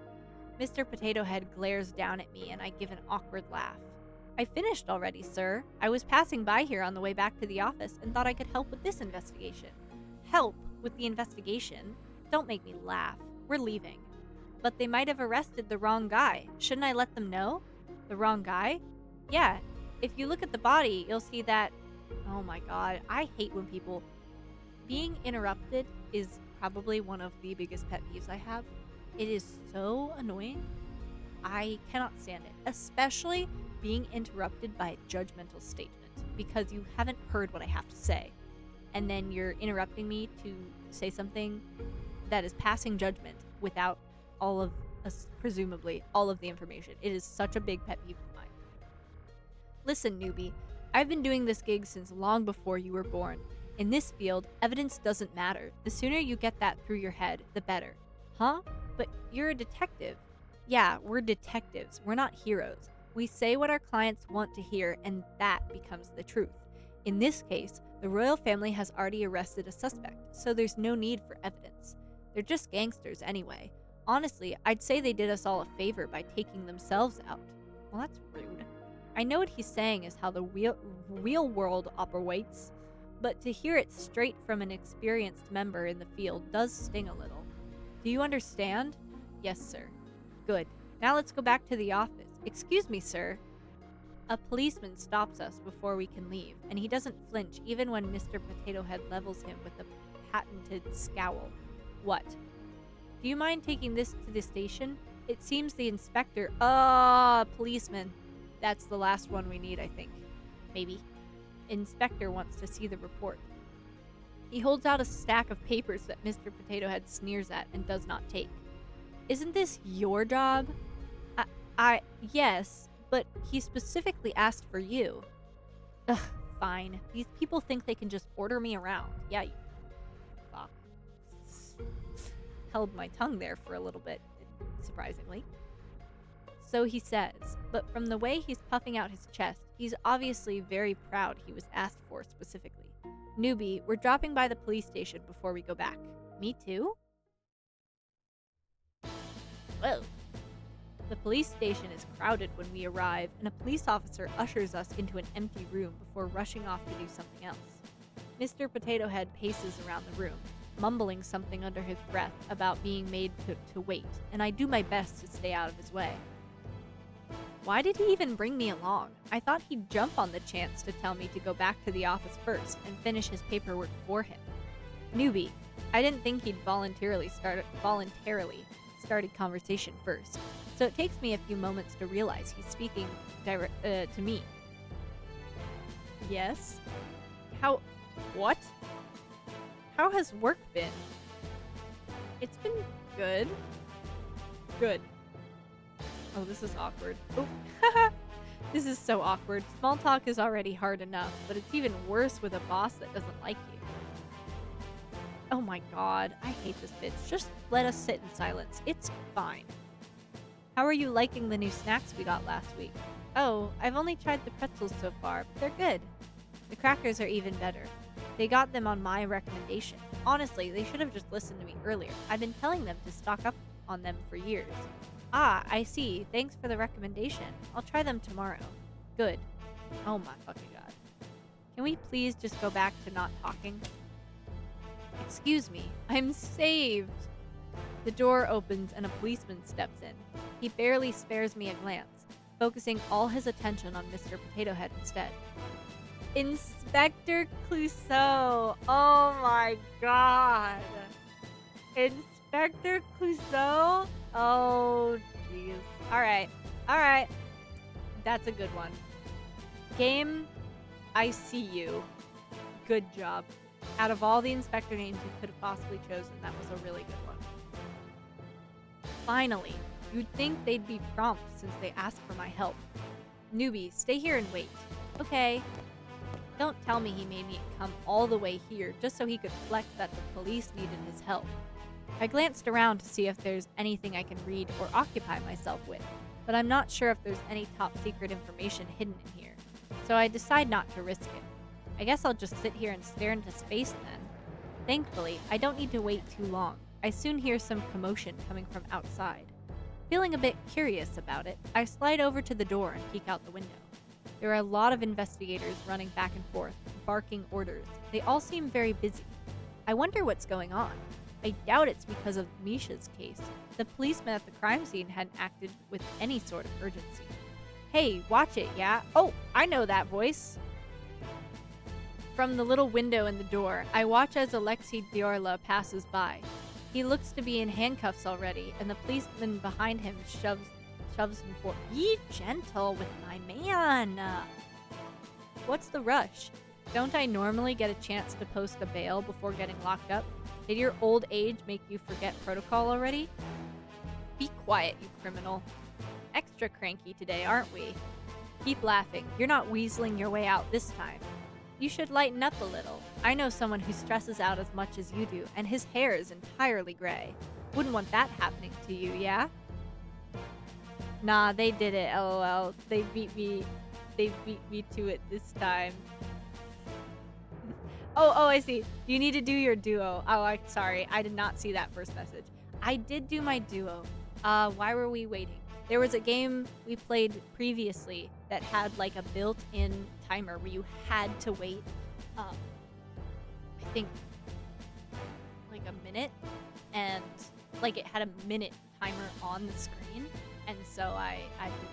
Mr. Potato Head glares down at me and I give an awkward laugh. I finished already, sir. I was passing by here on the way back to the office and thought I could help with this investigation. Help with the investigation? Don't make me laugh. We're leaving. But they might have arrested the wrong guy. Shouldn't I let them know? The wrong guy? Yeah. If you look at the body, you'll see that... Oh my god, I hate when people... Being interrupted is probably one of the biggest pet peeves I have. It is so annoying. I cannot stand it. Especially being interrupted by a judgmental statement. Because you haven't heard what I have to say. And then you're interrupting me to say something that is passing judgment without all of, presumably, all of the information. It is such a big pet peeve of mine. Listen, newbie. I've been doing this gig since long before you were born. In this field, evidence doesn't matter. The sooner you get that through your head, the better. Huh? But you're a detective. Yeah, we're detectives. We're not heroes. We say what our clients want to hear, and that becomes the truth. In this case, the royal family has already arrested a suspect, so there's no need for evidence. They're just gangsters anyway. Honestly, I'd say they did us all a favor by taking themselves out. Well, that's rude. I know what he's saying is how the real world operates, but to hear it straight from an experienced member in the field does sting a little. Do you understand? Yes, sir. Good. Now let's go back to the office. Excuse me, sir. A policeman stops us before we can leave, and he doesn't flinch even when Mr. Potato Head levels him with a patented scowl. What? Do you mind taking this to the station? It seems the inspector... policeman. That's the last one we need, I think. Maybe. Inspector wants to see the report. He holds out a stack of papers that Mr. Potato Head sneers at and does not take. Isn't this your job? Yes. But he specifically asked for you. Ugh, fine. These people think they can just order me around. Yeah, you fuck. Held my tongue there for a little bit, surprisingly. So he says, but from the way he's puffing out his chest, he's obviously very proud he was asked for specifically. Newbie, we're dropping by the police station before we go back. Me too? Whoa. The police station is crowded when we arrive, and a police officer ushers us into an empty room before rushing off to do something else. Mr. Potato Head paces around the room, mumbling something under his breath about being made to wait, and I do my best to stay out of his way. Why did he even bring me along? I thought he'd jump on the chance to tell me to go back to the office first and finish his paperwork for him. Newbie, I didn't think he'd voluntarily started conversation first. So it takes me a few moments to realize he's speaking to me. Yes? What? How has work been? It's been good. Good. Oh, this is awkward. Oh, this is so awkward. Small talk is already hard enough, but it's even worse with a boss that doesn't like you. Oh my god, I hate this bitch. Just let us sit in silence. It's fine. How are you liking the new snacks we got last week? Oh, I've only tried the pretzels so far, but they're good. The crackers are even better. They got them on my recommendation. Honestly, they should have just listened to me earlier. I've been telling them to stock up on them for years. Ah, I see. Thanks for the recommendation. I'll try them tomorrow. Good. Oh my fucking god. Can we please just go back to not talking? Excuse me. I'm saved. The door opens and a policeman steps in. He barely spares me a glance, focusing all his attention on Mr. Potato Head instead. Inspector Clouseau! Oh my god! Inspector Clouseau? Oh, jeez. Alright. That's a good one. Game, I see you. Good job. Out of all the inspector names you could have possibly chosen, that was a really good one. Finally, you'd think they'd be prompt since they asked for my help. Newbie, stay here and wait. Okay. Don't tell me he made me come all the way here just so he could flex that the police needed his help. I glanced around to see if there's anything I can read or occupy myself with, but I'm not sure if there's any top secret information hidden in here, so I decide not to risk it. I guess I'll just sit here and stare into space then. Thankfully, I don't need to wait too long. I soon hear some commotion coming from outside. Feeling a bit curious about it, I slide over to the door and peek out the window. There are a lot of investigators running back and forth, barking orders. They all seem very busy. I wonder what's going on. I doubt it's because of Misha's case. The policeman at the crime scene hadn't acted with any sort of urgency. Hey, watch it, yeah? Oh, I know that voice. From the little window in the door, I watch as Alexei Diorla passes by. He looks to be in handcuffs already, and the policeman behind him shoves him forward. Be gentle with my man. What's the rush? Don't I normally get a chance to post a bail before getting locked up? Did your old age make you forget protocol already? Be quiet, you criminal. Extra cranky today, aren't we? Keep laughing. You're not weaseling your way out this time. You should lighten up a little. I know someone who stresses out as much as you do, and his hair is entirely gray. Wouldn't want that happening to you, yeah? Nah, they did it, lol. They beat me to it this time. Oh, I see. You need to do your duo. Oh, I'm sorry. I did not see that first message. I did do my duo. Why were we waiting? There was a game we played previously that had like a built-in timer where you had to wait, I think, like a minute, and like it had a minute timer on the screen, and so I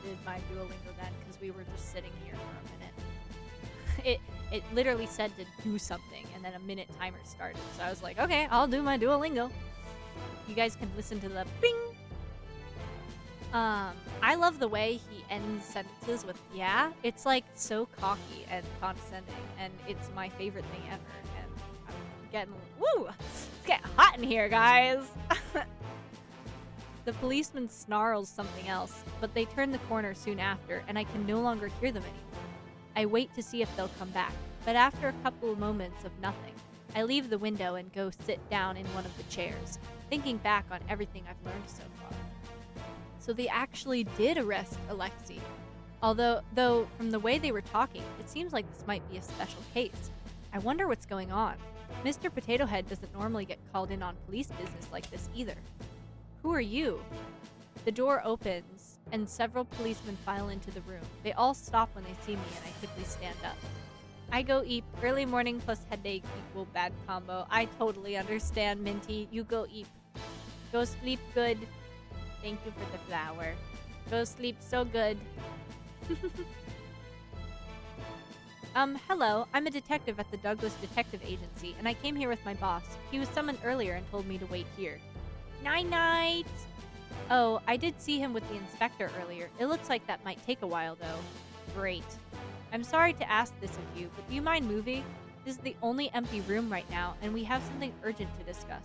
did my Duolingo then because we were just sitting here for a minute. It literally said to do something, and then a minute timer started, so I was like, okay, I'll do my Duolingo. You guys can listen to the bing. I love the way he ends sentences with yeah. It's like so cocky and condescending, and it's my favorite thing ever. And I'm getting, woo! It's getting hot in here, guys! The policeman snarls something else, but they turn the corner soon after, and I can no longer hear them anymore. I wait to see if they'll come back, but after a couple of moments of nothing, I leave the window and go sit down in one of the chairs, thinking back on everything I've learned so far. So they actually did arrest Alexei. Though from the way they were talking, it seems like this might be a special case. I wonder what's going on. Mr. Potato Head doesn't normally get called in on police business like this either. Who are you? The door opens, and several policemen file into the room. They all stop when they see me, and I quickly stand up. I go eat. Early morning plus headache equal bad combo. I totally understand, Minty. You go eat. Go sleep good. Thank you for the flower. Go sleep so good. Hello. I'm a detective at the Douglas Detective Agency, and I came here with my boss. He was summoned earlier and told me to wait here. Night-night! Oh, I did see him with the inspector earlier. It looks like that might take a while, though. Great. I'm sorry to ask this of you, but do you mind moving? This is the only empty room right now, and we have something urgent to discuss.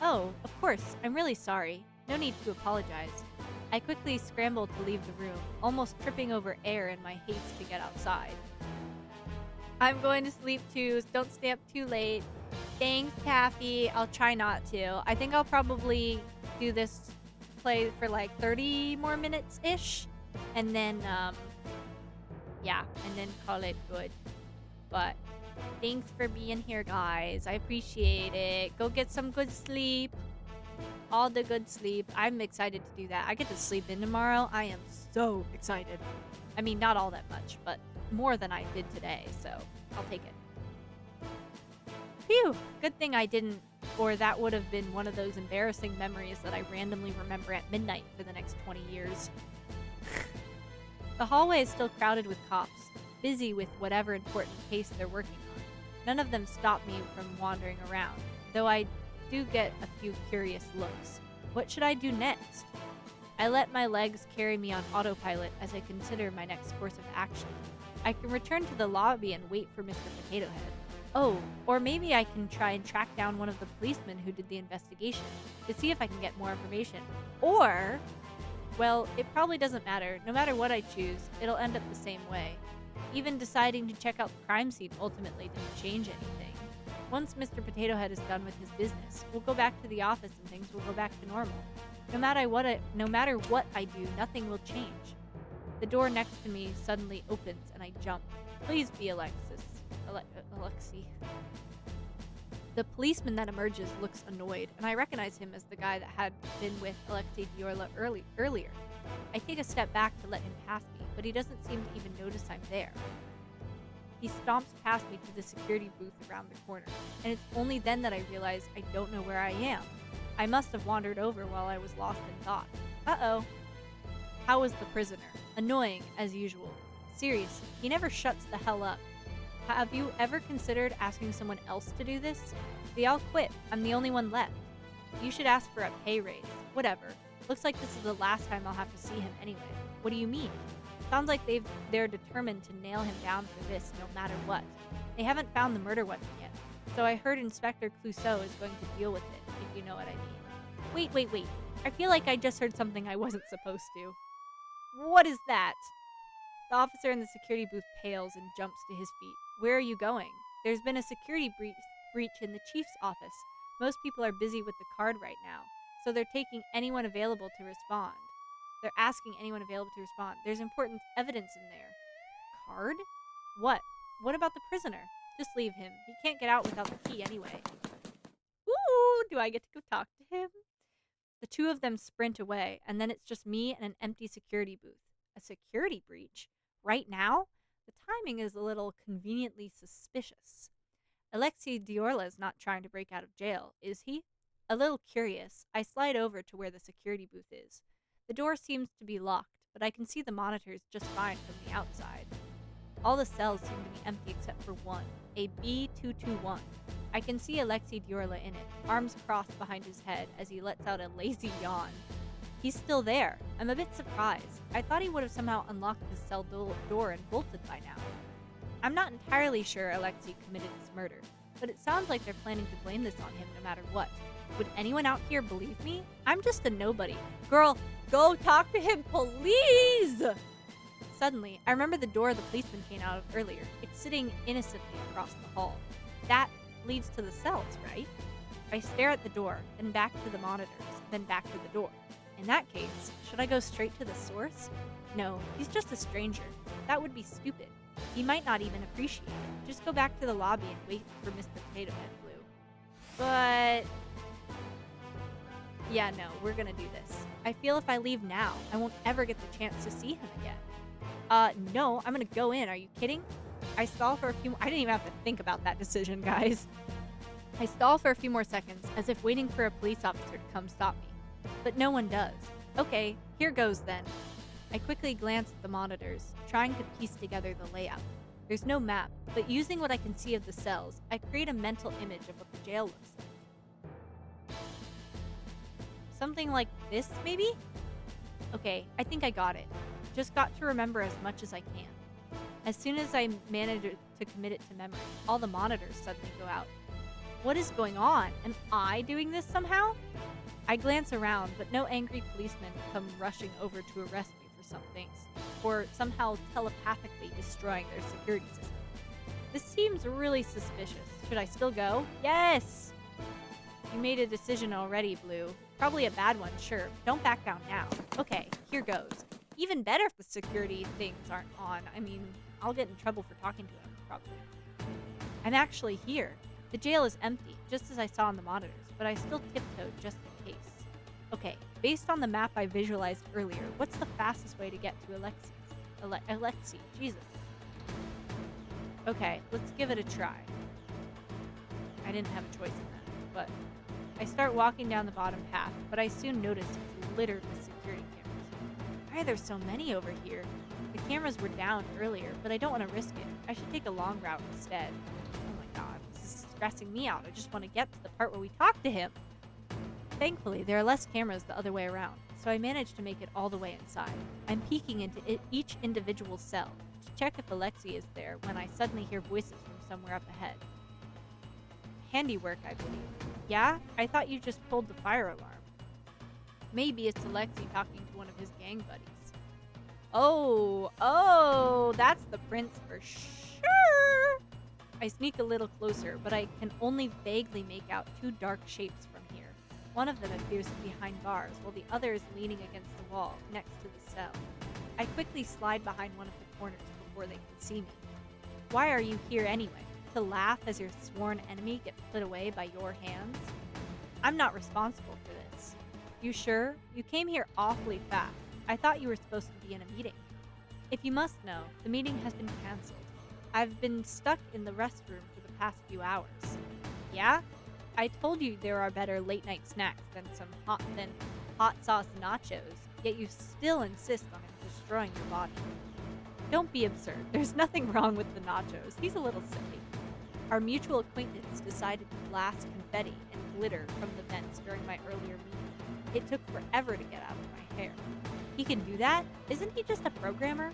Oh, of course. I'm really sorry. No need to apologize. I quickly scrambled to leave the room, almost tripping over air in my haste to get outside. I'm going to sleep too, so don't stay up too late. Thanks, Taffy. I'll try not to. I think I'll probably do this play for like 30 more minutes-ish. And then, yeah, and then call it good. But thanks for being here, guys. I appreciate it. Go get some good sleep. All the good sleep. I'm excited to do that. I get to sleep in tomorrow. I am so excited. I mean, not all that much, but more than I did today, so I'll take it. Phew! Good thing I didn't, or that would have been one of those embarrassing memories that I randomly remember at midnight for the next 20 years. The hallway is still crowded with cops, busy with whatever important case they're working on. None of them stop me from wandering around, though I do get a few curious looks. What should I do next? I let my legs carry me on autopilot as I consider my next course of action. I can return to the lobby and wait for Mr. Potato Head. Oh, or maybe I can try and track down one of the policemen who did the investigation to see if I can get more information. Or, well, it probably doesn't matter. No matter what I choose, it'll end up the same way. Even deciding to check out the crime scene ultimately didn't change anything. Once Mr. Potato Head is done with his business, we'll go back to the office and things will go back to normal. No matter what I do, nothing will change. The door next to me suddenly opens and I jump. Please be Alexi. The policeman that emerges looks annoyed, and I recognize him as the guy that had been with Alexei Diorla earlier. I take a step back to let him pass me, but he doesn't seem to even notice I'm there. He stomps past me to the security booth around the corner, and it's only then that I realize I don't know where I am. I must have wandered over while I was lost in thought. Uh-oh. How was the prisoner? Annoying, as usual. Seriously, he never shuts the hell up. Have you ever considered asking someone else to do this? They all quit. I'm the only one left. You should ask for a pay raise. Whatever. Looks like this is the last time I'll have to see him anyway. What do you mean? Sounds like they're determined to nail him down for this no matter what. They haven't found the murder weapon yet, so I heard Inspector Clouseau is going to deal with it, if you know what I mean. Wait. I feel like I just heard something I wasn't supposed to. What is that? The officer in the security booth pales and jumps to his feet. Where are you going? There's been a security breach in the chief's office. Most people are busy with the card right now, so they're taking anyone available to respond. They're asking anyone available to respond. There's important evidence in there. Card? What? What about the prisoner? Just leave him. He can't get out without the key anyway. Woo! Do I get to go talk to him? The two of them sprint away, and then it's just me and an empty security booth. A security breach? Right now? The timing is a little conveniently suspicious. Alexei Diorla is not trying to break out of jail, is he? A little curious, I slide over to where the security booth is. The door seems to be locked, but I can see the monitors just fine from the outside. All the cells seem to be empty except for one, a B221. I can see Alexei Diorla in it, arms crossed behind his head as he lets out a lazy yawn. He's still there. I'm a bit surprised. I thought he would have somehow unlocked his cell door and bolted by now. I'm not entirely sure Alexei committed this murder, but it sounds like they're planning to blame this on him no matter what. Would anyone out here believe me? I'm just a nobody. Girl, go talk to him, please! Suddenly, I remember the door the policeman came out of earlier. It's sitting innocently across the hall. That leads to the cells, right? I stare at the door, then back to the monitors, then back to the door. In that case, should I go straight to the source? No, he's just a stranger. That would be stupid. He might not even appreciate it. Just go back to the lobby and wait for Mr. Potato Head Blue. But... yeah, no, we're gonna do this. I feel if I leave now, I won't ever get the chance to see him again. No, I'm gonna go in. Are you kidding? I stall for a few... I didn't even have to think about that decision, guys. I stall for a few more seconds, as if waiting for a police officer to come stop me. But no one does. Okay, here goes then. I quickly glance at the monitors, trying to piece together the layout. There's no map, but using what I can see of the cells, I create a mental image of what the jail looks like. Something like this, maybe? Okay, I think I got it. Just got to remember as much as I can. As soon as I manage to commit it to memory, all the monitors suddenly go out. What is going on? Am I doing this somehow? I glance around, but no angry policemen come rushing over to arrest me for some things, or somehow telepathically destroying their security system. This seems really suspicious. Should I still go? Yes! You made a decision already, Blue. Probably a bad one, sure. Don't back down now. Okay, here goes. Even better if the security things aren't on. I mean, I'll get in trouble for talking to him, probably. I'm actually here. The jail is empty, just as I saw on the monitors, but I still tiptoed just in case. Okay, based on the map I visualized earlier, what's the fastest way to get to Alexei? Jesus. Okay, let's give it a try. I didn't have a choice in that, but I start walking down the bottom path, but I soon notice it's littered with security cameras. Why are there so many over here? The cameras were down earlier, but I don't want to risk it. I should take a long route instead. Oh my god, this is stressing me out. I just want to get to the part where we talk to him. Thankfully, there are less cameras the other way around, so I managed to make it all the way inside. I'm peeking into each individual cell to check if Alexei is there when I suddenly hear voices from somewhere up ahead. Handiwork, I believe. Yeah? I thought you just pulled the fire alarm. Maybe it's Alexei talking to one of his gang buddies. Oh, that's the prince for sure. I sneak a little closer, but I can only vaguely make out two dark shapes from here. One of them appears behind bars, while the other is leaning against the wall, next to the cell. I quickly slide behind one of the corners before they can see me. Why are you here anyway? To laugh as your sworn enemy gets put away by your hands? I'm not responsible for this. You sure? You came here awfully fast. I thought you were supposed to be in a meeting. If you must know, the meeting has been cancelled. I've been stuck in the restroom for the past few hours. Yeah? I told you there are better late-night snacks than some hot sauce nachos, yet you still insist on destroying your body. Don't be absurd. There's nothing wrong with the nachos. He's a little silly. Our mutual acquaintance decided to blast confetti and glitter from the vents during my earlier meeting. It took forever to get out of my hair. He can do that? Isn't he just a programmer?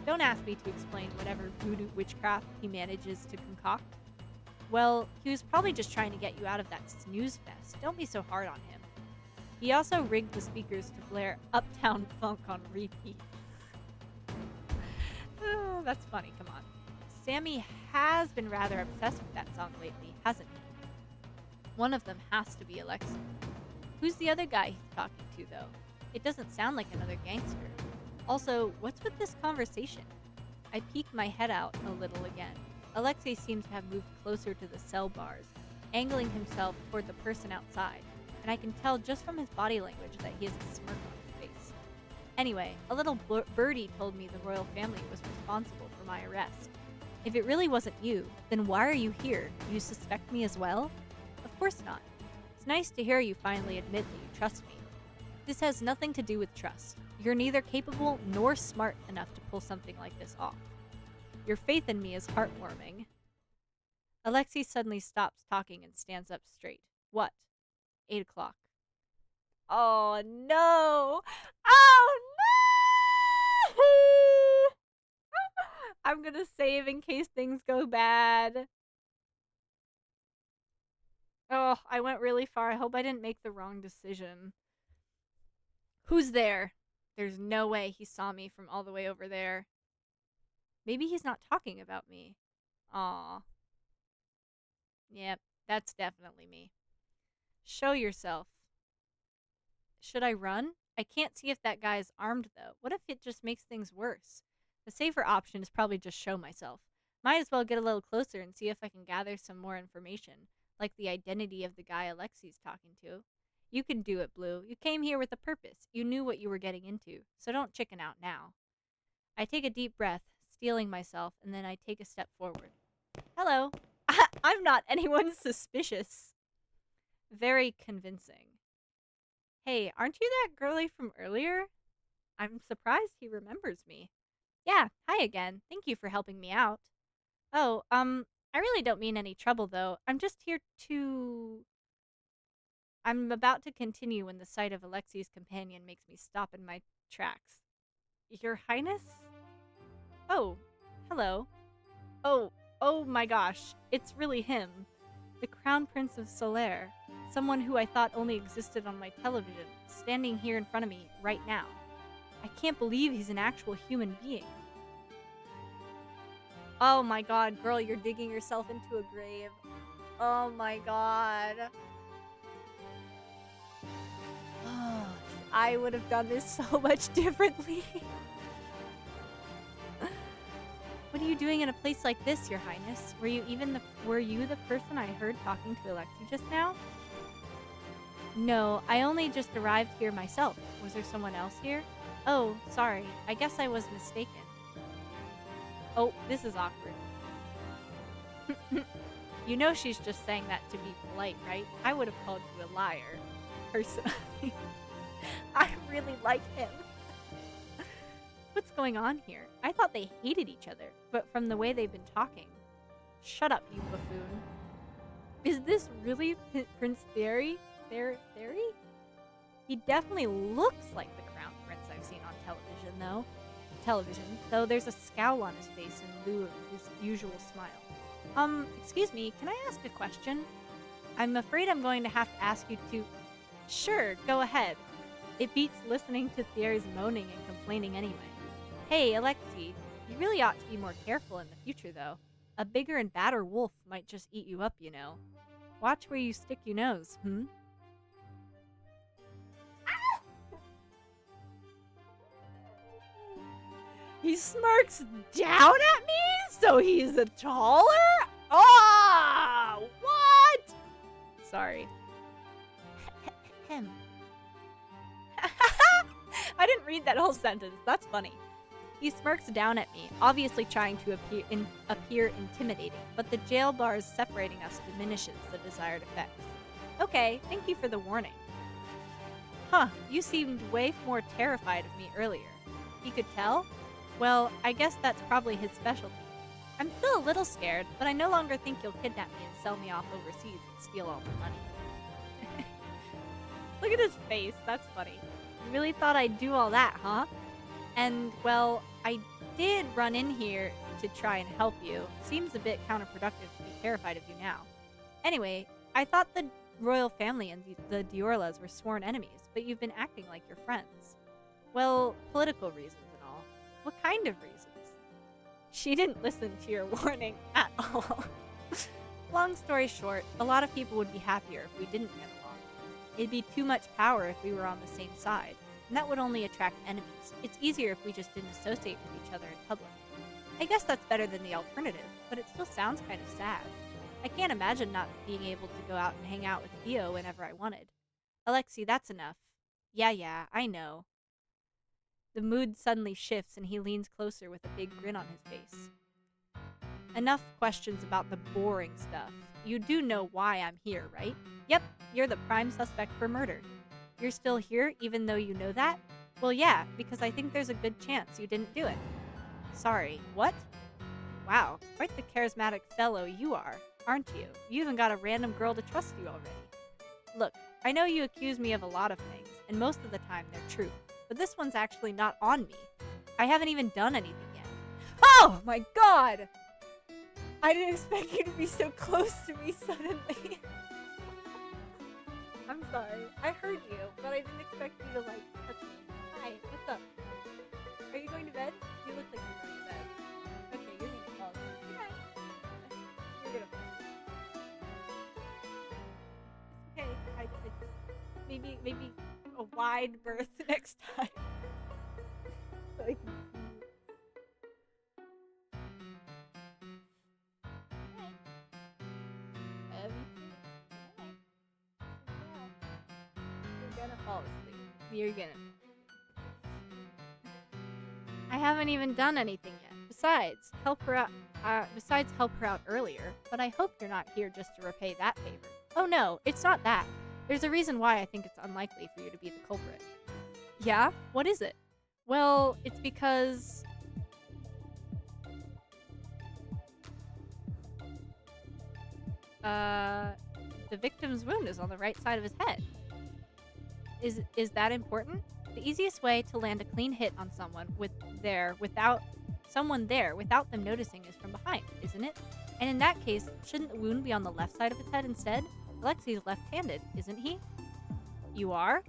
Don't ask me to explain whatever voodoo witchcraft he manages to concoct. Well, he was probably just trying to get you out of that snooze fest. Don't be so hard on him. He also rigged the speakers to blare Uptown Funk on repeat. Oh, that's funny, come on. Sammy has been rather obsessed with that song lately, hasn't he? One of them has to be Alexi. Who's the other guy he's talking to, though? It doesn't sound like another gangster. Also, what's with this conversation? I peek my head out a little again. Alexei seems to have moved closer to the cell bars, angling himself toward the person outside, and I can tell just from his body language that he has a smirk on his face. Anyway, a little birdie told me the royal family was responsible for my arrest. If it really wasn't you, then why are you here? Do you suspect me as well? Of course not. It's nice to hear you finally admit that you trust me. This has nothing to do with trust. You're neither capable nor smart enough to pull something like this off. Your faith in me is heartwarming. Alexei suddenly stops talking and stands up straight. What? 8 o'clock. Oh no! Oh no! I'm gonna save in case things go bad. Oh, I went really far. I hope I didn't make the wrong decision. Who's there? There's no way he saw me from all the way over there. Maybe he's not talking about me. Aw. Yep, that's definitely me. Show yourself. Should I run? I can't see if that guy is armed, though. What if it just makes things worse? The safer option is probably just show myself. Might as well get a little closer and see if I can gather some more information, like the identity of the guy Alexei's talking to. You can do it, Blue. You came here with a purpose. You knew what you were getting into, so don't chicken out now. I take a deep breath, steeling myself, and then I take a step forward. Hello. I'm not anyone suspicious. Very convincing. Hey, aren't you that girlie from earlier? I'm surprised he remembers me. Yeah, hi again. Thank you for helping me out. Oh, I really don't mean any trouble, though. I'm just here to... I'm about to continue when the sight of Alexei's companion makes me stop in my tracks. Your Highness? Oh, hello. Oh my gosh, it's really him. The Crown Prince of Solaire. Someone who I thought only existed on my television, standing here in front of me right now. I can't believe he's an actual human being. Oh my god, girl, you're digging yourself into a grave. Oh my god. Oh, I would have done this so much differently. What are you doing in a place like this, Your Highness? Were you the person I heard talking to Alexei just now? No, I only just arrived here myself. Was there someone else here? Oh, sorry. I guess I was mistaken. Oh, this is awkward. You know she's just saying that to be polite, right? I would have called you a liar, personally. I really like him. What's going on here? I thought they hated each other, but from the way they've been talking. Shut up, you buffoon. Is this really Prince Theory? Theory? He definitely looks like the Crown Prince I've seen on television, though there's a scowl on his face in lieu of his usual smile. Excuse me, can I ask a question? I'm afraid I'm going to have to ask you to... Sure, go ahead. It beats listening to Thierry's moaning and complaining anyway. Hey, Alexei, you really ought to be more careful in the future, though. A bigger and badder wolf might just eat you up, you know. Watch where you stick your nose, hmm? He smirks down at me, so he's a taller? Oh, what? Sorry. I didn't read that whole sentence. That's funny. He smirks down at me, obviously trying to appear intimidating, but the jail bars separating us diminishes the desired effects. Okay, thank you for the warning. Huh, you seemed way more terrified of me earlier. He could tell? Well, I guess that's probably his specialty. I'm still a little scared, but I no longer think you'll kidnap me and sell me off overseas and steal all my money. Look at his face, that's funny. You really thought I'd do all that, huh? And, well, I did run in here to try and help you. Seems a bit counterproductive to be terrified of you now. Anyway, I thought the royal family and the Diorlas were sworn enemies, but you've been acting like your friends. Well, political reasons and all. What kind of reasons? She didn't listen to your warning at all. Long story short, a lot of people would be happier if we didn't get along. It'd be too much power if we were on the same side, and that would only attract enemies. It's easier if we just didn't associate with each other in public. I guess that's better than the alternative, but it still sounds kind of sad. I can't imagine not being able to go out and hang out with Theo whenever I wanted. Alexei, that's enough. Yeah, I know. The mood suddenly shifts and he leans closer with a big grin on his face. Enough questions about the boring stuff. You do know why I'm here, right? Yep, you're the prime suspect for murder. You're still here even though you know that? Well, yeah, because I think there's a good chance you didn't do it. Sorry, what? Wow, quite the charismatic fellow you are, aren't you? You even got a random girl to trust you already. Look, I know you accuse me of a lot of things, and most of the time they're true, but this one's actually not on me. I haven't even done anything yet. Oh my god! I didn't expect you to be so close to me suddenly. I'm sorry. I heard you, but I didn't expect you to, like, touch me. Hi, what's up? Are you going to bed? You look like you're going to bed. Okay, you're going to fall asleep. Good night. You're going to fall asleep. It's okay. Maybe a wide berth next time. So I can see you. You're gonna fall asleep. You're gonna. I haven't even done anything yet. Besides, help her out earlier, but I hope you're not here just to repay that favor. Oh no, it's not that. There's a reason why I think it's unlikely for you to be the culprit. Yeah? What is it? Well, it's because... the victim's wound is on the right side of his head. Is that important? The easiest way to land a clean hit on someone without them noticing is from behind, isn't it? And in that case, shouldn't the wound be on the left side of his head instead? Alexei's left-handed, isn't he? You are?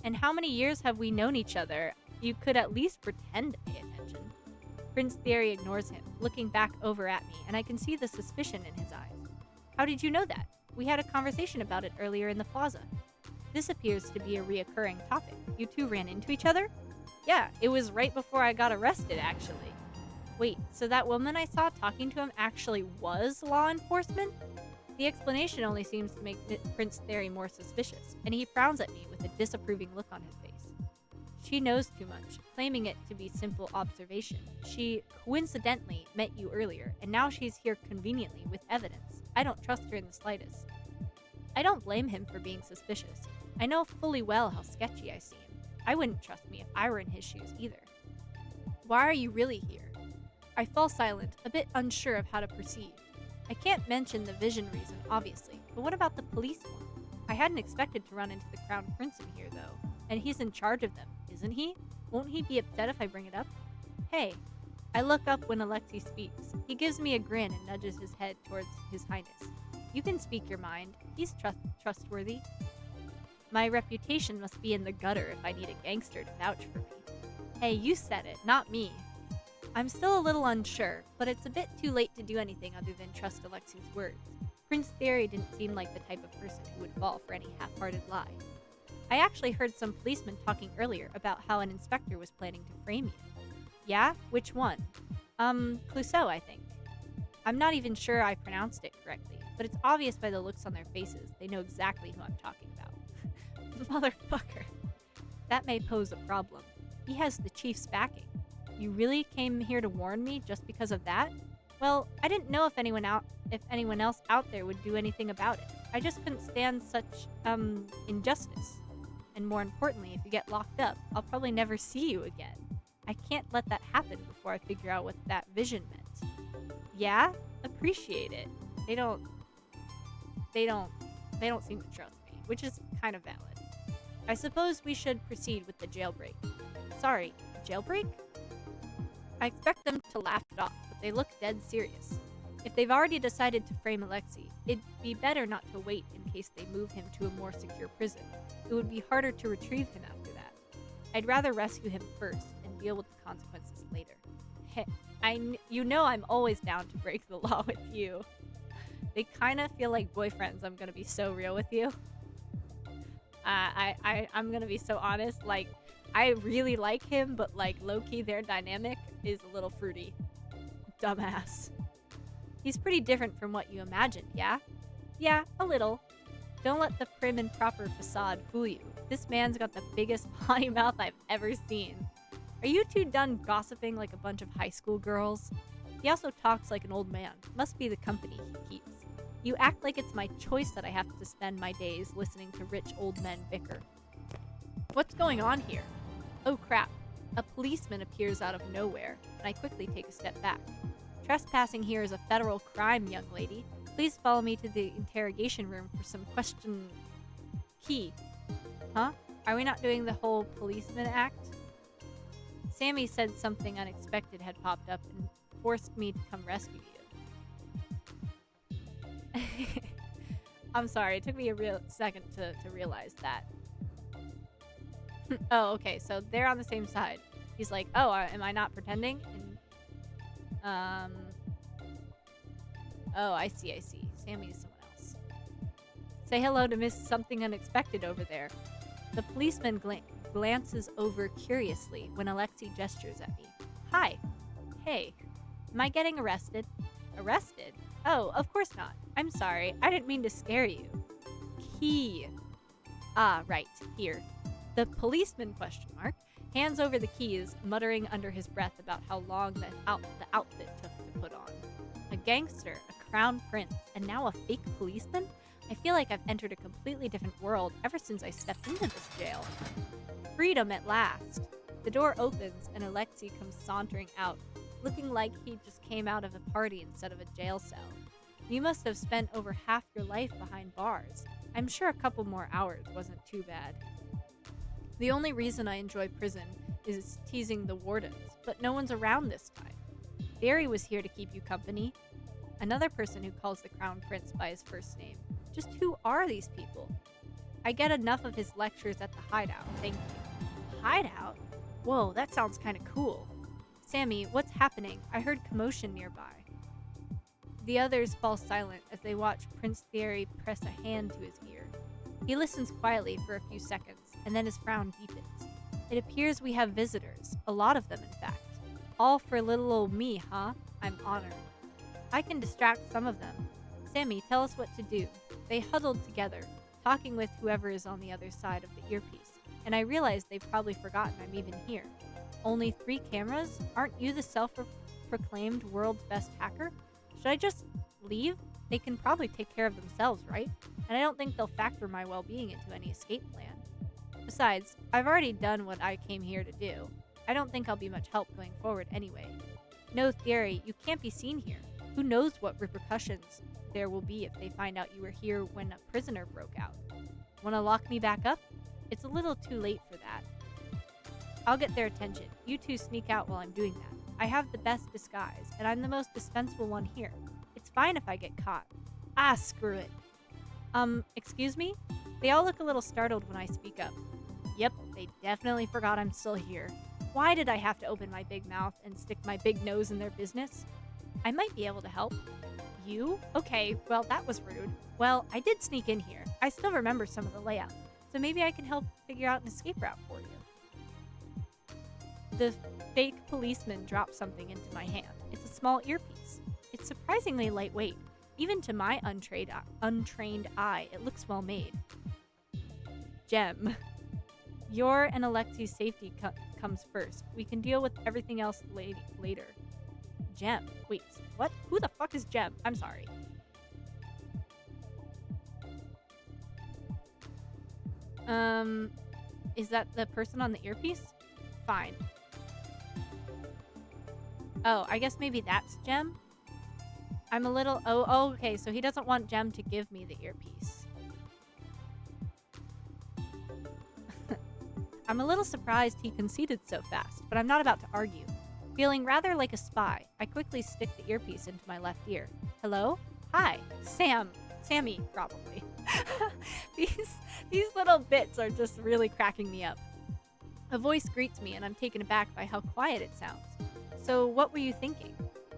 And how many years have we known each other? You could at least pretend to pay attention. Prince Thierry ignores him, looking back over at me, and I can see the suspicion in his eyes. How did you know that? We had a conversation about it earlier in the plaza. This appears to be a reoccurring topic. You two ran into each other? Yeah, it was right before I got arrested, actually. Wait, so that woman I saw talking to him actually was law enforcement? The explanation only seems to make Prince Thierry more suspicious, and he frowns at me with a disapproving look on his face. She knows too much, claiming it to be simple observation. She coincidentally met you earlier, and now she's here conveniently with evidence. I don't trust her in the slightest. I don't blame him for being suspicious. I know fully well how sketchy I seem. I wouldn't trust me if I were in his shoes either. Why are you really here? I fall silent, a bit unsure of how to proceed. I can't mention the vision reason, obviously, but what about the police one? I hadn't expected to run into the Crown Prince in here, though, and he's in charge of them, isn't he? Won't he be upset if I bring it up? Hey. I look up when Alexei speaks. He gives me a grin and nudges his head towards His Highness. You can speak your mind. He's trustworthy. My reputation must be in the gutter if I need a gangster to vouch for me. Hey, you said it, not me. I'm still a little unsure, but it's a bit too late to do anything other than trust Alexi's words. Prince Theory didn't seem like the type of person who would fall for any half-hearted lie. I actually heard some policemen talking earlier about how an inspector was planning to frame you. Yeah? Which one? Clouseau, I think. I'm not even sure I pronounced it correctly, but it's obvious by the looks on their faces. They know exactly who I'm talking about. Motherfucker. That may pose a problem. He has the chief's backing. You really came here to warn me just because of that? Well, I didn't know if anyone else out there would do anything about it. I just couldn't stand such, injustice. And more importantly, if you get locked up, I'll probably never see you again. I can't let that happen before I figure out what that vision meant. Yeah? Appreciate it. They don't seem to trust me, which is kind of valid. I suppose we should proceed with the jailbreak. Sorry, jailbreak? I expect them to laugh it off, but they look dead serious. If they've already decided to frame Alexei, it'd be better not to wait in case they move him to a more secure prison. It would be harder to retrieve him after that. I'd rather rescue him first and deal with the consequences later. You know I'm always down to break the law with you. They kind of feel like boyfriends. I'm gonna be so real with you. I'm gonna be so honest. Like, I really like him, but like low-key their dynamic is a little fruity. Dumbass. He's pretty different from what you imagined, yeah? Yeah, a little. Don't let the prim and proper facade fool you. This man's got the biggest potty mouth I've ever seen. Are you two done gossiping like a bunch of high school girls? He also talks like an old man. Must be the company he keeps. You act like it's my choice that I have to spend my days listening to rich old men bicker. What's going on here? Oh crap. A policeman appears out of nowhere, and I quickly take a step back. Trespassing here is a federal crime, young lady. Please follow me to the interrogation room for some question... Key. Huh? Are we not doing the whole policeman act? Sammy said something unexpected had popped up and forced me to come rescue you. I'm sorry, it took me a real second to realize that. Oh, okay, so they're on the same side. He's like, oh, am I not pretending? And, oh, I see. Sammy is someone else. Say hello to Miss Something Unexpected over there. The policeman glances over curiously when Alexei gestures at me. Hi. Hey. Am I getting arrested? Arrested? Oh, of course not. I'm sorry. I didn't mean to scare you. Key. Ah, right. Here. The policeman, hands over the keys, muttering under his breath about how long the outfit took to put on. A gangster, a crown prince, and now a fake policeman? I feel like I've entered a completely different world ever since I stepped into this jail. Freedom at last. The door opens and Alexei comes sauntering out, looking like he just came out of a party instead of a jail cell. You must have spent over half your life behind bars. I'm sure a couple more hours wasn't too bad. The only reason I enjoy prison is teasing the wardens, but no one's around this time. Barry was here to keep you company. Another person who calls the Crown Prince by his first name. Just who are these people? I get enough of his lectures at the hideout, thank you. Hideout? Whoa, that sounds kinda cool. Sammy, what's happening? I heard commotion nearby. The others fall silent as they watch Prince Theory press a hand to his ear. He listens quietly for a few seconds, and then his frown deepens. It appears we have visitors, a lot of them in fact. All for little old me, huh? I'm honored. I can distract some of them. Sammy, tell us what to do. They huddled together, talking with whoever is on the other side of the earpiece, and I realize they've probably forgotten I'm even here. Only 3 cameras? Aren't you the self-proclaimed world's best hacker? Should I just leave? They can probably take care of themselves, right? And I don't think they'll factor my well-being into any escape plan. Besides, I've already done what I came here to do. I don't think I'll be much help going forward anyway. No, Theory, you can't be seen here. Who knows what repercussions there will be if they find out you were here when a prisoner broke out. Wanna lock me back up? It's a little too late for that. I'll get their attention. You two sneak out while I'm doing that. I have the best disguise, and I'm the most dispensable one here. It's fine if I get caught. Ah, screw it. Excuse me? They all look a little startled when I speak up. Yep, they definitely forgot I'm still here. Why did I have to open my big mouth and stick my big nose in their business? I might be able to help. You? Okay, well, that was rude. Well, I did sneak in here. I still remember some of the layout, so maybe I can help figure out an escape route for you. The fake policeman dropped something into my hand. It's a small earpiece. It's surprisingly lightweight. Even to my untrained eye, it looks well made. Gem. Your and Alexi's safety comes first. We can deal with everything else later. Gem. Wait, what? Who the fuck is Gem? I'm sorry. Is that the person on the earpiece? Fine. Oh, I guess maybe that's Gem? I'm a little... Oh, okay, so he doesn't want Gem to give me the earpiece. I'm a little surprised he conceded so fast, but I'm not about to argue. Feeling rather like a spy, I quickly stick the earpiece into my left ear. Hello? Hi. Sammy, probably. These little bits are just really cracking me up. A voice greets me and I'm taken aback by how quiet it sounds. So what were you thinking?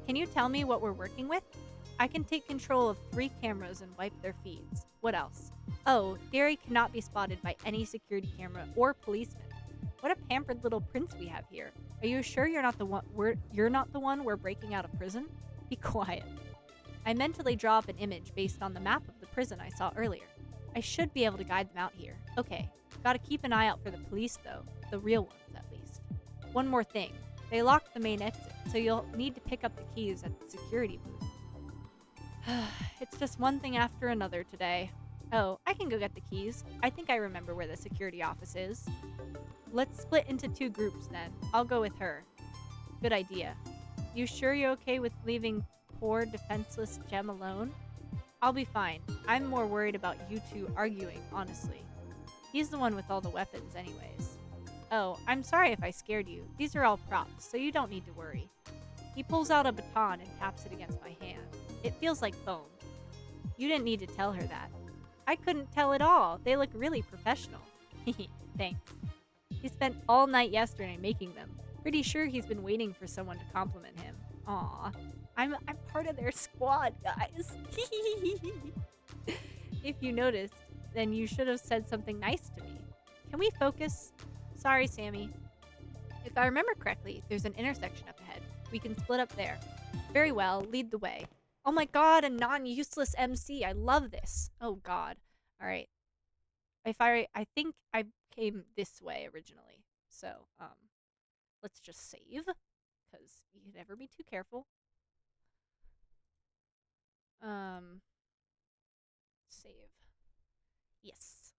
Can you tell me what we're working with? I can take control of 3 cameras and wipe their feeds. What else? Oh, Gary cannot be spotted by any security camera or policeman. What a pampered little prince we have here. Are you sure you're not the one we're breaking out of prison? Be quiet. I mentally draw up an image based on the map of the prison I saw earlier. I should be able to guide them out here. Okay, gotta keep an eye out for the police though. The real ones, at least. One more thing. They locked the main exit, so you'll need to pick up the keys at the security booth. It's just one thing after another today. Oh, I can go get the keys. I think I remember where the security office is. Let's split into 2 groups then. I'll go with her. Good idea. You sure you're okay with leaving poor, defenseless Gem alone? I'll be fine. I'm more worried about you 2 arguing, honestly. He's the one with all the weapons anyways. Oh, I'm sorry if I scared you. These are all props, so you don't need to worry. He pulls out a baton and taps it against my hand. It feels like foam. You didn't need to tell her that. I couldn't tell at all. They look really professional. Thanks. He spent all night yesterday making them. Pretty sure he's been waiting for someone to compliment him. Aw. I'm part of their squad, guys. If you noticed, then you should have said something nice to me. Can we focus? Sorry, Sammy. If I remember correctly, there's an intersection up ahead. We can split up there. Very well, lead the way. Oh my god, a non-useless MC. I love this. Oh god. Alright. I think I came this way originally. So, let's just save. Because you can never be too careful. Save. Yes.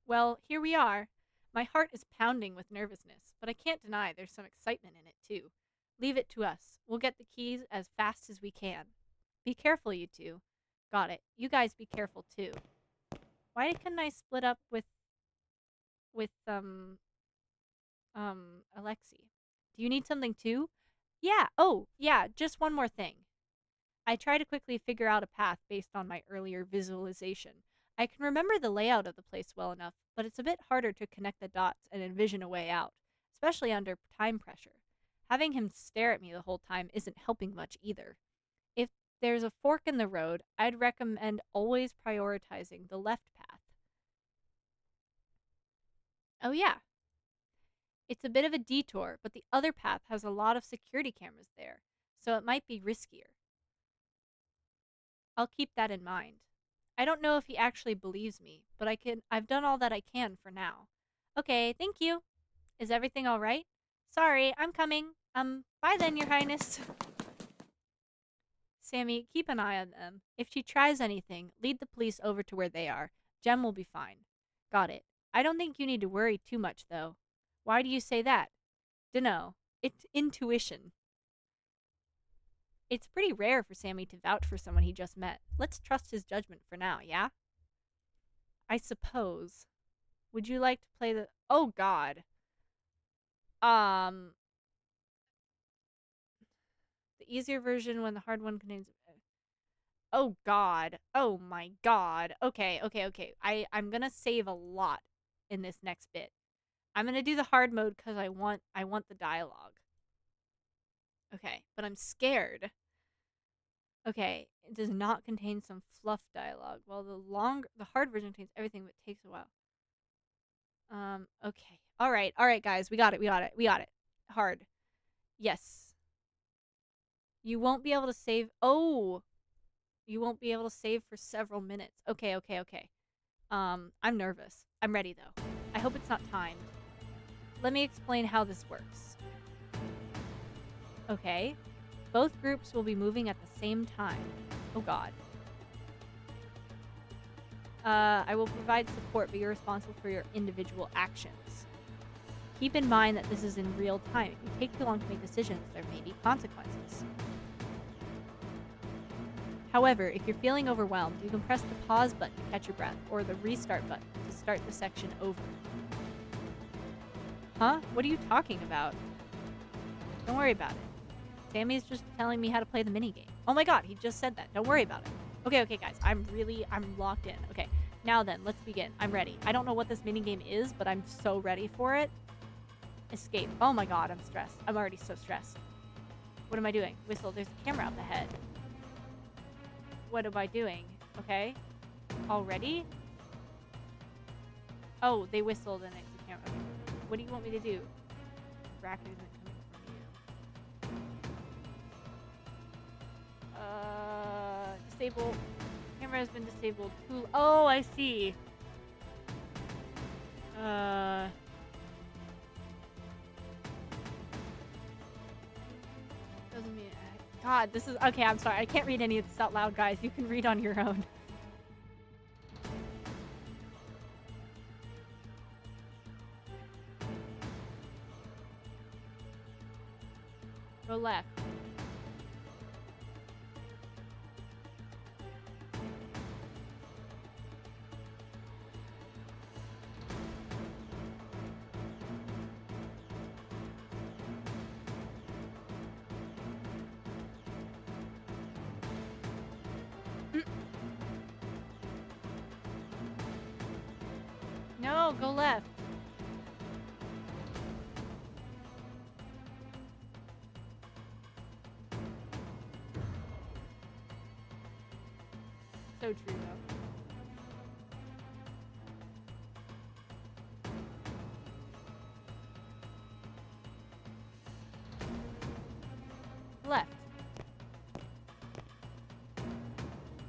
Well, here we are. My heart is pounding with nervousness, but I can't deny there's some excitement in it, too. Leave it to us. We'll get the keys as fast as we can. Be careful, you 2. Got it. You guys be careful, too. Why couldn't I split up with Alexi? Do you need something, too? Yeah. Oh, yeah, just one more thing. I try to quickly figure out a path based on my earlier visualization. I can remember the layout of the place well enough, but it's a bit harder to connect the dots and envision a way out, especially under time pressure. Having him stare at me the whole time isn't helping much either. If there's a fork in the road, I'd recommend always prioritizing the left path. Oh yeah. It's a bit of a detour, but the other path has a lot of security cameras there, so it might be riskier. I'll keep that in mind. I don't know if he actually believes me, but I've done all that I can for now. Okay, thank you. Is everything all right? Sorry, I'm coming. Bye then, Your Highness. Sammy, keep an eye on them. If she tries anything, lead the police over to where they are. Jem will be fine. Got it. I don't think you need to worry too much, though. Why do you say that? Dunno. It's intuition. It's pretty rare for Sammy to vouch for someone he just met. Let's trust his judgment for now, yeah? I suppose. Would you like to play the... Oh, God. The easier version when the hard one contains... Oh, God. Oh, my God. Okay. I'm gonna save a lot in this next bit. I'm gonna do the hard mode because I want the dialogue. Okay, but I'm scared. Okay, it does not contain some fluff dialogue. Well, the hard version contains everything, but takes a while. Okay. All right, guys, we got it. Hard. Yes. You won't be able to save. Oh, you won't be able to save for several minutes. Okay. I'm nervous. I'm ready though. I hope it's not timed. Let me explain how this works. Okay. Both groups will be moving at the same time. Oh god. I will provide support, but you're responsible for your individual actions. Keep in mind that this is in real time. If you take too long to make decisions, there may be consequences. However, if you're feeling overwhelmed, you can press the pause button to catch your breath, or the restart button to start the section over. Huh? What are you talking about? Don't worry about it. Sammy's just telling me how to play the minigame. Oh my god, he just said that. Don't worry about it. Okay, guys. I'm locked in. Okay, now then, let's begin. I'm ready. I don't know what this minigame is, but I'm so ready for it. Escape. Oh my god, I'm stressed. I'm already so stressed. What am I doing? Whistle. There's a camera up ahead. What am I doing? Okay. Already? Oh, they whistled and it's a camera. Okay. What do you want me to do? Bracket isn't coming from you. Disable. Camera has been disabled. Oh, I see. Doesn't mean. God, this is okay. I'm sorry. I can't read any of this out loud, guys. You can read on your own. Go left. No, go left. So true, though. Left.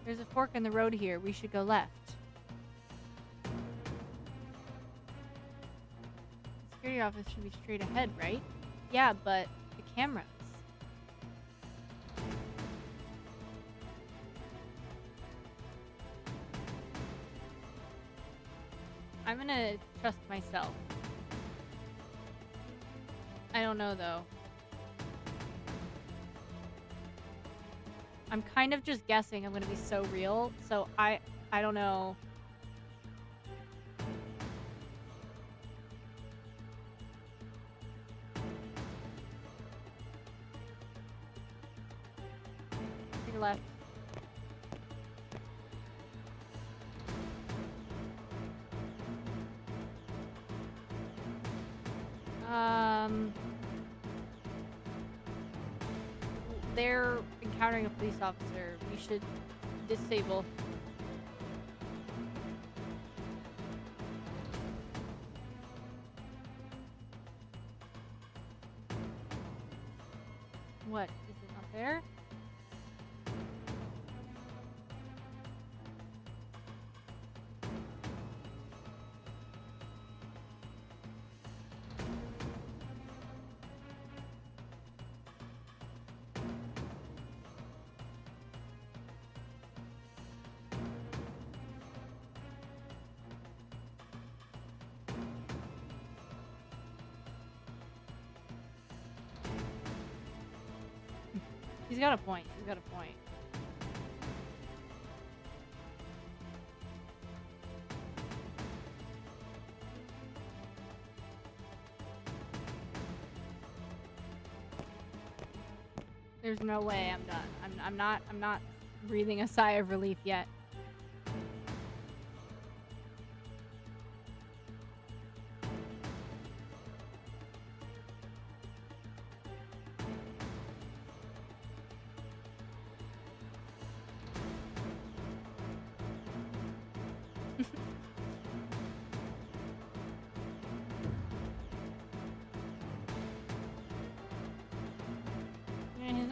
There's a fork in the road here. We should go left. The security office should be straight ahead, right? Yeah, but the cameras. I'm gonna trust myself. I don't know, though. I'm kind of just guessing I'm gonna be so real, so I don't know. To your left. They're encountering a police officer. We should disable. What? Is it not there? He's got a point. He's got a point. There's no way I'm done. I'm not breathing a sigh of relief yet.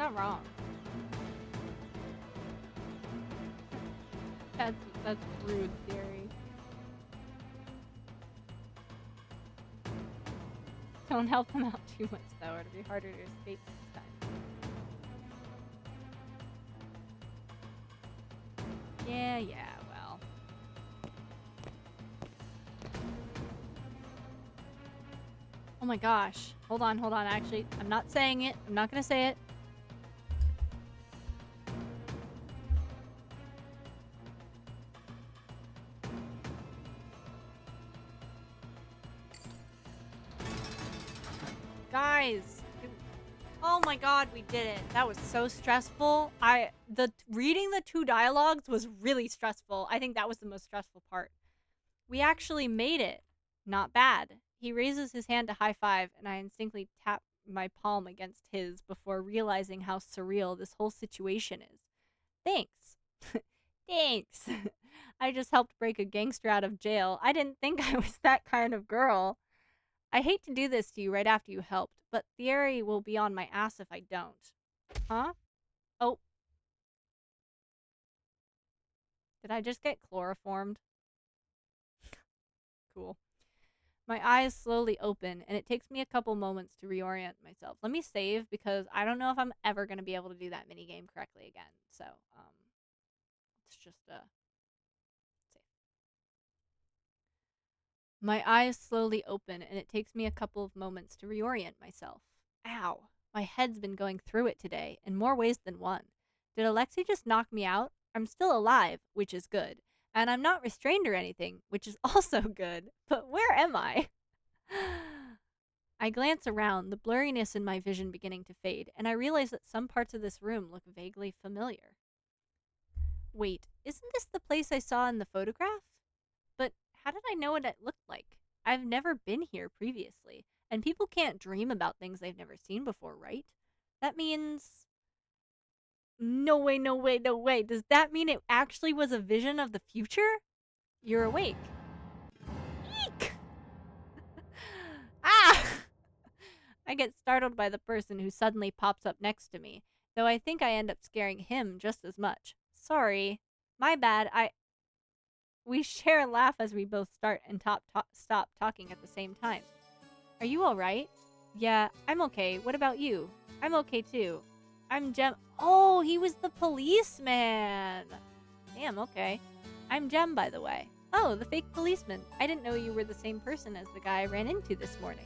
not wrong. That's rude theory. Don't help them out too much though, it'll be harder to escape next time. Yeah, well. Oh my gosh. Hold on. Actually, I'm not saying it. I'm not gonna say it. Guys. Oh my god, we did it. That was so stressful. Reading the 2 dialogues was really stressful. I think that was the most stressful part. We actually made it. Not bad. He raises his hand to high five, and I instinctively tap my palm against his before realizing how surreal this whole situation is. Thanks. Thanks. I just helped break a gangster out of jail. I didn't think I was that kind of girl. I hate to do this to you right after you helped, but Thierry will be on my ass if I don't. Huh? Oh. Did I just get chloroformed? Cool. My eyes slowly open, and it takes me a couple moments to reorient myself. Let me save, because I don't know if I'm ever going to be able to do that minigame correctly again. So, let's just, save. My eyes slowly open, and it takes me a couple of moments to reorient myself. Ow. My head's been going through it today, in more ways than one. Did Alexei just knock me out? I'm still alive, which is good. And I'm not restrained or anything, which is also good. But where am I? I glance around, the blurriness in my vision beginning to fade, and I realize that some parts of this room look vaguely familiar. Wait, isn't this the place I saw in the photograph? But how did I know what it looked like? I've never been here previously, and people can't dream about things they've never seen before, right? That means... No way. Does that mean it actually was a vision of the future? You're awake. Eek! Ah! I get startled by the person who suddenly pops up next to me, though I think I end up scaring him just as much. Sorry. My bad, We share a laugh as we both start and stop talking at the same time. Are you alright? Yeah, I'm okay. What about you? I'm okay too. I'm Jem. Oh, he was the policeman. Damn, okay. I'm Jem, by the way. Oh, the fake policeman. I didn't know you were the same person as the guy I ran into this morning.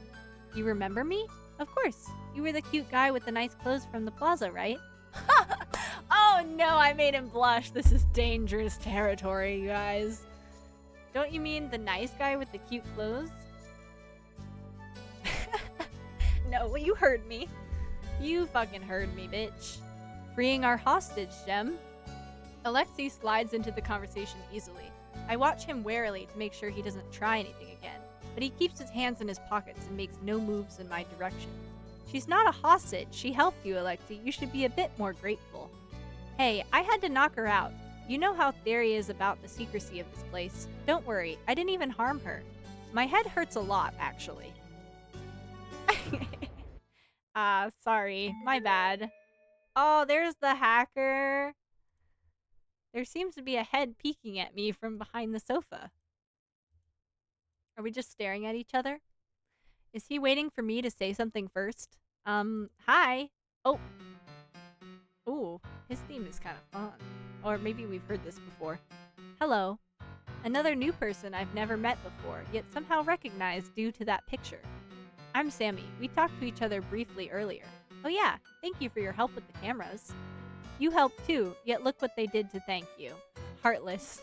You remember me? Of course. You were the cute guy with the nice clothes from the plaza, right? Oh no, I made him blush. This is dangerous territory, you guys. Don't you mean the nice guy with the cute clothes? No, you heard me. You fucking heard me, bitch. Freeing our hostage, Jem. Alexei slides into the conversation easily. I watch him warily to make sure he doesn't try anything again, but he keeps his hands in his pockets and makes no moves in my direction. She's not a hostage. She helped you, Alexei. You should be a bit more grateful. Hey, I had to knock her out. You know how Thierry is about the secrecy of this place. Don't worry, I didn't even harm her. My head hurts a lot, actually. Sorry. My bad. Oh, there's the hacker. There seems to be a head peeking at me from behind the sofa. Are we just staring at each other? Is he waiting for me to say something first? Hi. Oh. Ooh, his theme is kind of fun. Or maybe we've heard this before. Hello. Another new person I've never met before, yet somehow recognized due to that picture. I'm Sammy. We talked to each other briefly earlier. Oh yeah, thank you for your help with the cameras. You helped too, yet look what they did to thank you. Heartless.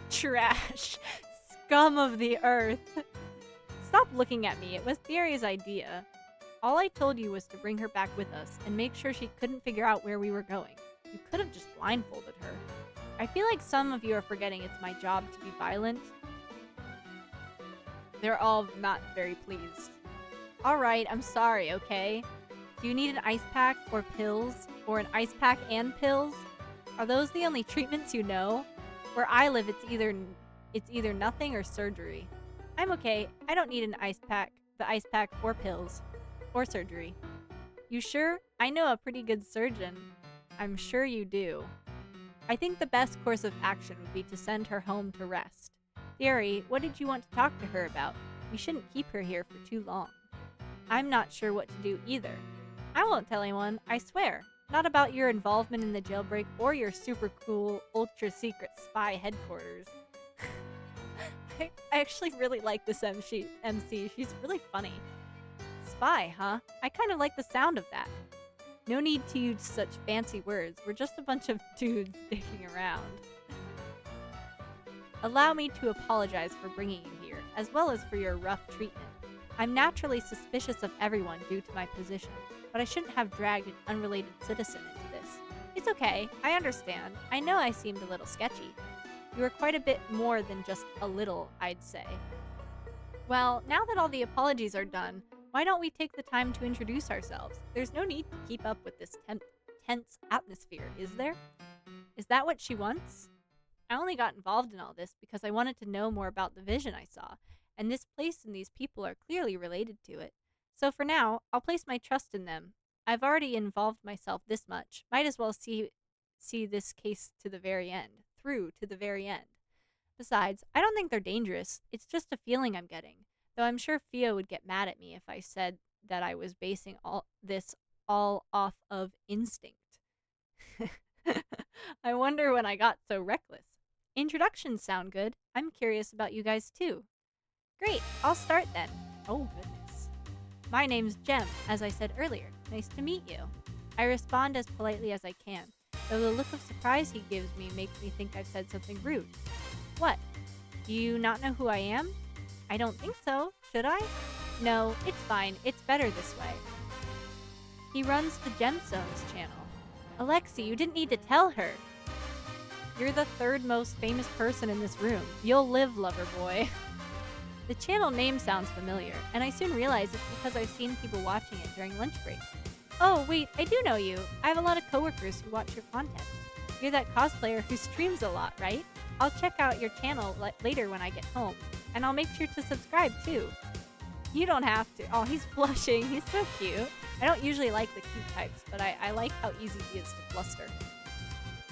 Trash. Scum of the earth. Stop looking at me. It was Thierry's idea. All I told you was to bring her back with us and make sure she couldn't figure out where we were going. You could have just blindfolded her. I feel like some of you are forgetting it's my job to be violent. They're all not very pleased. Alright, I'm sorry, okay? Do you need an ice pack or pills? Or an ice pack and pills? Are those the only treatments you know? Where I live, it's either nothing or surgery. I'm okay. I don't need the ice pack or pills. Or surgery. You sure? I know a pretty good surgeon. I'm sure you do. I think the best course of action would be to send her home to rest. Theory, what did you want to talk to her about? We shouldn't keep her here for too long. I'm not sure what to do either. I won't tell anyone, I swear. Not about your involvement in the jailbreak or your super cool, ultra secret spy headquarters. I actually really like this MC. She's really funny. Spy, huh? I kind of like the sound of that. No need to use such fancy words. We're just a bunch of dudes dicking around. Allow me to apologize for bringing you here, as well as for your rough treatment. I'm naturally suspicious of everyone due to my position, but I shouldn't have dragged an unrelated citizen into this. It's okay, I understand. I know I seemed a little sketchy. You were quite a bit more than just a little, I'd say. Well, now that all the apologies are done, why don't we take the time to introduce ourselves? There's no need to keep up with this tense atmosphere, is there? Is that what she wants? I only got involved in all this because I wanted to know more about the vision I saw, and this place and these people are clearly related to it. So for now, I'll place my trust in them. I've already involved myself this much. Might as well see this case to the very end. Through to the very end. Besides, I don't think they're dangerous. It's just a feeling I'm getting. Though I'm sure Fia would get mad at me if I said that I was basing all this off of instinct. I wonder when I got so reckless. Introductions sound good. I'm curious about you guys too. Great, I'll start then. Oh goodness. My name's Jem, as I said earlier. Nice to meet you. I respond as politely as I can, though the look of surprise he gives me makes me think I've said something rude. What? Do you not know who I am? I don't think so. Should I? No, it's fine. It's better this way. He runs the Gemstones channel. Alexi, you didn't need to tell her. You're the third most famous person in this room. You'll live, lover boy. The channel name sounds familiar, and I soon realize it's because I've seen people watching it during lunch break. Oh, wait, I do know you. I have a lot of coworkers who watch your content. You're that cosplayer who streams a lot, right? I'll check out your channel later when I get home, and I'll make sure to subscribe too. You don't have to. Oh, he's blushing. He's so cute. I don't usually like the cute types, but I like how easy he is to fluster.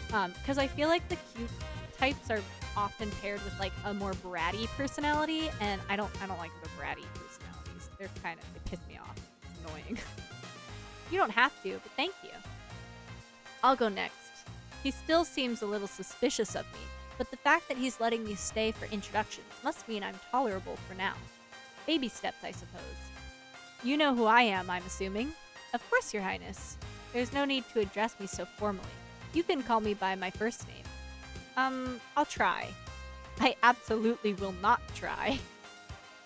Because I feel like the cute types are often paired with like a more bratty personality, and I don't like the bratty personalities. They piss me off. It's annoying. You don't have to, but thank you. I'll go next. He still seems a little suspicious of me, but the fact that he's letting me stay for introductions must mean I'm tolerable for now. Baby steps, I suppose. You know who I am, I'm assuming? Of course, Your Highness. There's no need to address me so formally. You can call me by my first name. I'll try. I absolutely will not try.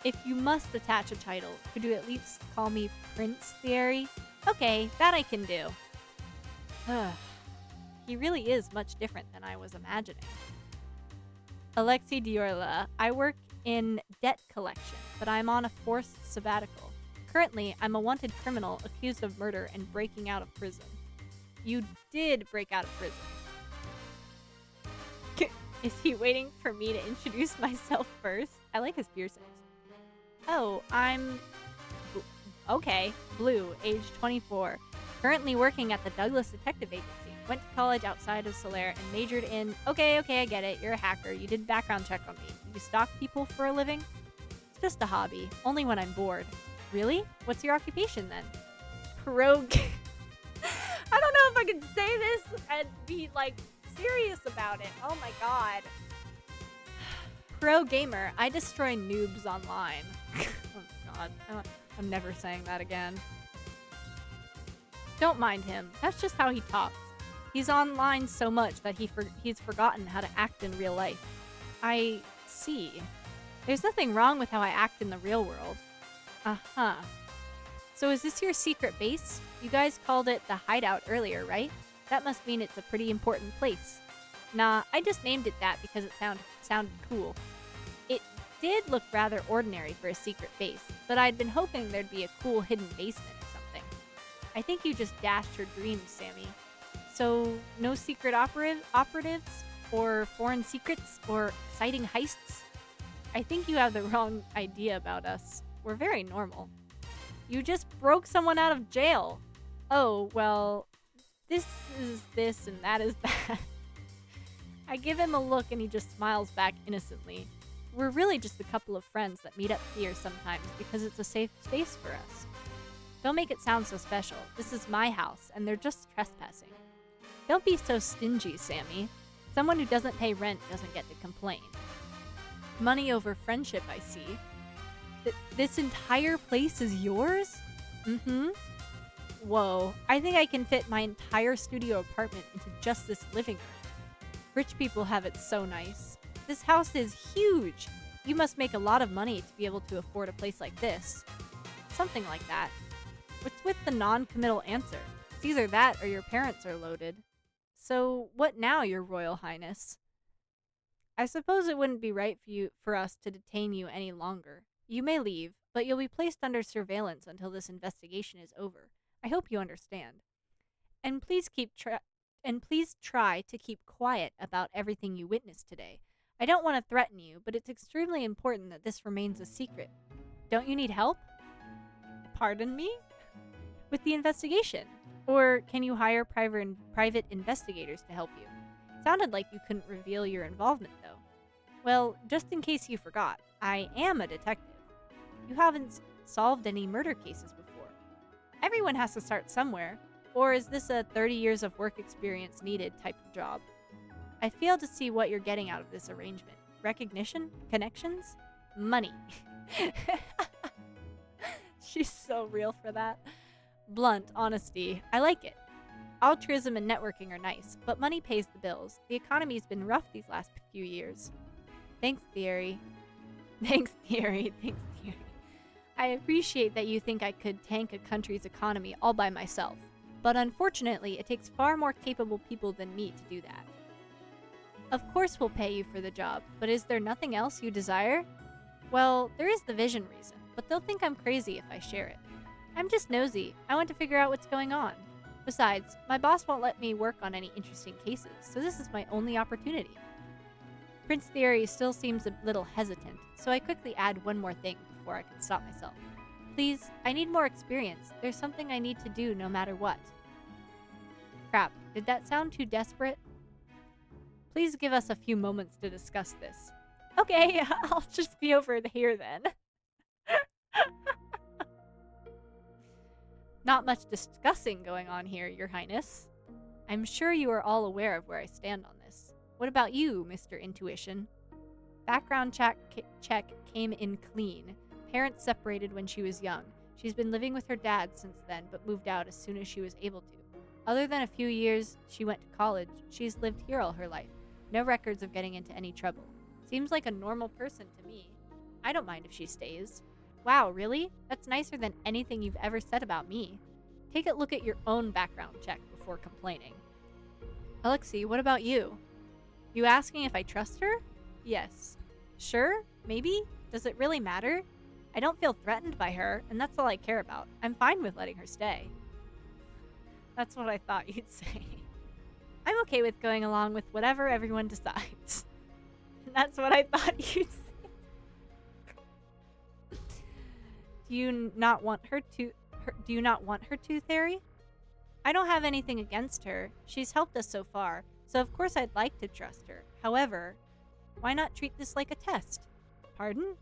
If you must attach a title, could you at least call me Prince Theory? Okay, that I can do. He really is much different than I was imagining. Alexi Diorla, I work in debt collection, but I'm on a forced sabbatical. Currently, I'm a wanted criminal accused of murder and breaking out of prison. You did break out of prison. Is he waiting for me to introduce myself first? I like his piercings. Oh, I'm... Okay, Blue, age 24. Currently working at the Douglas Detective Agency. Went to college outside of Solaire and majored in... Okay, I get it. You're a hacker. You did background check on me. You stalk people for a living? It's just a hobby. Only when I'm bored. Really? What's your occupation then? Pro... I don't know if I can say this and be, like, serious about it. Oh my god. Pro gamer. I destroy noobs online. Oh god. I'm never saying that again. Don't mind him. That's just how he talks. He's online so much that he's forgotten how to act in real life. I see. There's nothing wrong with how I act in the real world. Uh-huh. So is this your secret base? You guys called it the hideout earlier, right? That must mean it's a pretty important place. Nah, I just named it that because it sounded cool. It did look rather ordinary for a secret base, but I'd been hoping there'd be a cool hidden basement or something. I think you just dashed your dreams, Sammy. So, no secret operatives? Or foreign secrets? Or exciting heists? I think you have the wrong idea about us. We're very normal. You just broke someone out of jail. Oh, well, this is this and that is that. I give him a look and he just smiles back innocently. We're really just a couple of friends that meet up here sometimes because it's a safe space for us. Don't make it sound so special. This is my house, and they're just trespassing. Don't be so stingy, Sammy. Someone who doesn't pay rent doesn't get to complain. Money over friendship, I see. This entire place is yours? Mm-hmm. Whoa, I think I can fit my entire studio apartment into just this living room. Rich people have it so nice. This house is huge. You must make a lot of money to be able to afford a place like this. Something like that. What's with the non-committal answer? It's either that or your parents are loaded. So, what now, Your Royal Highness? I suppose it wouldn't be right for us to detain you any longer. You may leave, but you'll be placed under surveillance until this investigation is over. I hope you understand. And please try to keep quiet about everything you witnessed today. I don't want to threaten you, but it's extremely important that this remains a secret. Don't you need help? Pardon me? With the investigation? Or can you hire private investigators to help you? Sounded like you couldn't reveal your involvement, though. Well, just in case you forgot, I am a detective. You haven't solved any murder cases before. Everyone has to start somewhere, or is this a 30 years of work experience needed type of job? I fail to see what you're getting out of this arrangement. Recognition? Connections? Money. She's so real for that. Blunt honesty. I like it. Altruism and networking are nice, but money pays the bills. The economy's been rough these last few years. Thanks, Theory. Thanks, Theory. Thanks, Theory. I appreciate that you think I could tank a country's economy all by myself, but unfortunately, it takes far more capable people than me to do that. Of course we'll pay you for the job, but is there nothing else you desire? Well, there is the vision reason, but they'll think I'm crazy if I share it. I'm just nosy. I want to figure out what's going on. Besides, my boss won't let me work on any interesting cases, so this is my only opportunity. Prince Theory still seems a little hesitant, so I quickly add one more thing before I can stop myself. Please, I need more experience. There's something I need to do no matter what. Crap, did that sound too desperate? Please give us a few moments to discuss this. Okay, I'll just be over here then. Not much discussing going on here, Your Highness. I'm sure you are all aware of where I stand on this. What about you, Mr. Intuition? Background check came in clean. Parents separated when she was young. She's been living with her dad since then, but moved out as soon as she was able to. Other than a few years she went to college, she's lived here all her life. No records of getting into any trouble. Seems like a normal person to me. I don't mind if she stays. Wow, really? That's nicer than anything you've ever said about me. Take a look at your own background check before complaining. Alexei, what about you? You asking if I trust her? Yes. Sure? Maybe? Does it really matter? I don't feel threatened by her, and that's all I care about. I'm fine with letting her stay. That's what I thought you'd say. I'm okay with going along with whatever everyone decides. And that's what I thought you'd say. Do you not want her to, Theory? I don't have anything against her. She's helped us so far, so of course I'd like to trust her. However, why not treat this like a test? Pardon?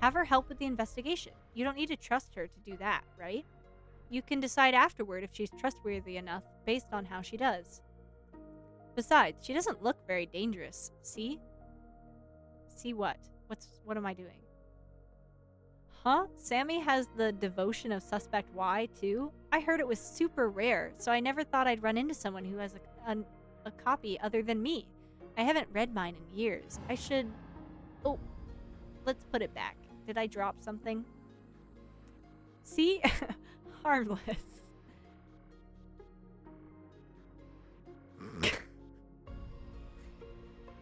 Have her help with the investigation. You don't need to trust her to do that, right? You can decide afterward if she's trustworthy enough based on how she does. Besides, she doesn't look very dangerous. See? See what? What am I doing? Huh? Sammy has the devotion of Suspect Y, too? I heard it was super rare, so I never thought I'd run into someone who has a copy other than me. I haven't read mine in years. I should... Oh, let's put it back. Did I drop something? See? Harmless.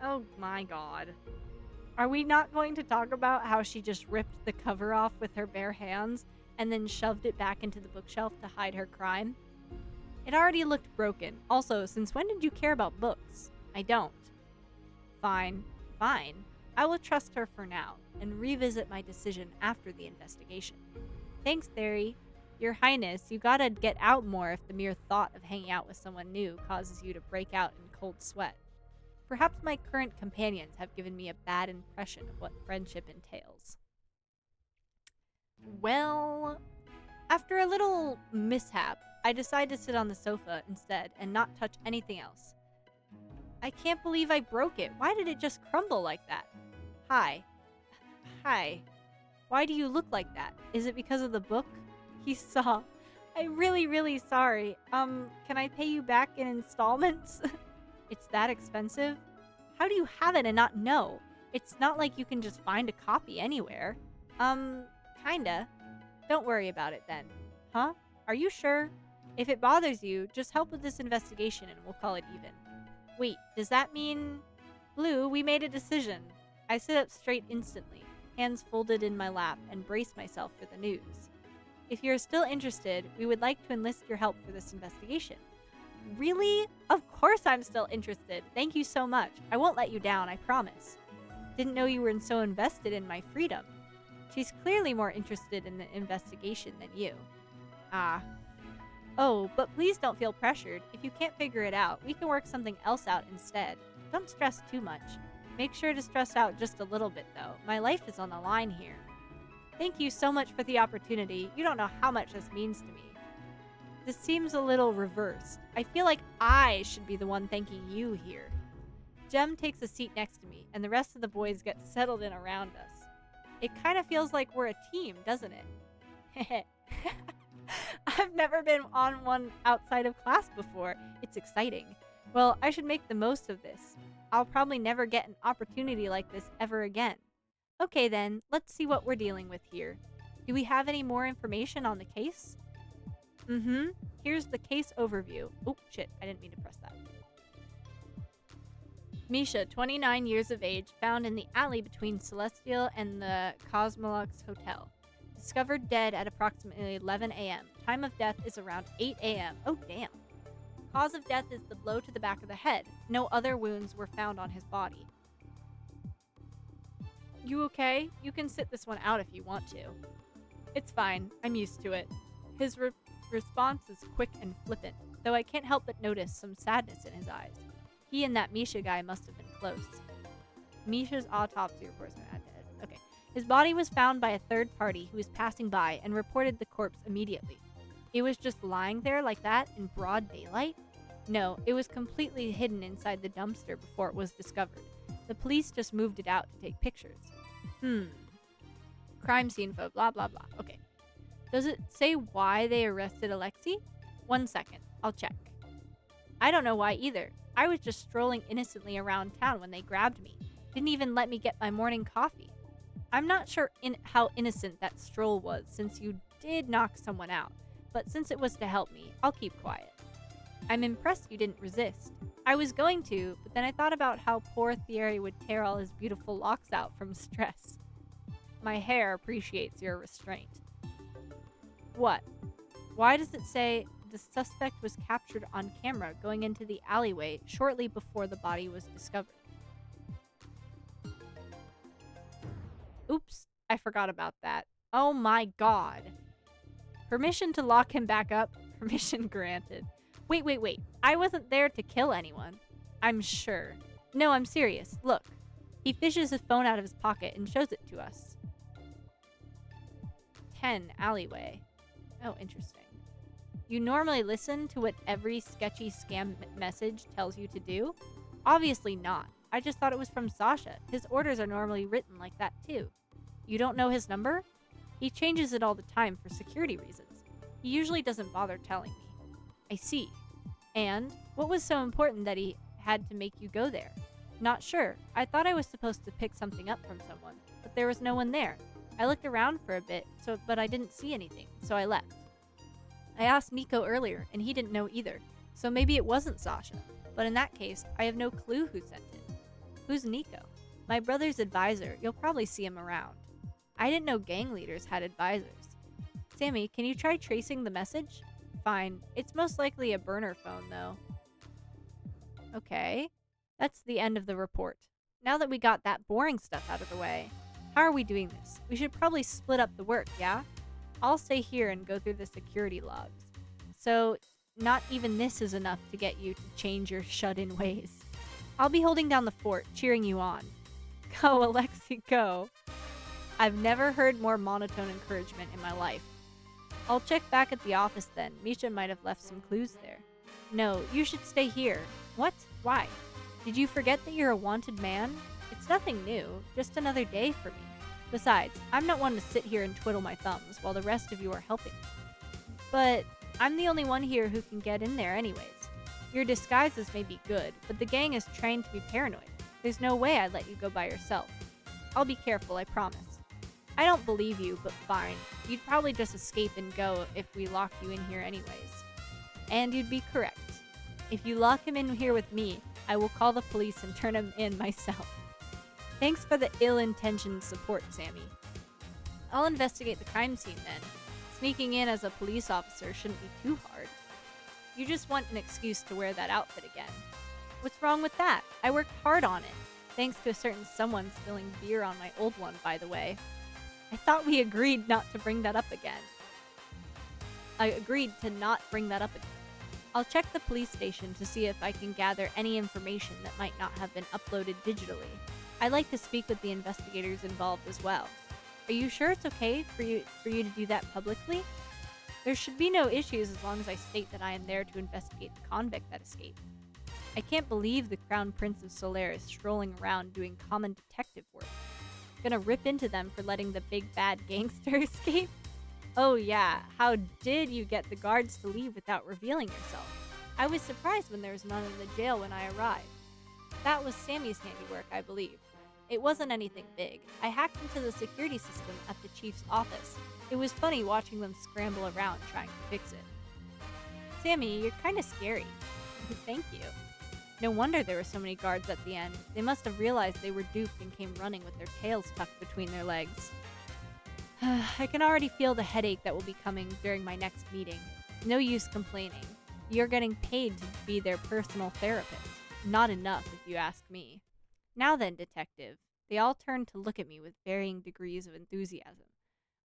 Oh my god. Are we not going to talk about how she just ripped the cover off with her bare hands and then shoved it back into the bookshelf to hide her crime? It already looked broken. Also, since when did you care about books? I don't. Fine. Fine. I will trust her for now and revisit my decision after the investigation. Thanks, Theory. Your Highness, you gotta get out more if the mere thought of hanging out with someone new causes you to break out in cold sweat. Perhaps my current companions have given me a bad impression of what friendship entails. Well, after a little mishap, I decide to sit on the sofa instead and not touch anything else. I can't believe I broke it. Why did it just crumble like that? Hi. Hi. Why do you look like that? Is it because of the book? He saw. I'm really sorry. Can I pay you back in installments? It's that expensive? How do you have it and not know? It's not like you can just find a copy anywhere. Kinda. Don't worry about it then. Huh? Are you sure? If it bothers you, just help with this investigation and we'll call it even. Wait, does that mean... Blue, we made a decision. I sit up straight instantly, hands folded in my lap, and brace myself for the news. If you're still interested, we would like to enlist your help for this investigation. Really? Of course I'm still interested. Thank you so much. I won't let you down, I promise. Didn't know you were so invested in my freedom. She's clearly more interested in the investigation than you. Ah. Oh, but please don't feel pressured. If you can't figure it out, we can work something else out instead. Don't stress too much. Make sure to stress out just a little bit, though. My life is on the line here. Thank you so much for the opportunity. You don't know how much this means to me. This seems a little reversed. I feel like I should be the one thanking you here. Jem takes a seat next to me, and the rest of the boys get settled in around us. It kind of feels like we're a team, doesn't it? I've never been on one outside of class before. It's exciting. Well, I should make the most of this. I'll probably never get an opportunity like this ever again. Okay then, let's see what we're dealing with here. Do we have any more information on the case? Here's the case overview. Oh, shit, I didn't mean to press that. Misha, 29 years of age, found in the alley between Celestial and the Cosmolux Hotel. Discovered dead at approximately 11 a.m. Time of death is around 8 a.m. Oh, damn. Cause of death is the blow to the back of the head. No other wounds were found on his body. You okay? You can sit this one out if you want to. It's fine. I'm used to it. His response is quick and flippant, though I can't help but notice some sadness in his eyes. He and that Misha guy must have been close. Misha's autopsy reports are not dead. Okay. His body was found by a third party who was passing by and reported the corpse immediately. It was just lying there like that in broad daylight? No, it was completely hidden inside the dumpster before it was discovered. The police just moved it out to take pictures. Crime scene info, blah blah blah. Okay. Does it say why they arrested Alexei? 1 second, I'll check. I don't know why either. I was just strolling innocently around town when they grabbed me. Didn't even let me get my morning coffee. I'm not sure how innocent that stroll was since you did knock someone out, but since it was to help me, I'll keep quiet. I'm impressed you didn't resist. I was going to, but then I thought about how poor Thierry would tear all his beautiful locks out from stress. My hair appreciates your restraint. What? Why does it say the suspect was captured on camera going into the alleyway shortly before the body was discovered? Oops, I forgot about that. Oh my god. Permission to lock him back up? Permission granted. Wait. I wasn't there to kill anyone. I'm sure. No, I'm serious. Look. He fishes his phone out of his pocket and shows it to us. 10 alleyway. Oh, interesting. You normally listen to what every sketchy scam message tells you to do? Obviously not. I just thought it was from Sasha. His orders are normally written like that too. You don't know his number? He changes it all the time for security reasons. He usually doesn't bother telling me. I see. And what was so important that he had to make you go there? Not sure. I thought I was supposed to pick something up from someone, but there was no one there. I looked around for a bit, but I didn't see anything, so I left. I asked Nico earlier, and he didn't know either, so maybe it wasn't Sasha. But in that case, I have no clue who sent it. Who's Nico? My brother's advisor. You'll probably see him around. I didn't know gang leaders had advisors. Sammy, can you try tracing the message? Fine. It's most likely a burner phone, though. Okay. That's the end of the report. Now that we got that boring stuff out of the way, how are we doing this? We should probably split up the work, yeah? I'll stay here and go through the security logs. So, not even this is enough to get you to change your shut-in ways. I'll be holding down the fort, cheering you on. Go, Alexi, go. I've never heard more monotone encouragement in my life. I'll check back at the office then. Misha might have left some clues there. No, you should stay here. What? Why? Did you forget that you're a wanted man? It's nothing new, just another day for me. Besides, I'm not one to sit here and twiddle my thumbs while the rest of you are helping me. But I'm the only one here who can get in there anyways. Your disguises may be good, but the gang is trained to be paranoid. There's no way I'd let you go by yourself. I'll be careful, I promise. I don't believe you, but fine. You'd probably just escape and go if we locked you in here anyways. And you'd be correct. If you lock him in here with me, I will call the police and turn him in myself. Thanks for the ill-intentioned support, Sammy. I'll investigate the crime scene then. Sneaking in as a police officer shouldn't be too hard. You just want an excuse to wear that outfit again. What's wrong with that? I worked hard on it. Thanks to a certain someone spilling beer on my old one, by the way. I thought we agreed not to bring that up again. I agreed to not bring that up again. I'll check the police station to see if I can gather any information that might not have been uploaded digitally. I'd like to speak with the investigators involved as well. Are you sure it's okay for you to do that publicly? There should be no issues as long as I state that I am there to investigate the convict that escaped. I can't believe the Crown Prince of Solaire is strolling around doing common detective work. Gonna rip into them for letting the big bad gangster escape? Oh yeah, how did you get the guards to leave without revealing yourself? I was surprised when there was none in the jail when I arrived. That was Sammy's handiwork, I believe. It wasn't anything big. I hacked into the security system at the chief's office. It was funny watching them scramble around trying to fix it. Sammy, you're kinda scary. Thank you. No wonder there were so many guards at the end. They must have realized they were duped and came running with their tails tucked between their legs. I can already feel the headache that will be coming during my next meeting. No use complaining. You're getting paid to be their personal therapist. Not enough, if you ask me. Now then, detective. They all turned to look at me with varying degrees of enthusiasm.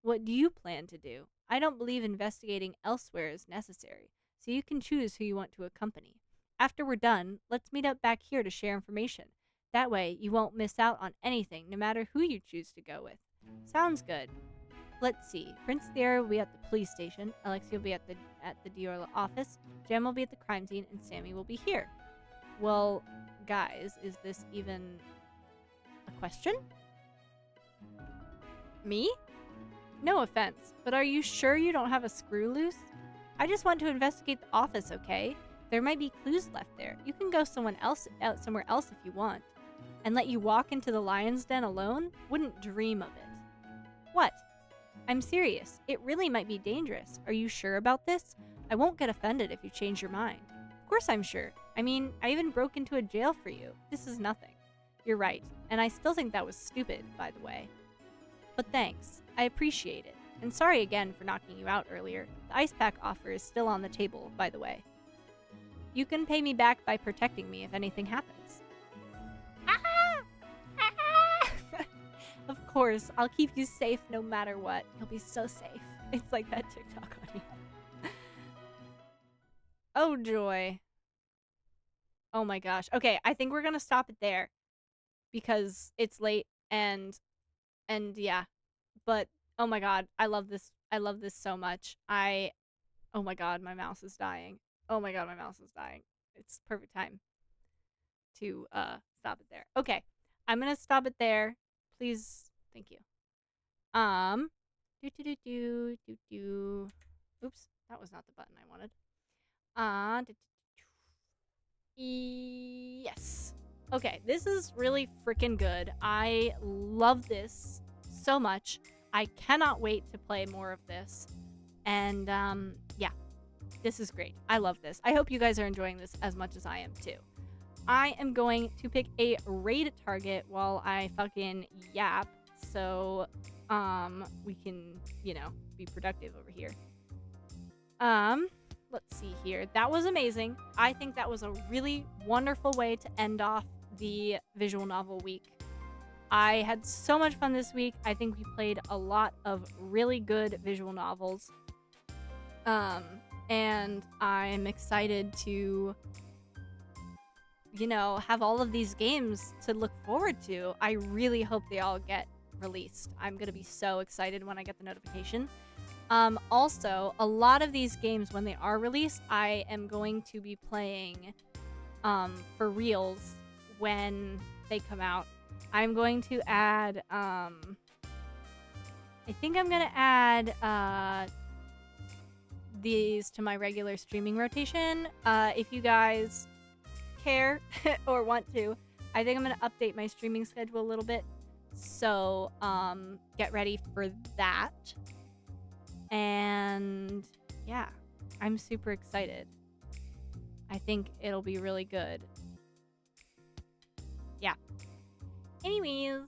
What do you plan to do? I don't believe investigating elsewhere is necessary, so you can choose who you want to accompany. After we're done, let's meet up back here to share information. That way, you won't miss out on anything, no matter who you choose to go with. Sounds good. Let's see. Prince Theo will be at the police station, Alexi will be at the Dior office, Jem will be at the crime scene, and Sammy will be here. Well, guys, is this even a question? Me? No offense, but are you sure you don't have a screw loose? I just want to investigate the office, okay? There might be clues left there. You can go somewhere else if you want. And let you walk into the lion's den alone? Wouldn't dream of it. What? I'm serious. It really might be dangerous. Are you sure about this? I won't get offended if you change your mind. Of course I'm sure. I mean, I even broke into a jail for you. This is nothing. You're right. And I still think that was stupid, by the way. But thanks. I appreciate it. And sorry again for knocking you out earlier. The ice pack offer is still on the table, by the way. You can pay me back by protecting me if anything happens. Ah! Ah! Of course, I'll keep you safe no matter what. You'll be so safe. It's like that TikTok on you. Oh, joy. Oh my gosh. Okay, I think we're gonna stop it there. Because it's late and yeah. But, oh my god, I love this. I love this so much. Oh my god, my mouse is dying. Oh my god, my mouse is dying. It's perfect time to stop it there. Okay, I'm gonna stop it there. Please, thank you. Oops, that was not the button I wanted. Yes. Okay, this is really freaking good. I love this so much. I cannot wait to play more of this. And yeah. This is great. I love this. I hope you guys are enjoying this as much as I am too. I am going to pick a raid target while I fucking yap, so we can, you know, be productive over here. Let's see here. That was amazing. I think that was a really wonderful way to end off the visual novel week. I had so much fun this week. I think we played a lot of really good visual novels. And I'm excited to, you know, have all of these games to look forward to. I really hope they all get released. I'm going to be so excited when I get the notification. Also, a lot of these games, when they are released, I am going to be playing for reals when they come out. I'm going to add, I think I'm going to add these to my regular streaming rotation. If you guys care or want to, I think I'm going to update my streaming schedule a little bit. So get ready for that. And yeah, I'm super excited. I think it'll be really good. Yeah. Anyways,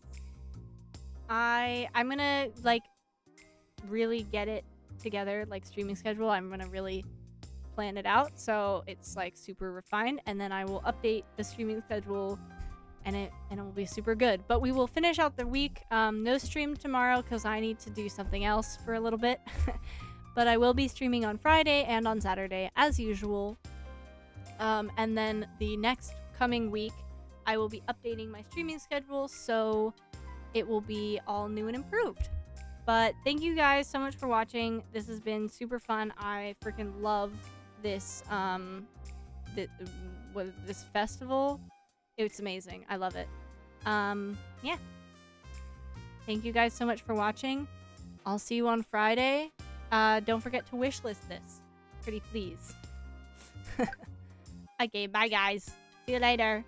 I'm gonna like really get it together, like streaming schedule. I'm gonna really plan it out so it's like super refined, and then I will update the streaming schedule and it will be super good. But we will finish out the week. No stream tomorrow because I need to do something else for a little bit. But I will be streaming on Friday and on Saturday as usual. And then the next coming week, I will be updating my streaming schedule so it will be all new and improved. But thank you guys so much for watching. This has been super fun. I freaking love this this festival. It's amazing. I love it. Yeah. Thank you guys so much for watching. I'll see you on Friday. Don't forget to wishlist this. Pretty please. Okay, bye guys. See you later.